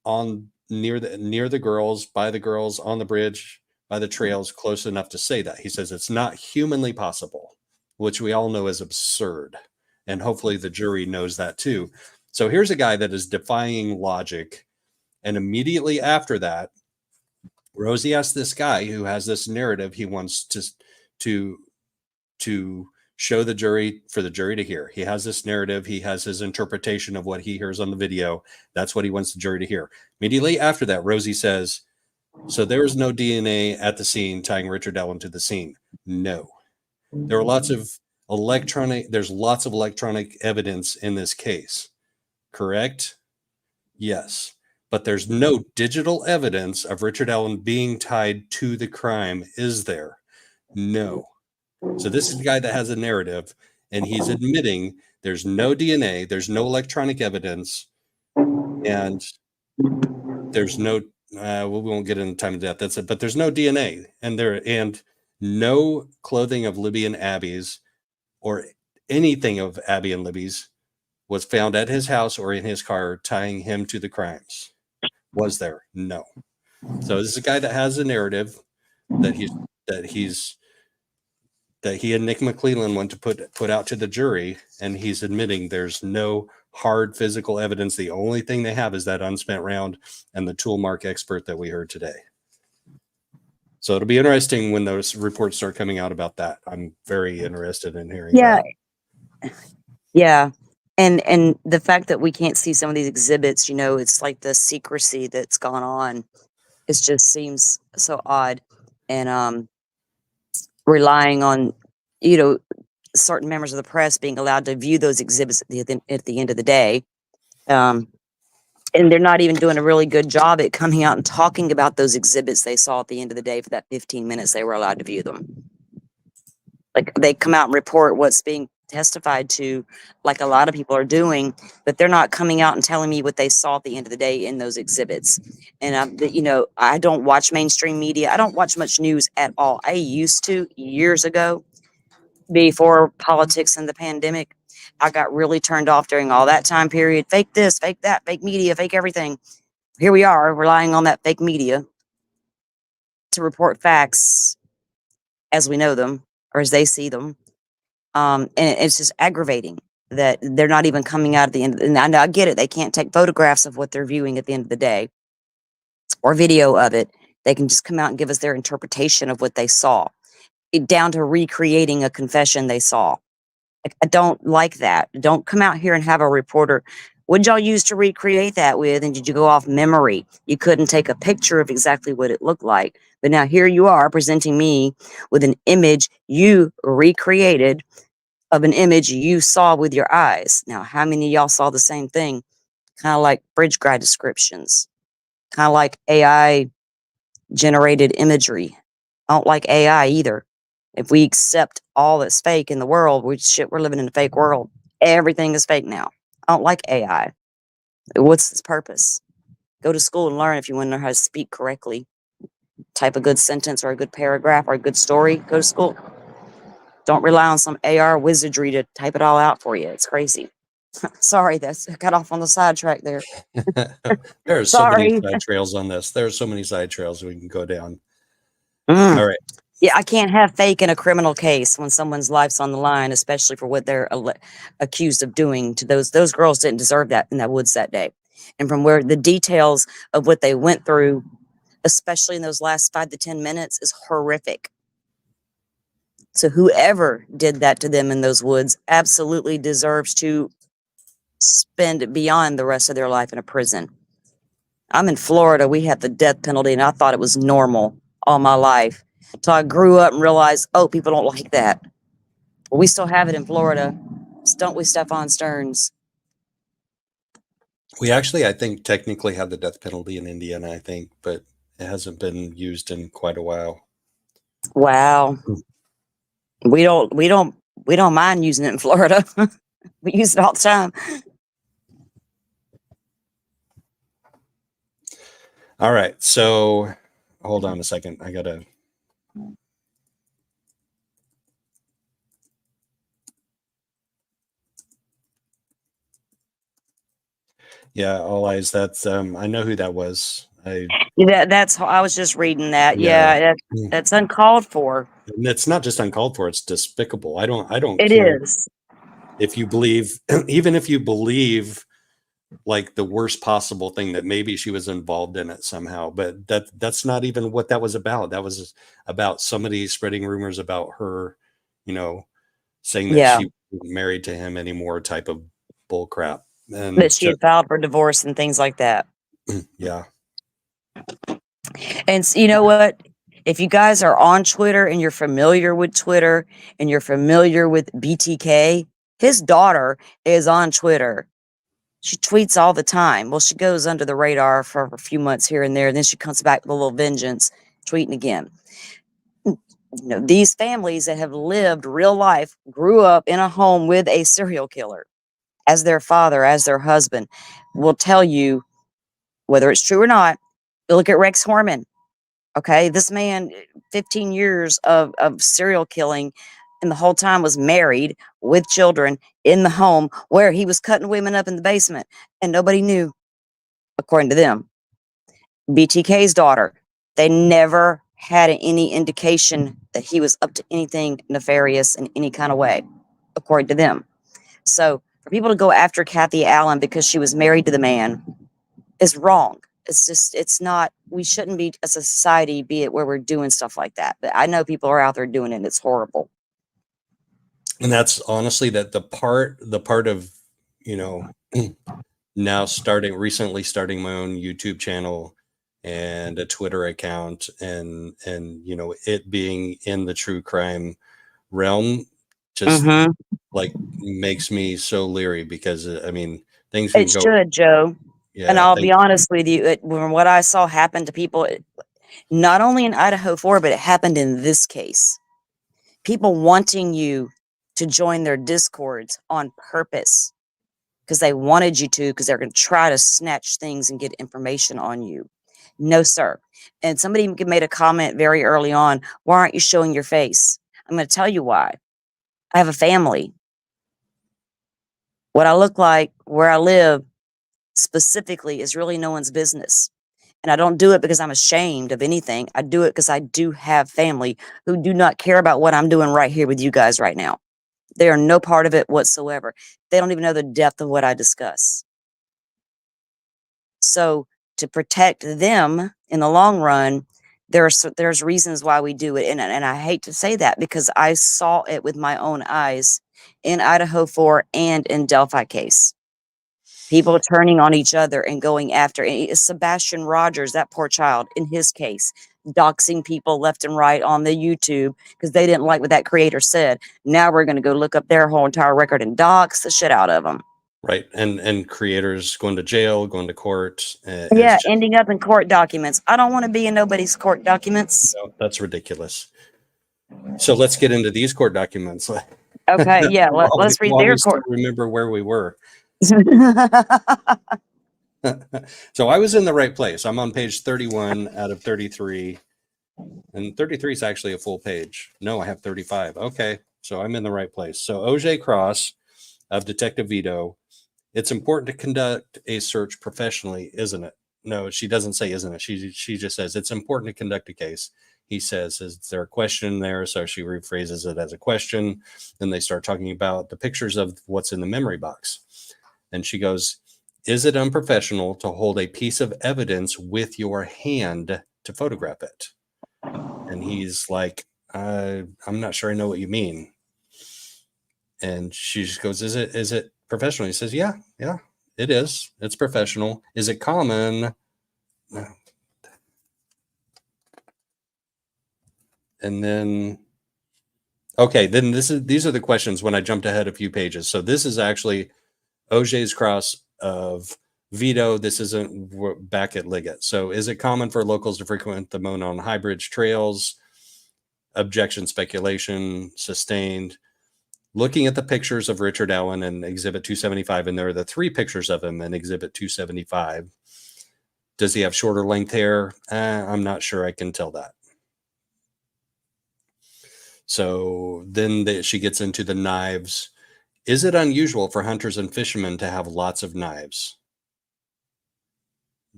on near the girls, by the girls, on the bridge, by the trails, close enough to say that. He says it's not humanly possible, which we all know is absurd. And hopefully the jury knows that too. So here's a guy that is defying logic. And immediately after that, Rosie asks this guy who has this narrative he wants to show the jury, for the jury to hear. He has this narrative. He has his interpretation of what he hears on the video. That's what he wants the jury to hear. Immediately after that, Rosie says, so there is no DNA at the scene tying Richard Allen to the scene. No. There are there's lots of electronic evidence in this case. Correct? Yes. But there's no digital evidence of Richard Allen being tied to the crime, is there? No. So this is the guy that has a narrative, and he's admitting there's no DNA, there's no electronic evidence, and there's no we won't get into time of death. That's it. But there's no DNA, and no clothing of Libby and Abby's or anything of Abby and Libby's was found at his house or in his car tying him to the crimes. Was there? No. So this is a guy that has a narrative that he's that he and Nick McClellan want to put out to the jury, and he's admitting there's no hard physical evidence. The only thing they have is that unspent round and the tool mark expert that we heard today. So it'll be interesting when those reports start coming out about that. I'm very interested in hearing yeah, that. yeah. And the fact that we can't see some of these exhibits, it's like the secrecy that's gone on. It just seems so odd, and relying on, you know, certain members of the press being allowed to view those exhibits at the end of the day. Um, and they're not even doing a really good job at coming out and talking about those exhibits they saw at the end of the day for that 15 minutes they were allowed to view them. Like, they come out and report what's being testified to, like a lot of people are doing, but they're not coming out and telling me what they saw at the end of the day in those exhibits. And I don't watch mainstream media. I don't watch much news at all. I used to years ago, before politics and the pandemic. I got really turned off during all that time period. Fake this, fake that, fake media, fake everything. Here we are relying on that fake media to report facts as we know them or as they see them. And it's just aggravating that they're not even coming out at the end. And I get it. They can't take photographs of what they're viewing at the end of the day or video of it. They can just come out and give us their interpretation of what they saw, down to recreating a confession they saw. Like, I don't like that. Don't come out here and have a reporter. What did y'all use to recreate that with? And did you go off memory? You couldn't take a picture of exactly what it looked like. But now here you are presenting me with an image you recreated of an image you saw with your eyes. Now, how many of y'all saw the same thing? Kind of like bridge guide descriptions, kind of like AI generated imagery. I don't like AI either. If we accept all that's fake in the world, we're living in a fake world. Everything is fake now. I don't like AI. What's its purpose? Go to school and learn if you want to know how to speak correctly. Type a good sentence or a good paragraph or a good story. Go to school. Don't rely on some AR wizardry to type it all out for you. It's crazy. Sorry, I got off on the sidetrack there. There are so many Sorry. side trails on this. There are so many side trails we can go down. Mm. All right. Yeah, I can't have fake in a criminal case when someone's life's on the line, especially for what they're accused of doing to those girls didn't deserve that in that woods that day. And from where the details of what they went through, especially in those last 5 to 10 minutes, is horrific. So whoever did that to them in those woods absolutely deserves to spend beyond the rest of their life in a prison. I'm in Florida. We have the death penalty, and I thought it was normal all my life. So I grew up and realized, oh, people don't like that. Well, we still have it in Florida. Don't we, Stephon Stearns? We actually, I think, technically have the death penalty in Indiana, I think, but it hasn't been used in quite a while. Wow. We don't mind using it in Florida. We use it all the time. All right. So hold on a second. I gotta. Yeah, all eyes. That's I know who that was. That's I was just reading that. Yeah, that's uncalled for. And it's not just uncalled for, it's despicable. I don't It care is. if you believe, even if you believe like the worst possible thing that maybe she was involved in it somehow, but that's not even what that was about. That was about somebody spreading rumors about her, saying that Yeah. she wasn't married to him anymore, type of bull crap. And That she had filed for divorce and things like that. yeah. And you know what? If you guys are on Twitter and you're familiar with Twitter and you're familiar with BTK, his daughter is on Twitter. She tweets all the time. Well, she goes under the radar for a few months here and there, and then she comes back with a little vengeance, tweeting again. These families that have lived real life, grew up in a home with a serial killer as their father, as their husband, will tell you whether it's true or not. You look at Rex Holeman. Okay, this man, 15 years of serial killing, and the whole time was married with children in the home where he was cutting women up in the basement, and nobody knew, according to them. BTK's daughter, they never had any indication that he was up to anything nefarious in any kind of way, according to them. So for people to go after Kathy Allen because she was married to the man is wrong. It's not, we shouldn't be as a society, be it where we're doing stuff like that. But I know people are out there doing it and it's horrible. And that's honestly the part of, now recently starting my own YouTube channel and a Twitter account and it being in the true crime realm just like makes me so leery because I mean things can It go. should, Joe. Yeah, And I'll be honest with you, from what I saw happen to people, not only in Idaho 4, but it happened in this case. People wanting you to join their discords on purpose because they wanted you to, because they're going to try to snatch things and get information on you. No, sir. And somebody made a comment very early on, why aren't you showing your face? I'm going to tell you why. I have a family. What I look like, where I live specifically, is really no one's business. And I don't do it because I'm ashamed of anything. I do it because I do have family who do not care about what I'm doing right here with you guys right now. They are no part of it whatsoever. They don't even know the depth of what I discuss. So to protect them in the long run, there's reasons why we do it. And I hate to say that because I saw it with my own eyes in Idaho 4 and in Delphi case. People turning on each other and going after Sebastian Rogers, that poor child, in his case, doxing people left and right on the YouTube because they didn't like what that creator said. Now we're going to go look up their whole entire record and dox the shit out of them. Right. And creators going to jail, going to court. Yeah, ending up in court documents. I don't want to be in nobody's court documents. No, that's ridiculous. So let's get into these court documents. Okay, yeah, let's read their court. Remember where we were. So I was in the right place. I'm on page 31 out of 33. And 33 is actually a full page. No, I have 35. Okay, so I'm in the right place. So OJ Cross of Detective Vido. It's important to conduct a search professionally, isn't it? No, she doesn't say isn't it. She just says it's important to conduct a case. He says, is there a question there? So she rephrases it as a question. Then they start talking about the pictures of what's in the memory box. And she goes, is it unprofessional to hold a piece of evidence with your hand to photograph it? And he's like, I'm not sure I know what you mean. And she just goes, is it professional? He says, yeah, it is. It's professional. Is it common? No. And then, okay, then these are the questions when I jumped ahead a few pages. So this is actually OJ's Cross of Vido. This isn't back at Liggett. So is it common for locals to frequent the Monon High Bridge trails? Objection, speculation, sustained. Looking at the pictures of Richard Allen in Exhibit 275, and there are the 3 pictures of him in Exhibit 275. Does he have shorter length hair? I'm not sure I can tell that. So then she gets into the knives. Is it unusual for hunters and fishermen to have lots of knives?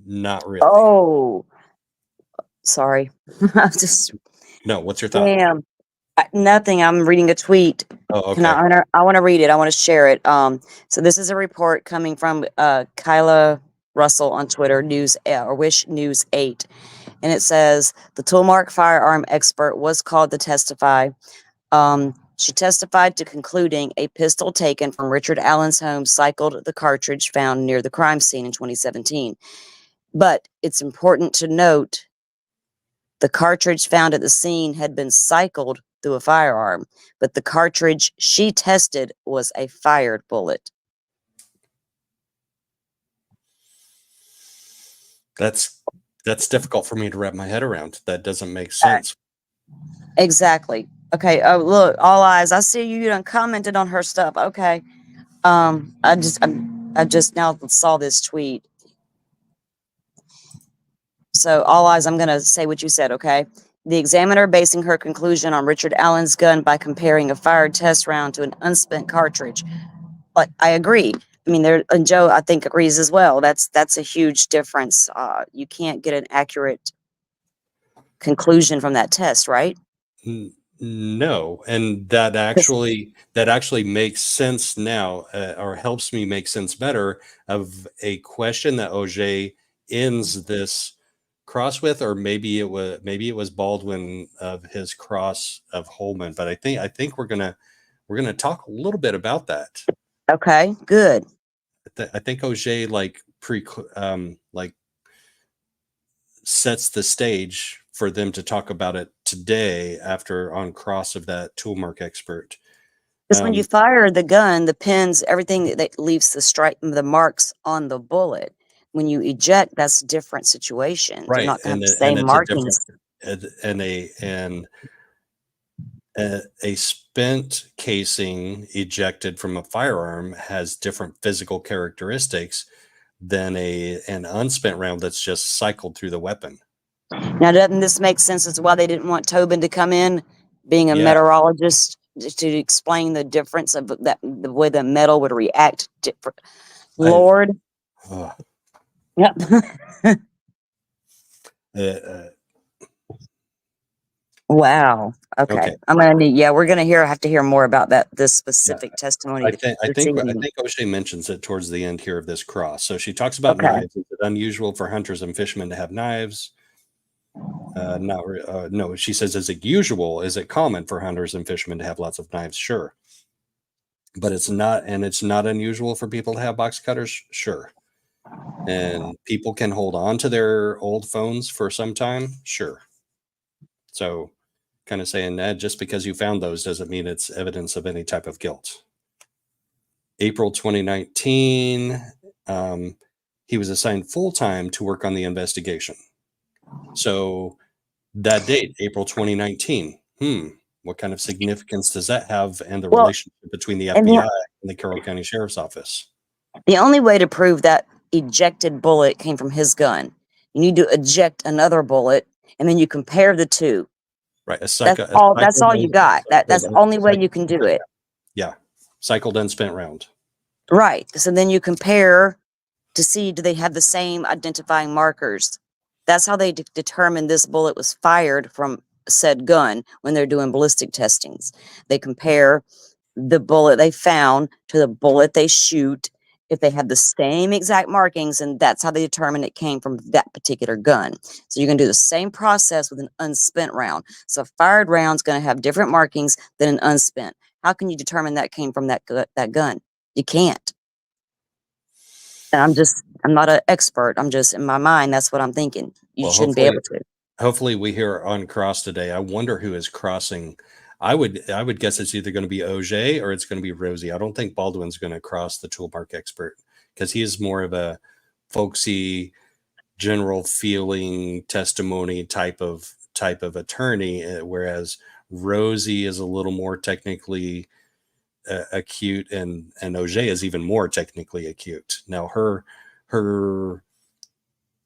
Not really. Oh, sorry. No, what's your thought? Damn. Nothing. I'm reading a tweet. Oh, okay. I want to read it. I want to share it. So this is a report coming from Kyla Russell on Twitter, Wish News 8. And it says the Toolmark firearm expert was called to testify. She testified to concluding a pistol taken from Richard Allen's home cycled the cartridge found near the crime scene in 2017. But it's important to note the cartridge found at the scene had been cycled through a firearm, but the cartridge she tested was a fired bullet. That's difficult for me to wrap my head around. That doesn't make sense. Exactly. Okay. Oh, look, all eyes. I see you done commented on her stuff. Okay. I just now saw this tweet. So all eyes, I'm going to say what you said. Okay. The examiner basing her conclusion on Richard Allen's gun by comparing a fired test round to an unspent cartridge. Like, I agree. I mean, and Joe, I think, agrees as well. That's a huge difference. You can't get an accurate conclusion from that test, right? No, and that actually makes sense now, or helps me make sense better of a question that OJ ends this cross with, or maybe it was Baldwin of his cross of Holman. But I think we're gonna talk a little bit about that. Okay, good. I think OJ like sets the stage for them to talk about it today after on cross of that Toolmark expert. Because when you fire the gun, the pins, everything that leaves the marks on the bullet. When you eject, that's a different situation. Right. They're not going to have the same markings. A spent casing ejected from a firearm has different physical characteristics than an unspent round that's just cycled through the weapon. Now, doesn't this make sense as why they didn't want Tobin to come in, being a meteorologist, to explain the difference of the way the metal would react? Lord. Yep. Wow. Okay. Okay. I'm gonna need. Yeah, we're gonna have to hear more about that. This Yeah. specific testimony. I this think evening. O'Shea mentions it towards the end here of this cross. So she talks about Okay. knives. Is it unusual for hunters and fishermen to have knives? No. She says, is it usual? Is it common for hunters and fishermen to have lots of knives? Sure. But it's not, and it's not unusual for people to have box cutters. Sure. And people can hold on to their old phones for some time. Sure. So kind of saying that just because you found those doesn't mean it's evidence of any type of guilt. April 2019, he was assigned full-time to work on the investigation. So that date, April 2019, what kind of significance does that have, and the relationship between the FBI and the Carroll County Sheriff's Office? The only way to prove that ejected bullet came from his gun, you need to eject another bullet, and then you compare the two. Right. That's all you got. That's the only way you can do it. Yeah. Cycled unspent round. Right. So then you compare to see, do they have the same identifying markers? That's how they determine this bullet was fired from said gun when they're doing ballistic testings. They compare the bullet they found to the bullet they shoot. If they have the same exact markings, and that's how they determine it came from that particular gun. So you're going to do the same process with an unspent round. So a fired round's going to have different markings than an unspent. How can you determine that came from that gun? You can't. And I'm not an expert. I'm just, in my mind, that's what I'm thinking. You shouldn't be able to. Hopefully we hear on cross today. I wonder who is crossing. I would guess it's either going to be OJ or it's going to be Rosie. I don't think Baldwin's going to cross the tool mark expert, because he is more of a folksy, general feeling testimony type of attorney, whereas Rosie is a little more technically acute, and OJ is even more technically acute. Now her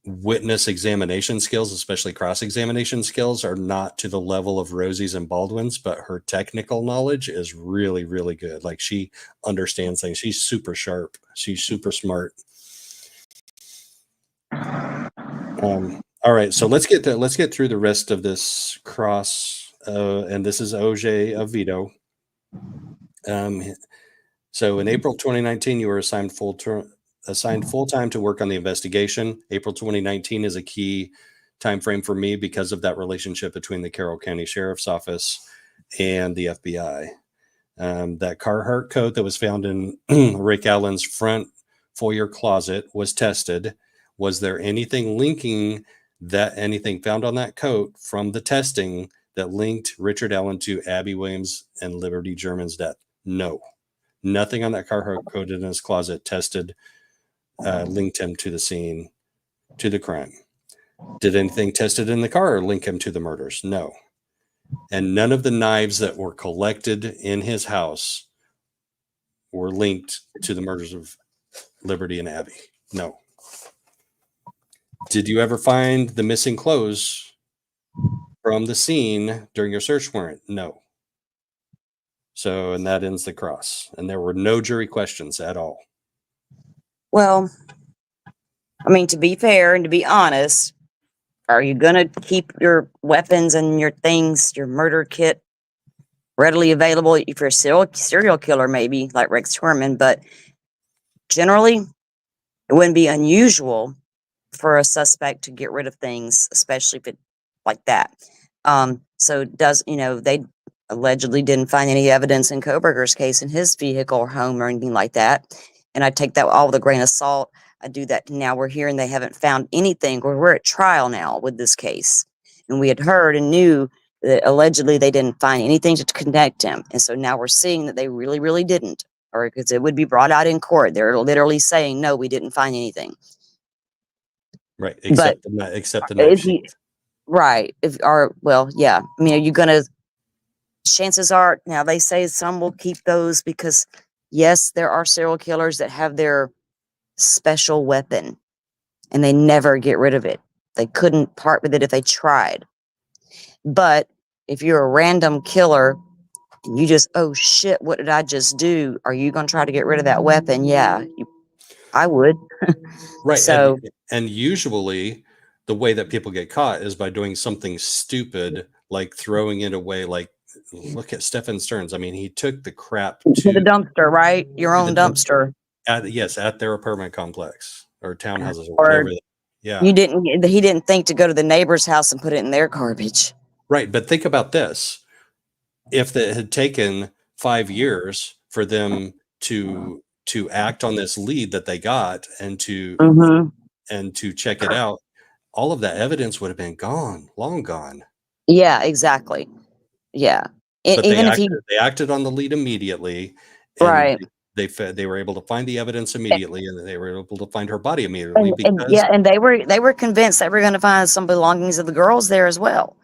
witness examination skills, especially cross-examination skills, are not to the level of Rosie's and Baldwin's, but her technical knowledge is really, really good. Like, she understands things. She's super sharp. She's super smart. All right, so let's get through the rest of this cross, and this is OJ of Vido. So in April 2019, you were assigned full-time to work on the investigation. April 2019 is a key time frame for me because of that relationship between the Carroll County Sheriff's Office and the FBI. That Carhartt coat that was found in Rick Allen's front foyer closet was tested. Was there anything anything found on that coat from the testing that linked Richard Allen to Abby Williams and Liberty German's death? No. Nothing on that Carhartt coat in his closet tested, linked him to the scene, to the crime. Did anything tested in the car link him to the murders? No. And none of the knives that were collected in his house were linked to the murders of Liberty and Abby. No. Did you ever find the missing clothes from the scene during your search warrant? No. So, and that ends the cross. And there were no jury questions at all. Well, I mean, to be fair and to be honest, are you going to keep your weapons and your things, your murder kit, readily available if you're a serial killer, maybe like Rex Herman? But generally, it wouldn't be unusual for a suspect to get rid of things, especially if it like that. So they allegedly didn't find any evidence in Koberger's case in his vehicle or home or anything like that. And I take that all with a grain of salt. I do that now. We're hearing they haven't found anything. We're at trial now with this case. And we had heard and knew that allegedly they didn't find anything to connect him. And so now we're seeing that they really, really didn't, or because it would be brought out in court. They're literally saying, no, we didn't find anything. Right. Except the knife sheet. Right. Yeah. I mean, are you going to, chances are, now they say some will keep those because, yes, there are serial killers that have their special weapon and they never get rid of it. They couldn't part with it if they tried. But if you're a random killer and you just, oh shit, what did I just do? Are you going to try to get rid of that weapon? Yeah, I would. Right. So, and usually the way that people get caught is by doing something stupid, like throwing it away. Like, look at Stephen Stearns. I mean, he took the crap To the to dumpster, right? Your own the dump dumpster. at their apartment complex or townhouses or Or whatever. Yeah. he didn't think to go to the neighbor's house and put it in their garbage. Right. But think about this. If it had taken 5 years for them to act on this lead that they got and to check it out, all of that evidence would have been gone, long gone. Yeah, exactly. Yeah. But Even if he they acted on the lead immediately, and right. they were able to find the evidence immediately, and they were able to find her body immediately And because yeah, and they were convinced that we're going to find some belongings of the girls there as well,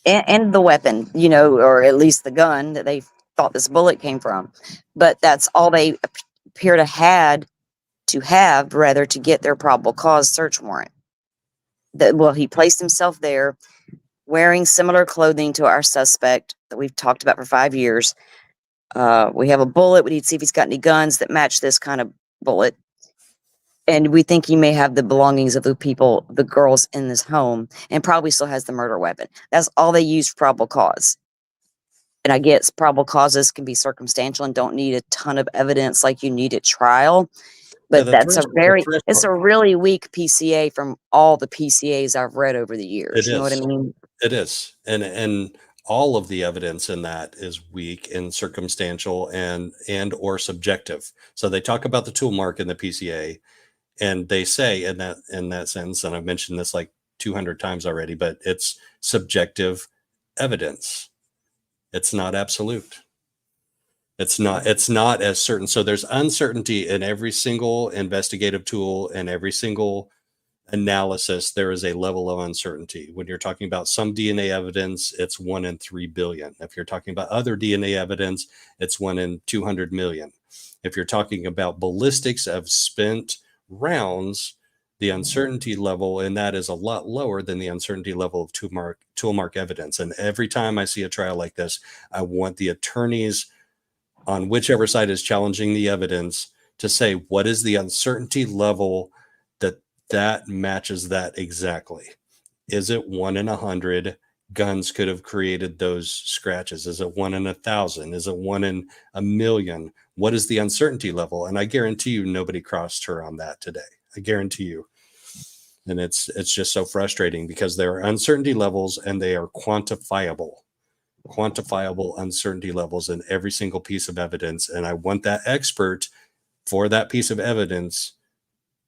and the weapon, or at least the gun that they thought this bullet came from. But that's all they appear to have rather to get their probable cause search warrant. He placed himself there wearing similar clothing to our suspect that we've talked about for 5 years. We have a bullet. We need to see if he's got any guns that match this kind of bullet. And we think he may have the belongings of the girls in this home, and probably still has the murder weapon. That's all they use for probable cause. And I guess probable causes can be circumstantial and don't need a ton of evidence like you need at trial. yeah, But it's a really weak PCA from all the PCAs I've read over the years. it You know what I is. mean? It is. And all of the evidence in that is weak and circumstantial and or subjective. So they talk about the tool mark in the PCA, and they say in that sentence, and I've mentioned this like 200 times already, but it's subjective evidence. It's not absolute. It's not as certain. So there's uncertainty in every single investigative tool and every single analysis. There is a level of uncertainty. When you're talking about some DNA evidence, it's 1 in 3 billion. If you're talking about other DNA evidence, it's 1 in 200 million. If you're talking about ballistics of spent rounds, the uncertainty level in that is a lot lower than the uncertainty level of tool mark evidence. And every time I see a trial like this, I want the attorneys on whichever side is challenging the evidence to say, what is the uncertainty level that matches that exactly? Is it 1 in 100 guns could have created those scratches? Is it 1 in 1,000? Is it 1 in 1,000,000? What is the uncertainty level? And I guarantee you nobody crossed her on that today. I guarantee you. And it's just so frustrating because there are uncertainty levels and they are quantifiable uncertainty levels in every single piece of evidence. And I want that expert for that piece of evidence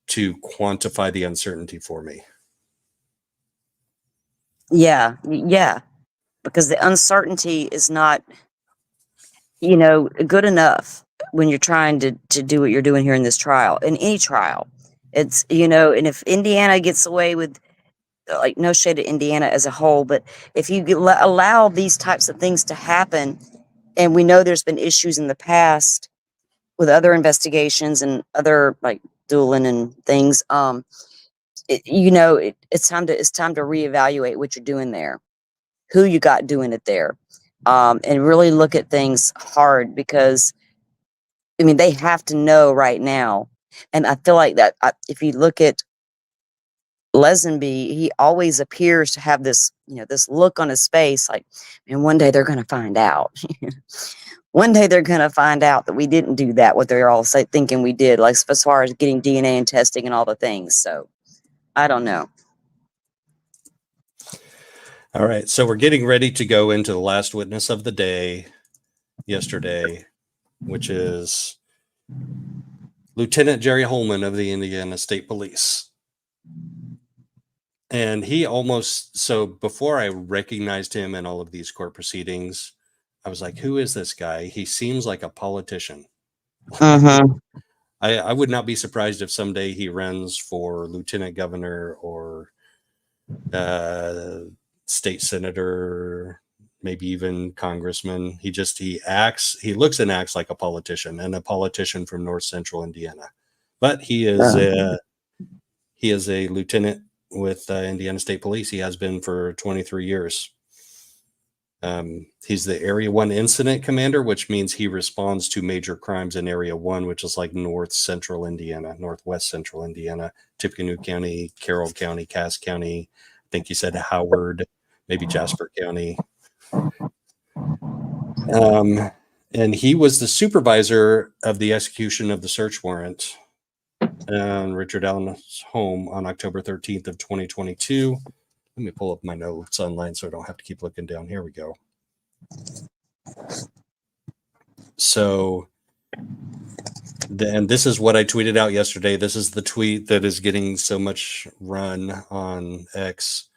to quantify the uncertainty for me. Yeah, because the uncertainty is not, good enough when you're trying to do what you're doing here in this trial, in any trial. It's, and if Indiana gets away with, like, no shade at Indiana as a whole, but if you allow these types of things to happen, and we know there's been issues in the past with other investigations and other, like, Dulin and things, it's time to reevaluate what you're doing there, who you got doing it there, and really look at things hard, because I mean, they have to know right now. And I feel like that if you look at Lesenby, he always appears to have this, this look on his face like, and one day they're going to find out. One day they're going to find out that we didn't do that, what they're all thinking we did, like as far as getting DNA and testing and all the things. So I don't know. All right. So we're getting ready to go into the last witness of the day yesterday, which is Lieutenant Jerry Holman of the Indiana State Police. And so before I recognized him in all of these court proceedings, I was like, who is this guy? He seems like a politician. Mm-hmm. I would not be surprised if someday he runs for lieutenant governor or state senator, maybe even congressman. He looks and acts like a politician, and a politician from North Central Indiana. But he is a lieutenant with Indiana State Police. He has been for 23 years. He's the Area 1 Incident Commander, which means he responds to major crimes in Area 1, which is like northwest central Indiana, Tippecanoe County, Carroll County, Cass County. I think he said Howard, maybe Jasper County. And he was the supervisor of the execution of the search warrant on Richard Allen's home on October 13th of 2022. Let me pull up my notes online so I don't have to keep looking down. Here we go. So, and this is what I tweeted out yesterday. This is the tweet that is getting so much run on X.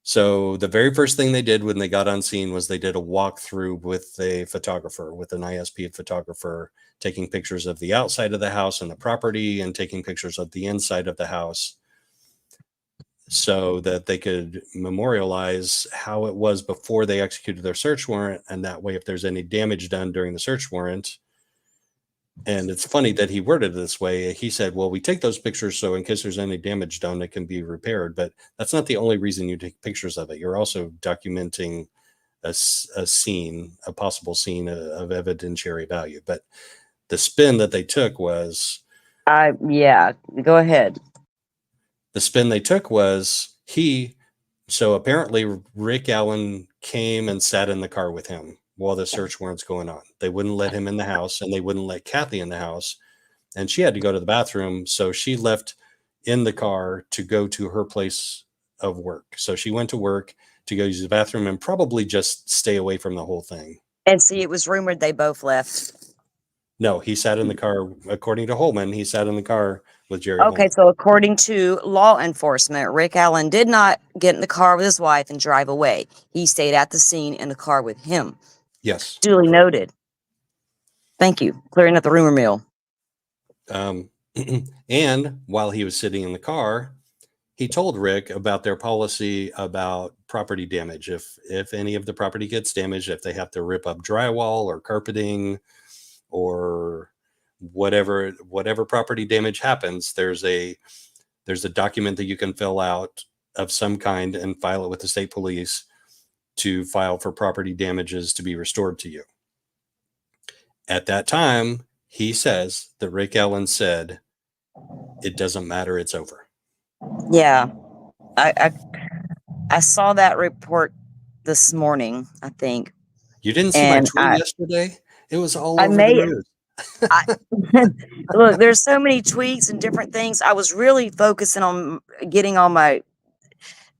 So the very first thing they did when they got on scene was they did a walkthrough with a photographer, with an ISP photographer, taking pictures of the outside of the house and the property and taking pictures of the inside of the house so that they could memorialize how it was before they executed their search warrant. And that way, if there's any damage done during the search warrant, and it's funny that he worded it this way. He said, well, we take those pictures so in case there's any damage done, it can be repaired. But that's not the only reason you take pictures of it. You're also documenting a scene, a possible scene of evidentiary value. But the spin that they took was... yeah, go ahead. The spin they took was so apparently Rick Allen came and sat in the car with him while the search warrant's going on. They wouldn't let him in the house, and they wouldn't let Kathy in the house. And she had to go to the bathroom, so she left in the car to go to her place of work. So she went to work to go use the bathroom and probably just stay away from the whole thing. And see, it was rumored they both left. No, he sat in the car. According to Holman, he sat in the car with Jerry Okay, Holman. so according to law enforcement, Rick Allen did not get in the car with his wife and drive away. He stayed at the scene in the car with him. Yes. Duly noted. Thank you. Clearing up the rumor mill. And while he was sitting in the car, he told Rick about their policy about property damage. If any of the property gets damaged, if they have to rip up drywall or carpeting or whatever property damage happens, there's a document that you can fill out of some kind and file it with the state police to file for property damages to be restored to you. At that time, he says that Rick Allen said, "It doesn't matter, it's over." Yeah, I saw that report this morning, I think. You didn't see my tweet yesterday? It was all over the news. Look, there's so many tweets and different things. I was really focusing on getting all my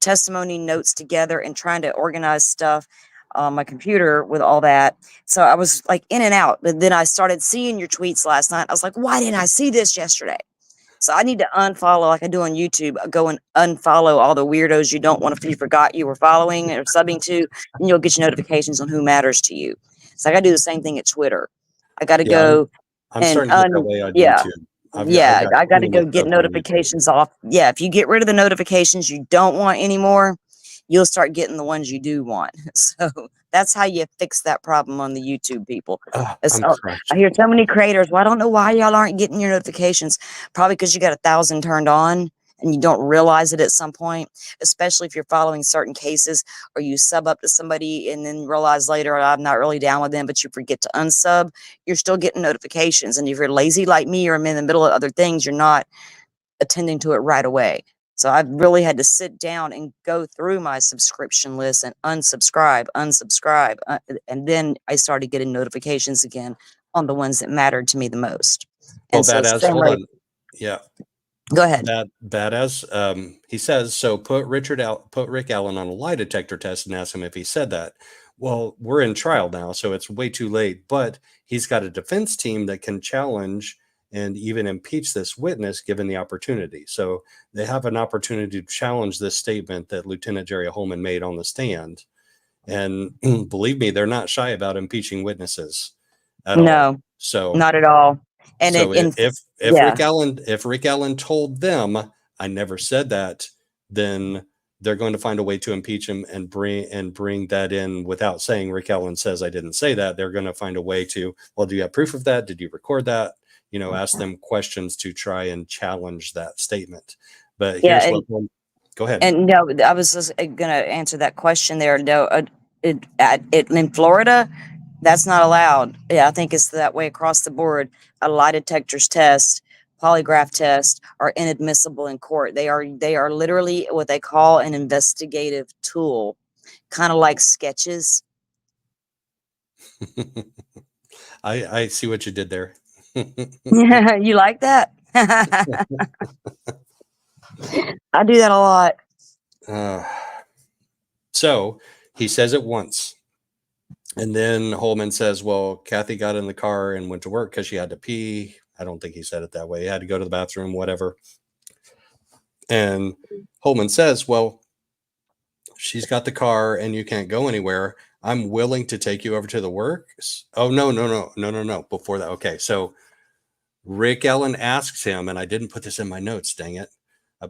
testimony notes together and trying to organize stuff on my computer with all that. So I was like in and out. But then I started seeing your tweets last night. I was like, why didn't I see this yesterday? So I need to unfollow, like I do on YouTube, go and unfollow all the weirdos you don't want to, you forgot you were following or subbing to, and you'll get your notifications on who matters to you. So I got to do the same thing at Twitter. I got to go. I'm starting to get that way on YouTube. I got to go get notifications off. Yeah, if you get rid of the notifications you don't want anymore, you'll start getting the ones you do want. So that's how you fix that problem on the YouTube, people. I hear so many creators, well, I don't know why y'all aren't getting your notifications. Probably because you got 1,000 turned on and you don't realize it at some point, especially if you're following certain cases or you sub up to somebody and then realize later, I'm not really down with them, but you forget to unsub, you're still getting notifications. And if you're lazy like me or I'm in the middle of other things, you're not attending to it right away. So I've really had to sit down and go through my subscription list and unsubscribe. And then I started getting notifications again on the ones that mattered to me the most. Well, hold on. Yeah. Go ahead. He says, so put Rick Allen on a lie detector test and ask him if he said that. Well, we're in trial now, so it's way too late, but he's got a defense team that can challenge and even impeach this witness given the opportunity. So they have an opportunity to challenge this statement that Lieutenant Jerry Holman made on the stand. And believe me, they're not shy about impeaching witnesses at all. No, so not at all. And so if Rick Allen told them, I never said that, then they're going to find a way to impeach him and bring that in without saying Rick Allen says I didn't say that. They're going to find a way to, well, do you have proof of that? Did you record that? Ask them questions to try and challenge that statement. But here's go ahead. And no, I was just going to answer that question there. No, in Florida, that's not allowed. Yeah, I think it's that way across the board. A lie detectors test, polygraph test are inadmissible in court. They are literally what they call an investigative tool, kind of like sketches. I see what you did there. Yeah, you like that? I do that a lot. So he says it once. And then Holman says, well, Kathy got in the car and went to work because she had to pee. I don't think he said it that way. He had to go to the bathroom, whatever. And Holman says, well, she's got the car and you can't go anywhere. I'm willing to take you over to the works. Oh, no. Before that. Okay. So Rick Ellen asks him, and I didn't put this in my notes, dang it.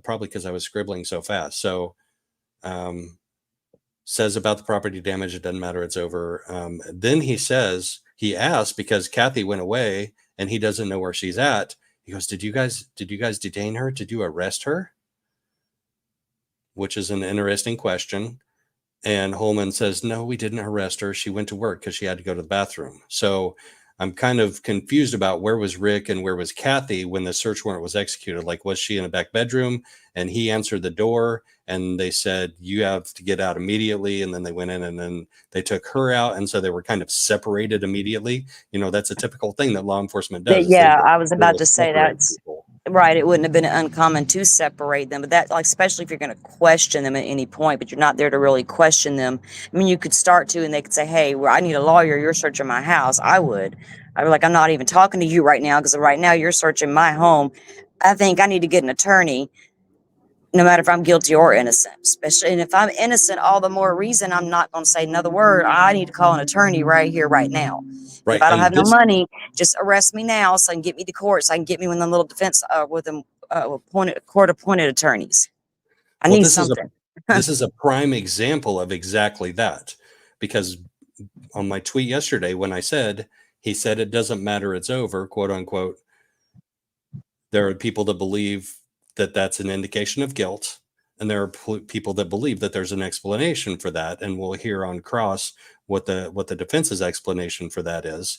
Probably because I was scribbling so fast. So, says about the property damage. It doesn't matter. It's over. Then he asks because Kathy went away and he doesn't know where she's at. He goes, did you guys detain her? Did you arrest her? Which is an interesting question. And Holman says, no, we didn't arrest her. She went to work because she had to go to the bathroom. So I'm kind of confused about where was Rick and where was Kathy when the search warrant was executed. Like, was she in a back bedroom and he answered the door and they said, you have to get out immediately. And then they went in and then they took her out. And so they were kind of separated immediately. You know, that's a typical thing that law enforcement does. Yeah, I was about to say separate that's people. right. It wouldn't have been uncommon to separate them, but that, like, especially if you're going to question them at any point, but you're not there to really question them. I mean, you could start to, and they could say, hey, well, I need a lawyer. You're searching my house. I'd be like, I'm not even talking to you right now because right now you're searching my home. I think I need to get an attorney, no matter if I'm guilty or innocent, especially. And if I'm innocent, all the more reason I'm not going to say another word. I need to call an attorney right here, right now. Right. If I don't And have no money, just arrest me now so I can get me to court. So I can get me one of the little defense with them court appointed attorneys. I need something. This is a prime example of exactly that, because on my tweet yesterday, when I said, he said, it doesn't matter, it's over, quote unquote. There are people that believe that that's an indication of guilt. And there are people that believe that there's an explanation for that. And we'll hear on cross what the defense's explanation for that is.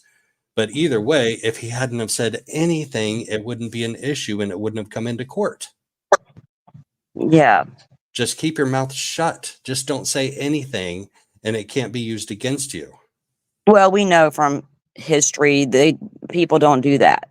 But either way, if he hadn't have said anything, it wouldn't be an issue and it wouldn't have come into court. Yeah. Just keep your mouth shut. Just don't say anything and it can't be used against you. Well, we know from history, people don't do that.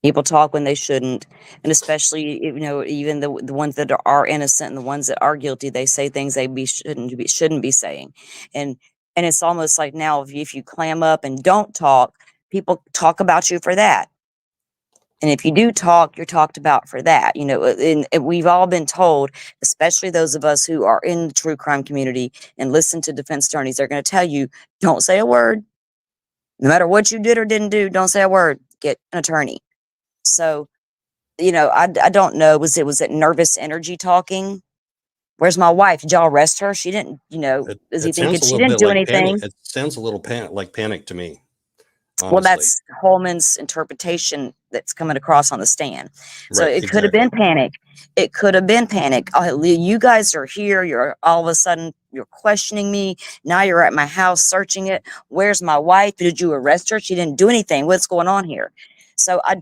People talk when they shouldn't, and especially, you know, even the ones that are innocent and the ones that are guilty, they say things they shouldn't be saying, and it's almost like now if you clam up and don't talk, people talk about you for that, and if you do talk, you're talked about for that. You know, and we've all been told, especially those of us who are in the true crime community and listen to defense attorneys, they're going to tell you, don't say a word, no matter what you did or didn't do, don't say a word, get an attorney. So, you know, I don't know. Was it nervous energy talking? Where's my wife? Did y'all arrest her? She didn't, you know, is he thinking she didn't do anything? It sounds a little like panic to me. Honestly. Well, that's Holman's interpretation that's coming across on the stand. So right, it could have been panic. It could have been panic. You guys are here. You're all of a sudden, you're questioning me. Now you're at my house searching it. Where's my wife? Did you arrest her? She didn't do anything. What's going on here? So I'm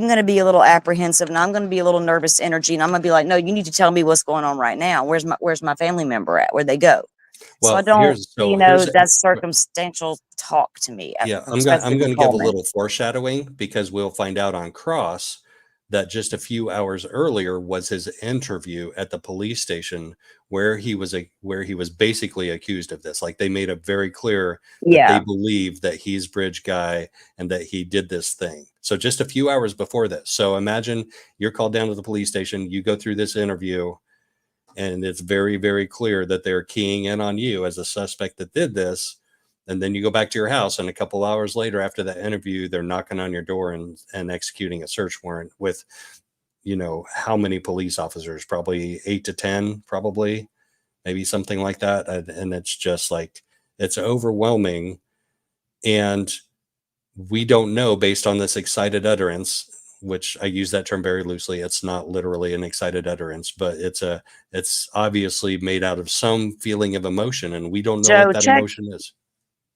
going to be a little apprehensive and I'm going to be a little nervous energy. And I'm going to be like, no, you need to tell me what's going on right now. Where's my family member at? Where'd they go? Well, so I don't, that's circumstantial talk to me. Yeah, I'm going to give a little foreshadowing because we'll find out on cross that just a few hours earlier was his interview at the police station where he was basically accused of this. Like they made it very clear that they believe that he's Bridge Guy and that he did this thing. So just a few hours before this. So imagine you're called down to the police station, you go through this interview, and it's very, very clear that they're keying in on you as a suspect that did this. And then you go back to your house, and a couple hours later after that interview, they're knocking on your door and executing a search warrant with, you know, how many police officers? Probably 8 to 10, probably, maybe something like that. And it's just like, it's overwhelming. And we don't know, based on this excited utterance, which I use that term very loosely. It's not literally an excited utterance, but it's obviously made out of some feeling of emotion, and we don't know Joe, what that emotion is.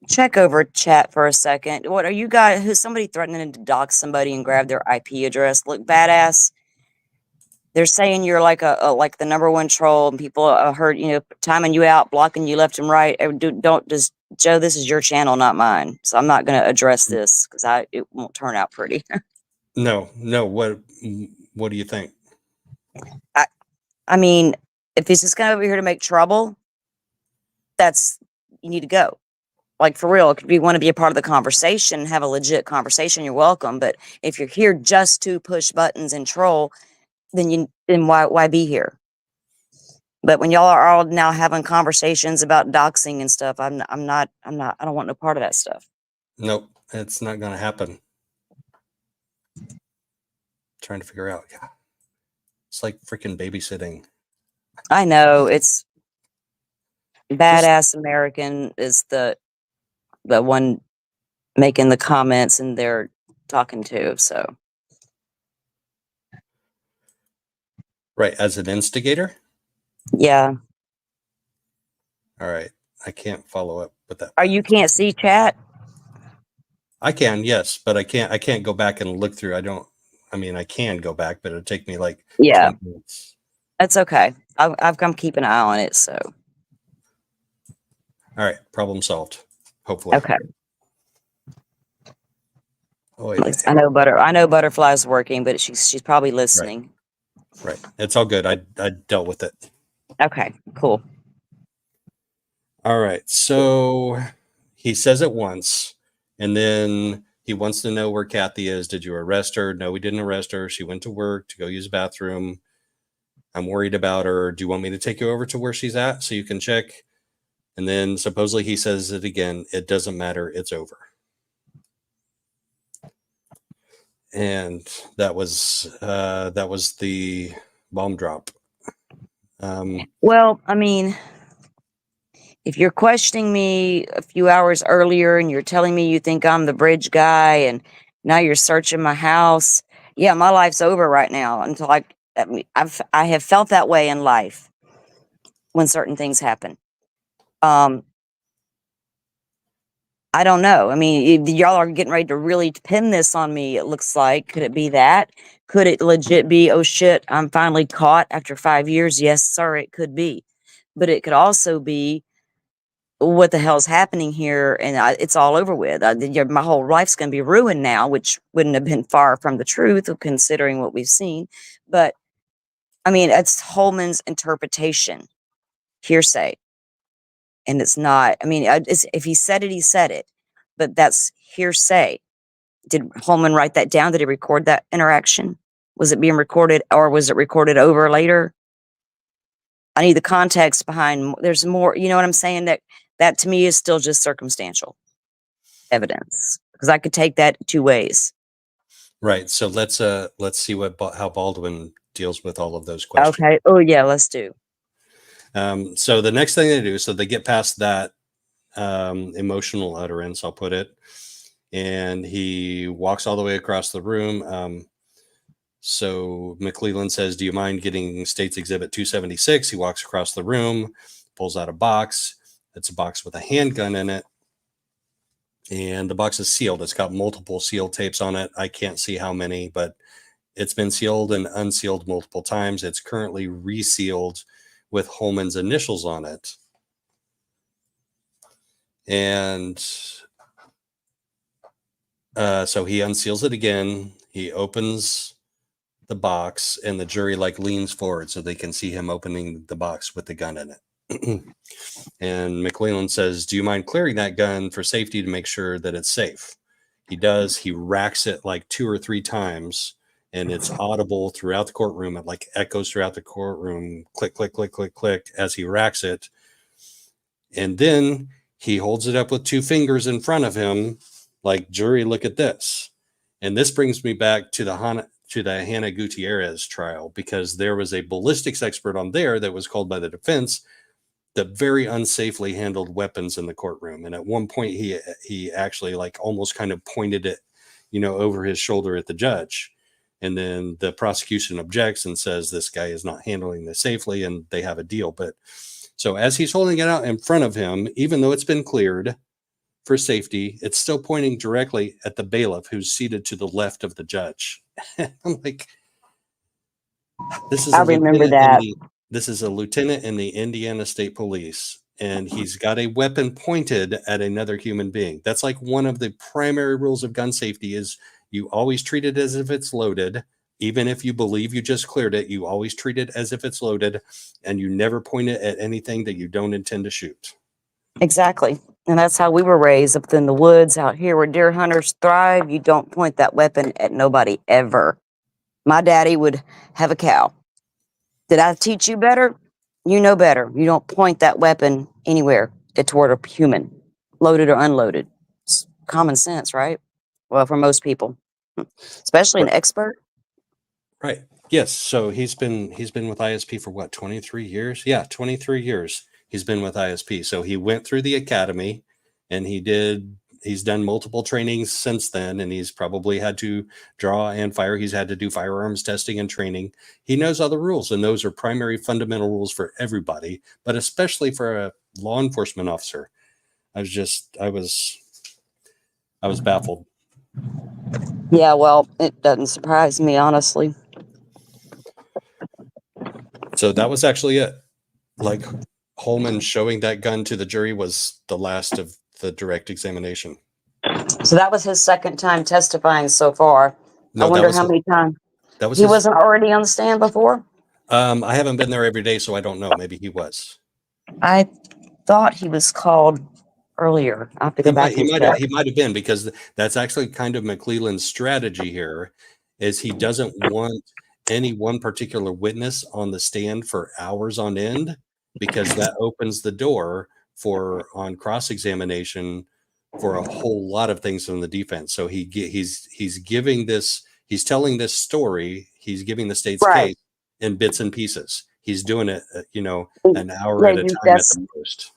check over chat for a second. What are you guys? Who's somebody threatening to dox somebody and grab their IP address? Look badass. They're saying you're like like the #1 troll, and people heard timing you out, blocking you left and right. Does Joe? This is your channel, not mine. So I'm not going to address this because it won't turn out pretty. No. What do you think? I mean, if he's just going over here to make trouble, you need to go. Like, for real, if you want to be a part of the conversation and have a legit conversation, you're welcome. But if you're here just to push buttons and troll, then why be here? But when y'all are all now having conversations about doxing and stuff, I don't want no part of that stuff. Nope, it's not going to happen. Trying to figure out. Yeah. It's like freaking babysitting. I know, it's badass American is the one making the comments and they're talking to, so. Right, as an instigator? Yeah. All right. I can't follow up with that. You can't see chat? I can, yes, but I can't go back and look through. I can go back, but it'll take me like 10 minutes. That's okay. I'm keeping an eye on it, so. All right, problem solved. Hopefully. Okay. Oh, yeah. I know Butterfly's working, but she's probably listening. Right. It's all good. I dealt with it. Okay, cool. All right. So he says it once, and then he wants to know where Kathy is. Did you arrest her? No, we didn't arrest her. She went to work to go use the bathroom. I'm worried about her. Do you want me to take you over to where she's at so you can check? And then supposedly he says it again. It doesn't matter. It's over. And that was the bomb drop. Well, I mean, if you're questioning me a few hours earlier and you're telling me you think I'm the bridge guy and now you're searching my house, yeah, my life's over right now until I have felt that way in life when certain things happen. I don't know. I mean, y'all are getting ready to really pin this on me, it looks like. Could it be that? Could it legit be, oh shit, I'm finally caught after 5 years? Yes, sir, it could be. But it could also be, what the hell's happening here? And it's all over with. My whole life's going to be ruined now, which wouldn't have been far from the truth, considering what we've seen. But, I mean, it's Holman's interpretation, hearsay. And it's not, I mean, if he said it, he said it. But that's hearsay. Did Holman write that down? Did he record that interaction? Was it being recorded, or was it recorded over later? I need the context behind. There's more, you know what I'm saying? That to me is still just circumstantial evidence, because I could take that 2 ways. Right. So let's see how Baldwin deals with all of those questions. Okay. Oh yeah, let's do. So the next thing they do, so they get past that emotional utterance, I'll put it, and he walks all the way across the room. So McClellan says, do you mind getting State's Exhibit 276? He walks across the room, pulls out a box. It's a box with a handgun in it. And the box is sealed. It's got multiple seal tapes on it. I can't see how many, but it's been sealed and unsealed multiple times. It's currently resealed with Holman's initials on it. And so he unseals it again. He opens the box, and the jury leans forward so they can see him opening the box with the gun in it. And McClellan says, do you mind clearing that gun for safety to make sure that it's safe? He does. He racks it 2 or 3 times, and it's audible throughout the courtroom. It echoes throughout the courtroom, click, click, click, click, click, as he racks it. And then he holds it up with 2 fingers in front of him, jury, look at this. And this brings me back to the Hannah Gutierrez trial, because there was a ballistics expert on there that was called by the defense that very unsafely handled weapons in the courtroom. And at one point he actually almost kind of pointed it, over his shoulder at the judge. And then the prosecution objects and says this guy is not handling this safely, and they have a deal. But so as he's holding it out in front of him, even though it's been cleared for safety, it's still pointing directly at the bailiff who's seated to the left of the judge. I'm like, this is I a remember lieutenant in that. the this is a lieutenant in the Indiana State Police, and he's got a weapon pointed at another human being. That's like one of the primary rules of gun safety is you always treat it as if it's loaded. Even if you believe you just cleared it, you always treat it as if it's loaded, and you never point it at anything that you don't intend to shoot. Exactly. And that's how we were raised up in the woods out here where deer hunters thrive. You don't point that weapon at nobody ever. My daddy would have a cow. Did I teach you better? You know better. You don't point that weapon anywhere toward a human, loaded or unloaded. It's common sense, right? Well, for most people, especially an Right. expert. Right. Yes. So he's been with ISP for what, 23 years? Yeah, 23 years he's been with ISP. So he went through the academy, and he's done multiple trainings since then, and he's probably had to draw and fire. He's had to do firearms testing and training. He knows all the rules, and those are primary fundamental rules for everybody, but especially for a law enforcement officer. I was baffled. Yeah, well, it doesn't surprise me, honestly. So that was actually it. Like, Holman showing that gun to the jury was the last of the direct examination. So that was his second time testifying so far. No, I wonder how many times that was he his. wasn't already on the stand before. I haven't been there every day, so I don't know. Maybe he was. I thought he was called earlier. I have to go back and check. He might have been, because that's actually kind of McClelland's strategy here, is he doesn't want any one particular witness on the stand for hours on end, because that opens the door for, on cross-examination, for a whole lot of things from the defense. So he's telling this story, he's giving the state's Right. case in bits and pieces. He's doing it, an hour Yeah, at a time at the most.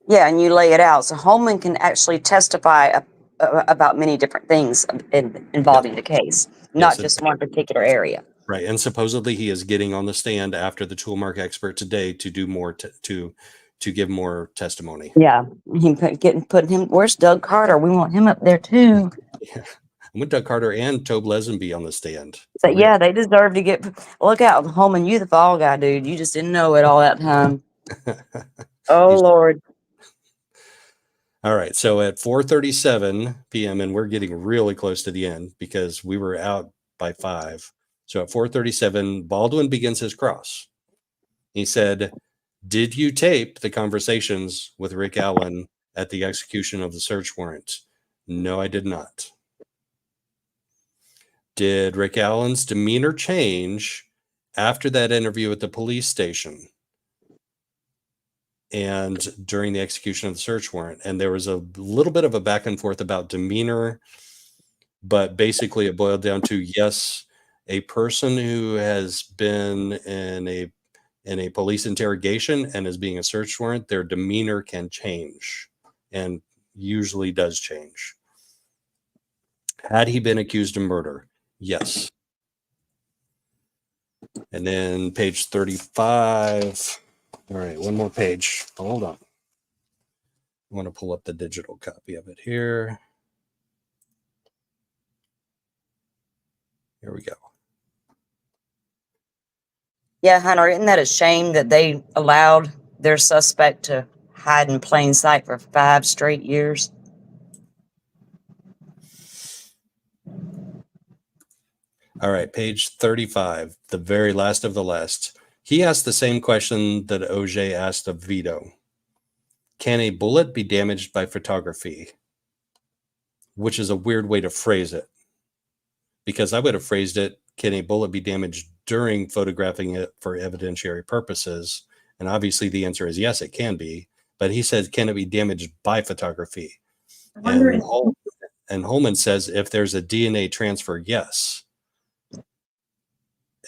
Yeah, and you lay it out. So Holman can actually testify about many different things involving the case, not Yes, just one particular area. right. And supposedly he is getting on the stand after the toolmark expert today to do more to give more testimony. Yeah, putting him. Where's Doug Carter? We want him up there too. Yeah. I'm with Doug Carter and Tobe Lesenby on the stand. But yeah, they deserve to get. Look out, Holman! You the fall guy, dude. You just didn't know it all that time. Oh Lord. All right. So at 4:37 p.m., and we're getting really close to the end because we were out by 5. So at 4:37, Baldwin begins his cross. He said, "Did you tape the conversations with Rick Allen at the execution of the search warrant?" "No, I did not." "Did Rick Allen's demeanor change after that interview at the police station and during the execution of the search warrant?" And there was a little bit of a back and forth about demeanor, but basically it boiled down to, yes, a person who has been in a police interrogation and is being a search warrant, their demeanor can change, and usually does change. Had he been accused of murder? Yes. And then page 35. All right, one more page. Hold on. I want to pull up the digital copy of it here. Here we go. Yeah, Hunter, isn't that a shame that they allowed their suspect to hide in plain sight for 5 straight years? All right, page 35, the very last of the last. He asked the same question that OJ asked of Vido. Can a bullet be damaged by photography? Which is a weird way to phrase it, because I would have phrased it, can a bullet be damaged during photographing it for evidentiary purposes? And obviously the answer is yes, it can be. But he said, can it be damaged by photography? And Holman says, if there's a DNA transfer, yes.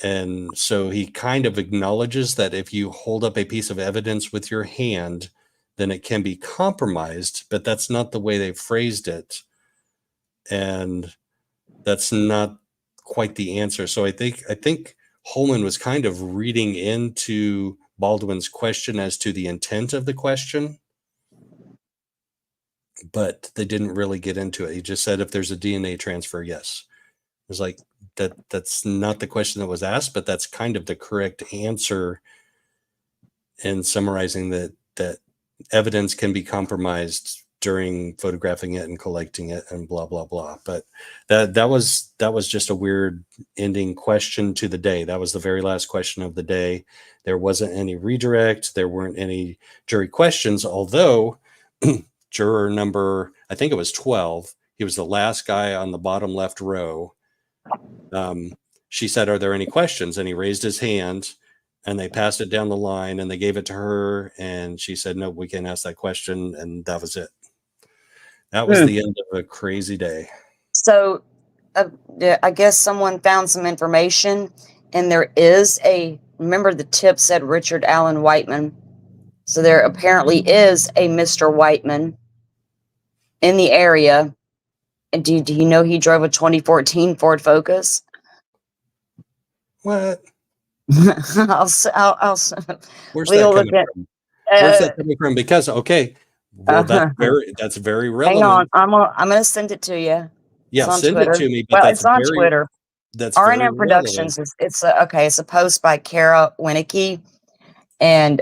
And so he kind of acknowledges that if you hold up a piece of evidence with your hand, then it can be compromised, but that's not the way they phrased it. And that's not quite the answer. So I think Holman was kind of reading into Baldwin's question as to the intent of the question, but they didn't really get into it. He just said, if there's a DNA transfer, yes. It was like, that's not the question that was asked, but that's kind of the correct answer in summarizing that evidence can be compromised during photographing it and collecting it and blah, blah, blah. But that was just a weird ending question to the day. That was the very last question of the day. There wasn't any redirect. There weren't any jury questions, although juror number, I think it was 12, he was the last guy on the bottom left row. She said, are there any questions? And he raised his hand, and they passed it down the line, and they gave it to her, and she said, no, we can't ask that question. And that was it. That was the end of a crazy day. So I guess someone found some information, and there is remember the tip said Richard Allen Whiteman. So there apparently is a Mr. Whiteman in the area. And do you know he drove a 2014 Ford Focus? What? I'll Where's that coming from? Where's that coming from? Because, okay, well, that's very relevant. Hang on, I'm gonna send it to you. Yeah, send Twitter. it to me. But It's on Twitter. That's R&M very Productions. relevant. It's a post by Kara Winnicky, and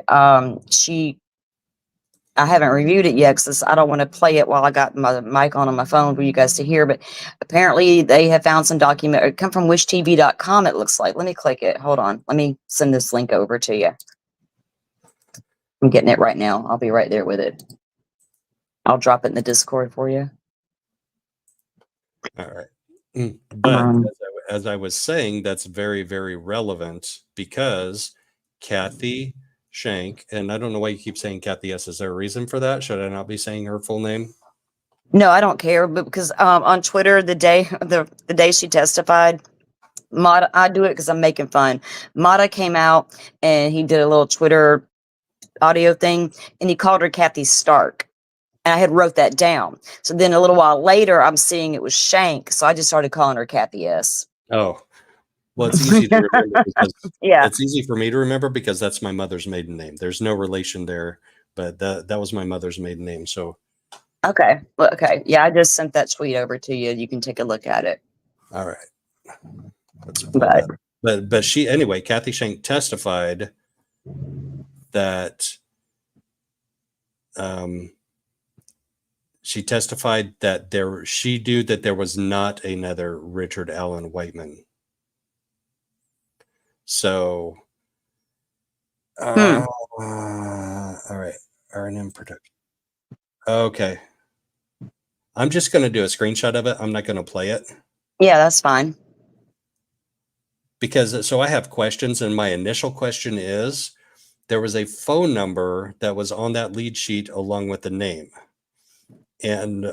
I haven't reviewed it yet because I don't want to play it while I got my mic on my phone for you guys to hear. But apparently they have found some document. It come from wishtv.com. It looks like. Let me click it. Hold on. Let me send this link over to you. I'm getting it right now. I'll be right there with it. I'll drop it in the Discord for you. All right. But as I was saying, that's very, very relevant because Kathy Shank, and I don't know why you keep saying Kathy S. Is there a reason for that? Should I not be saying her full name? No, I don't care. But because on Twitter, the day she testified, Mata, I do it because I'm making fun. Mata came out and he did a little Twitter audio thing, and he called her Kathy Stark. And I had wrote that down. So then a little while later, I'm seeing it was Shank. So I just started calling her Kathy S. Oh, well, it's easy to remember because Yeah. it's easy for me to remember because that's my mother's maiden name. There's no relation there, but that was my mother's maiden name. So Okay. Well, okay. Yeah, I just sent that tweet over to you. You can take a look at it. all right. Let's pull that. But she, anyway, Kathy Shank testified that she testified that she knew that there was not another Richard Allen Whiteman. So, all right, R&M production. Okay, I'm just going to do a screenshot of it. I'm not going to play it. Yeah, that's fine. Because so I have questions, and my initial question is, there was a phone number that was on that lead sheet along with the name. And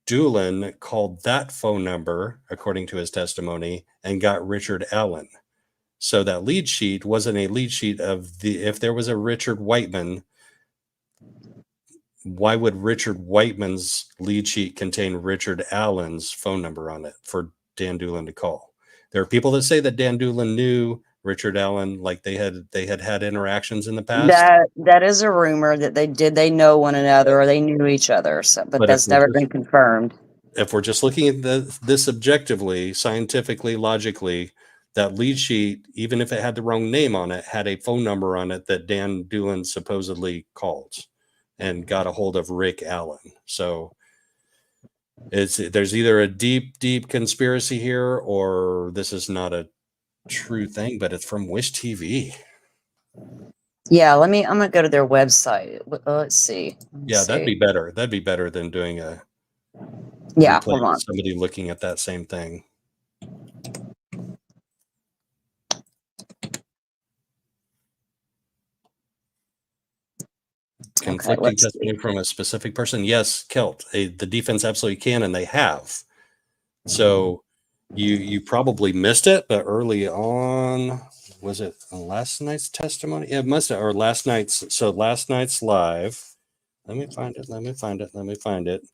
Dulin called that phone number, according to his testimony, and got Richard Allen. So that lead sheet wasn't a lead sheet of if there was a Richard Whiteman, why would Richard Whiteman's lead sheet contain Richard Allen's phone number on it for Dan Dulin to call? There are people that say that Dan Dulin knew Richard Allen, like they had interactions in the past. That is a rumor that they know one another or they knew each other. So, but that's never been confirmed. If we're just looking at this objectively, scientifically, logically, that lead sheet, even if it had the wrong name on it, had a phone number on it that Dan Dulin supposedly called and got a hold of Rick Allen. So there's either a deep conspiracy here, or this is not a true thing, but it's from Wish TV. Yeah, I'm gonna go to their website. Let's see. That'd be better. That'd be better than doing a hold on. Somebody looking at that same thing. Conflicting testimony from a specific person. Yes, Kelt, the defense absolutely can, and they have. So you probably missed it, but early on, was it last night's testimony? It must have, or last night's. So last night's live. Let me find it.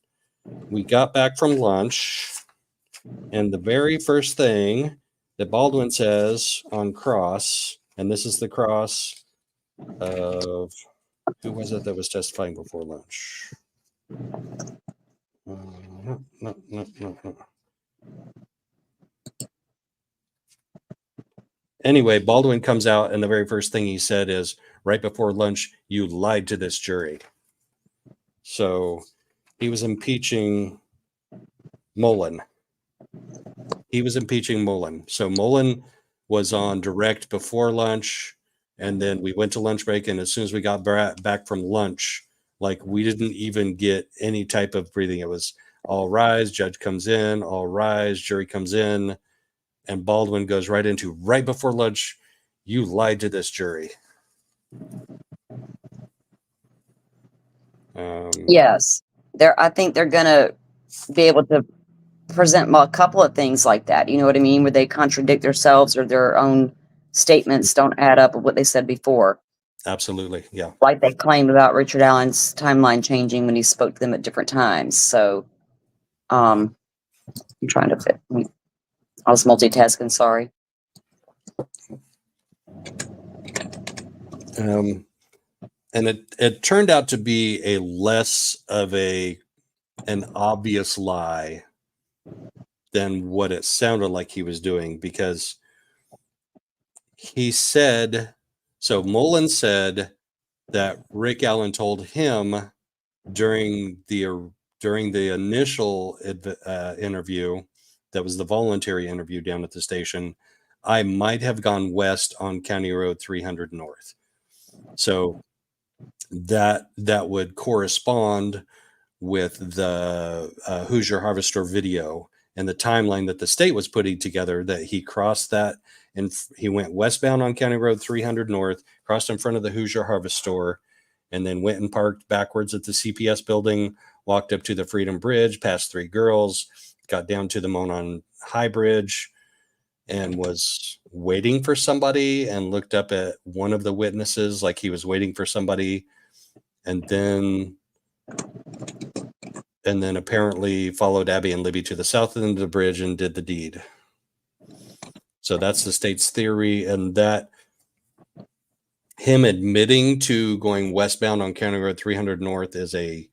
We got back from lunch, and the very first thing that Baldwin says on cross, and this is the cross of, who was it that was testifying before lunch? No. Anyway, Baldwin comes out, and the very first thing he said is, right before lunch, you lied to this jury. So he was impeaching Mullin. So Mullin was on direct before lunch, and then we went to lunch break, and as soon as we got back from lunch, like, we didn't even get any type of breathing. It was all rise, judge comes in, all rise, jury comes in, and Baldwin goes right into, right before lunch, you lied to this jury. Yes, I think they're gonna be able to present a couple of things like that. You know what I mean? Where they contradict themselves or their own statements don't add up with what they said before. Absolutely, yeah. Like they claimed about Richard Allen's timeline changing when he spoke to them at different times. So, I'm trying to fit. I was multitasking. Sorry. And it turned out to be a less of an obvious lie than what it sounded like he was doing, because he said, so Mullin said that Rick Allen told him during the initial interview, that was the voluntary interview down at the station, I might have gone west on County Road 300 North. So that would correspond with the Hoosier Harvester video and the timeline that the state was putting together, that he crossed that and he went westbound on County Road 300 North, crossed in front of the Hoosier Harvest store, and then went and parked backwards at the CPS building, walked up to the Freedom Bridge, past 3 girls, got down to the Monon High Bridge, and was waiting for somebody, and looked up at one of the witnesses like he was waiting for somebody, and then apparently followed Abby and Libby to the south end of the bridge and did the deed. So that's the state's theory, and that him admitting to going westbound on County Road 300 North is a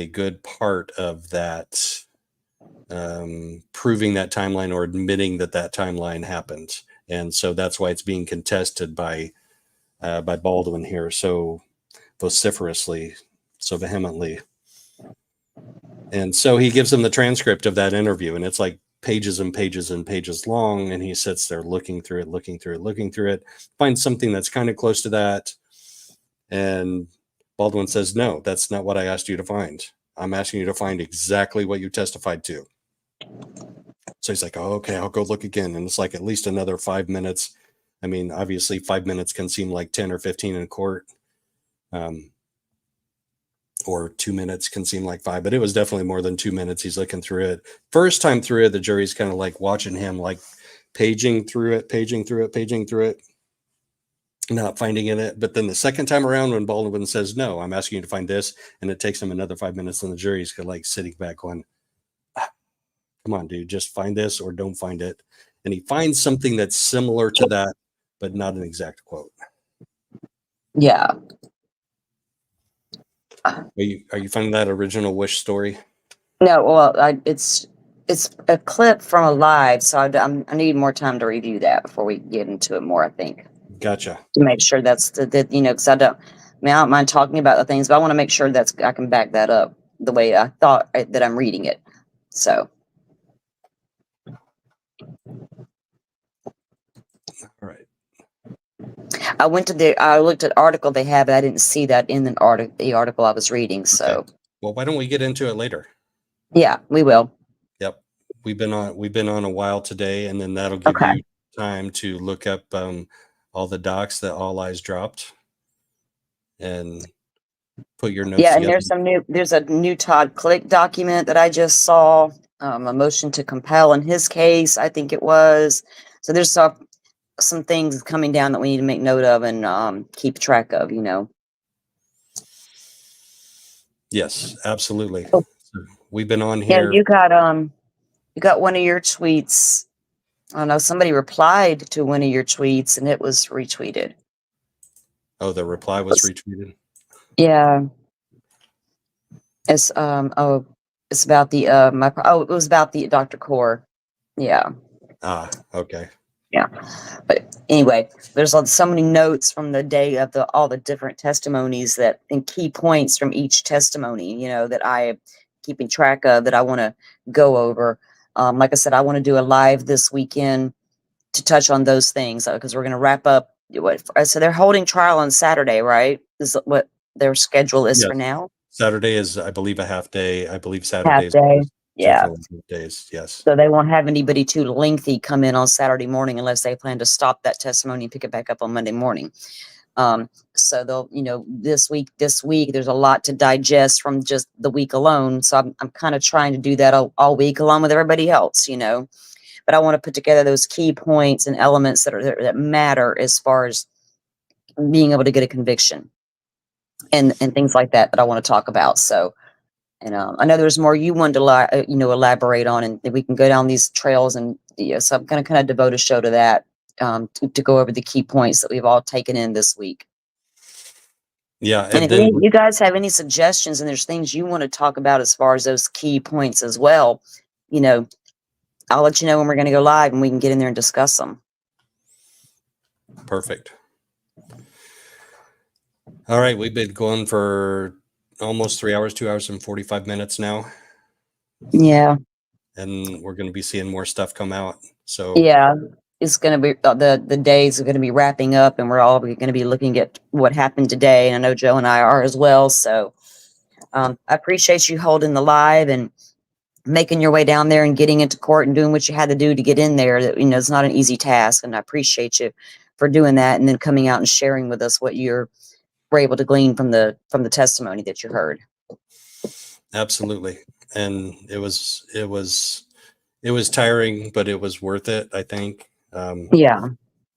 good part of that, proving that timeline, or admitting that timeline happened. And so that's why it's being contested by Baldwin here so vociferously, so vehemently. And so he gives them the transcript of that interview, and it's like pages and pages and pages long, and he sits there looking through it, finds something that's kind of close to that, and Baldwin says, no, that's not what I asked you to find. I'm asking you to find exactly what you testified to. So he's like, oh, okay, I'll go look again. And it's like at least another 5 minutes. I mean, obviously 5 minutes can seem like 10 or 15 in court. Or 2 minutes can seem like 5, but it was definitely more than 2 minutes. He's looking through it. First time through it, the jury's kind of like watching him, like paging through it, not finding it. But then the second time around, when Baldwin says, no, I'm asking you to find this, and it takes him another 5 minutes, and the jury's like sitting back going, come on, dude, just find this or don't find it. And he finds something that's similar to that, but not an exact quote. Yeah. Are you finding that original Wish story? No, well, it's a clip from a live, so I need more time to review that before we get into it more, I think. Gotcha. To make sure that's because I don't mind talking about the things, but I want to make sure I can back that up the way I thought that I'm reading it. So. All right. I looked at the article they have. I didn't see that in the article I was reading. So, okay. Well, why don't we get into it later? Yeah, we will. Yep, we've been on a while today, and then that'll give you time to look up all the docs that All Eyes dropped, and put your notes. Yeah, together. And there's a new Todd Click document that I just saw. A motion to compel in his case, I think it was. So there's some things coming down that we need to make note of and keep track of. Yes, absolutely. Oh. We've been on here. Yeah, you got You got one of your tweets. I don't know, somebody replied to one of your tweets and it was retweeted. Oh, the reply was retweeted? Yeah. It's it's about the it was about the Dr. Core. Yeah. Okay. Yeah. But anyway, there's so many notes from the day of all the different testimonies and key points from each testimony, that I keeping track of that I want to go over. Like I said, I want to do a live this weekend to touch on those things because we're going to wrap up. So they're holding trial on Saturday, right? Is what their schedule is for now? Saturday is, I believe, a half day. I believe Saturday Half day. Yeah. Days. Yes. So they won't have anybody too lengthy come in on Saturday morning unless they plan to stop that testimony and pick it back up on Monday morning. So they'll, this week, there's a lot to digest from just the week alone. So I'm kind of trying to do that all week along with everybody else, but I want to put together those key points and elements that matter as far as being able to get a conviction and things like that I want to talk about. So, and I know there's more you wanted to elaborate on, and we can go down these trails. And so I'm going to kind of devote a show to that, to go over the key points that we've all taken in this week. Yeah, and if you guys have any suggestions and there's things you want to talk about as far as those key points as well, I'll let you know when we're going to go live and we can get in there and discuss them. Perfect. All right, we've been going for almost 3 hours, 2 hours and 45 minutes now. Yeah. And we're going to be seeing more stuff come out. So yeah, it's going to be the days are going to be wrapping up, and we're all going to be looking at what happened today. And I know Joe and I are as well. So I appreciate you holding the live and making your way down there and getting into court and doing what you had to do to get in there. That it's not an easy task, and I appreciate you for doing that and then coming out and sharing with us what you were able to glean from the testimony that you heard. Absolutely. And it was tiring, but it was worth it, I think. Yeah.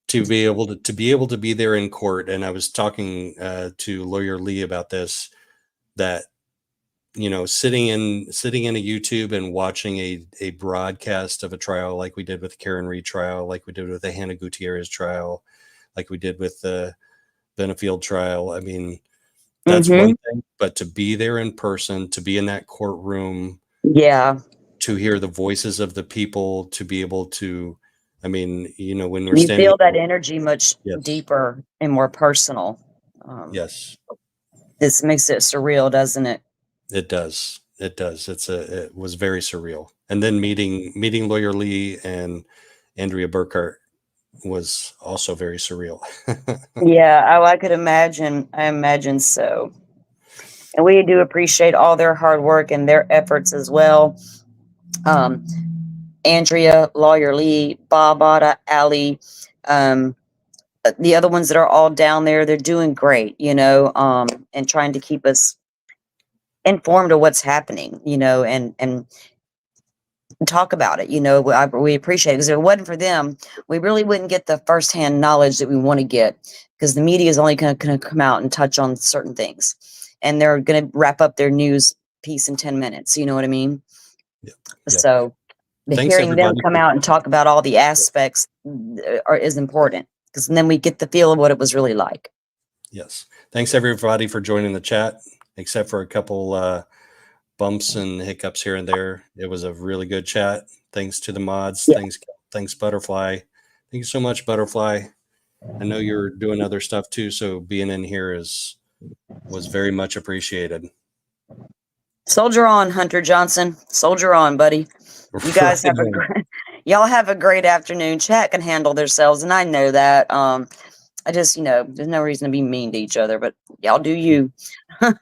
To be able to be there in court. And I was talking to lawyer Lee about this, that sitting in a YouTube and watching a broadcast of a trial like we did with the Karen Reed trial, like we did with the Hannah Gutierrez trial, like we did with the Benefield trial. I mean, that's one thing, but to be there in person, to be in that courtroom, to hear the voices of the people, to be able to, I mean, when we're standing, feel that energy much deeper and more personal. Yes. This makes it surreal, doesn't it? It does. It does. It was very surreal. And then meeting lawyer Lee and Andrea Burkhart was also very surreal. Yeah, I could imagine. I imagine so. And we do appreciate all their hard work and their efforts as well. Andrea, lawyer Lee, Bob, Ali, the other ones that are all down there, they're doing great, and trying to keep us informed of what's happening, and talk about it. We appreciate it, because if it wasn't for them, we really wouldn't get the firsthand knowledge that we want to get, because the media is only going to come out and touch on certain things, and they're going to wrap up their news piece in 10 minutes. You know what I mean? Yeah. So hearing them come out and talk about all the aspects is important, because then we get the feel of what it was really like. Yes. Thanks everybody for joining the chat, except for a couple bumps and hiccups here and there. It was a really good chat. Thanks to the mods. Yeah. Thanks Butterfly. Thank you so much, Butterfly. I know you're doing other stuff too, so being in here was very much appreciated. Soldier on, Hunter Johnson. Soldier on, buddy. You guys have y'all have a great afternoon. Chat can handle themselves, and I know that. I just, there's no reason to be mean to each other, but y'all do you. All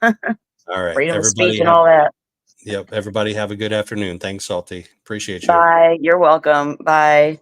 right. Freedom of speech and all that. Yep. Everybody have a good afternoon. Thanks, Salty. Appreciate you. Bye. You're welcome. Bye.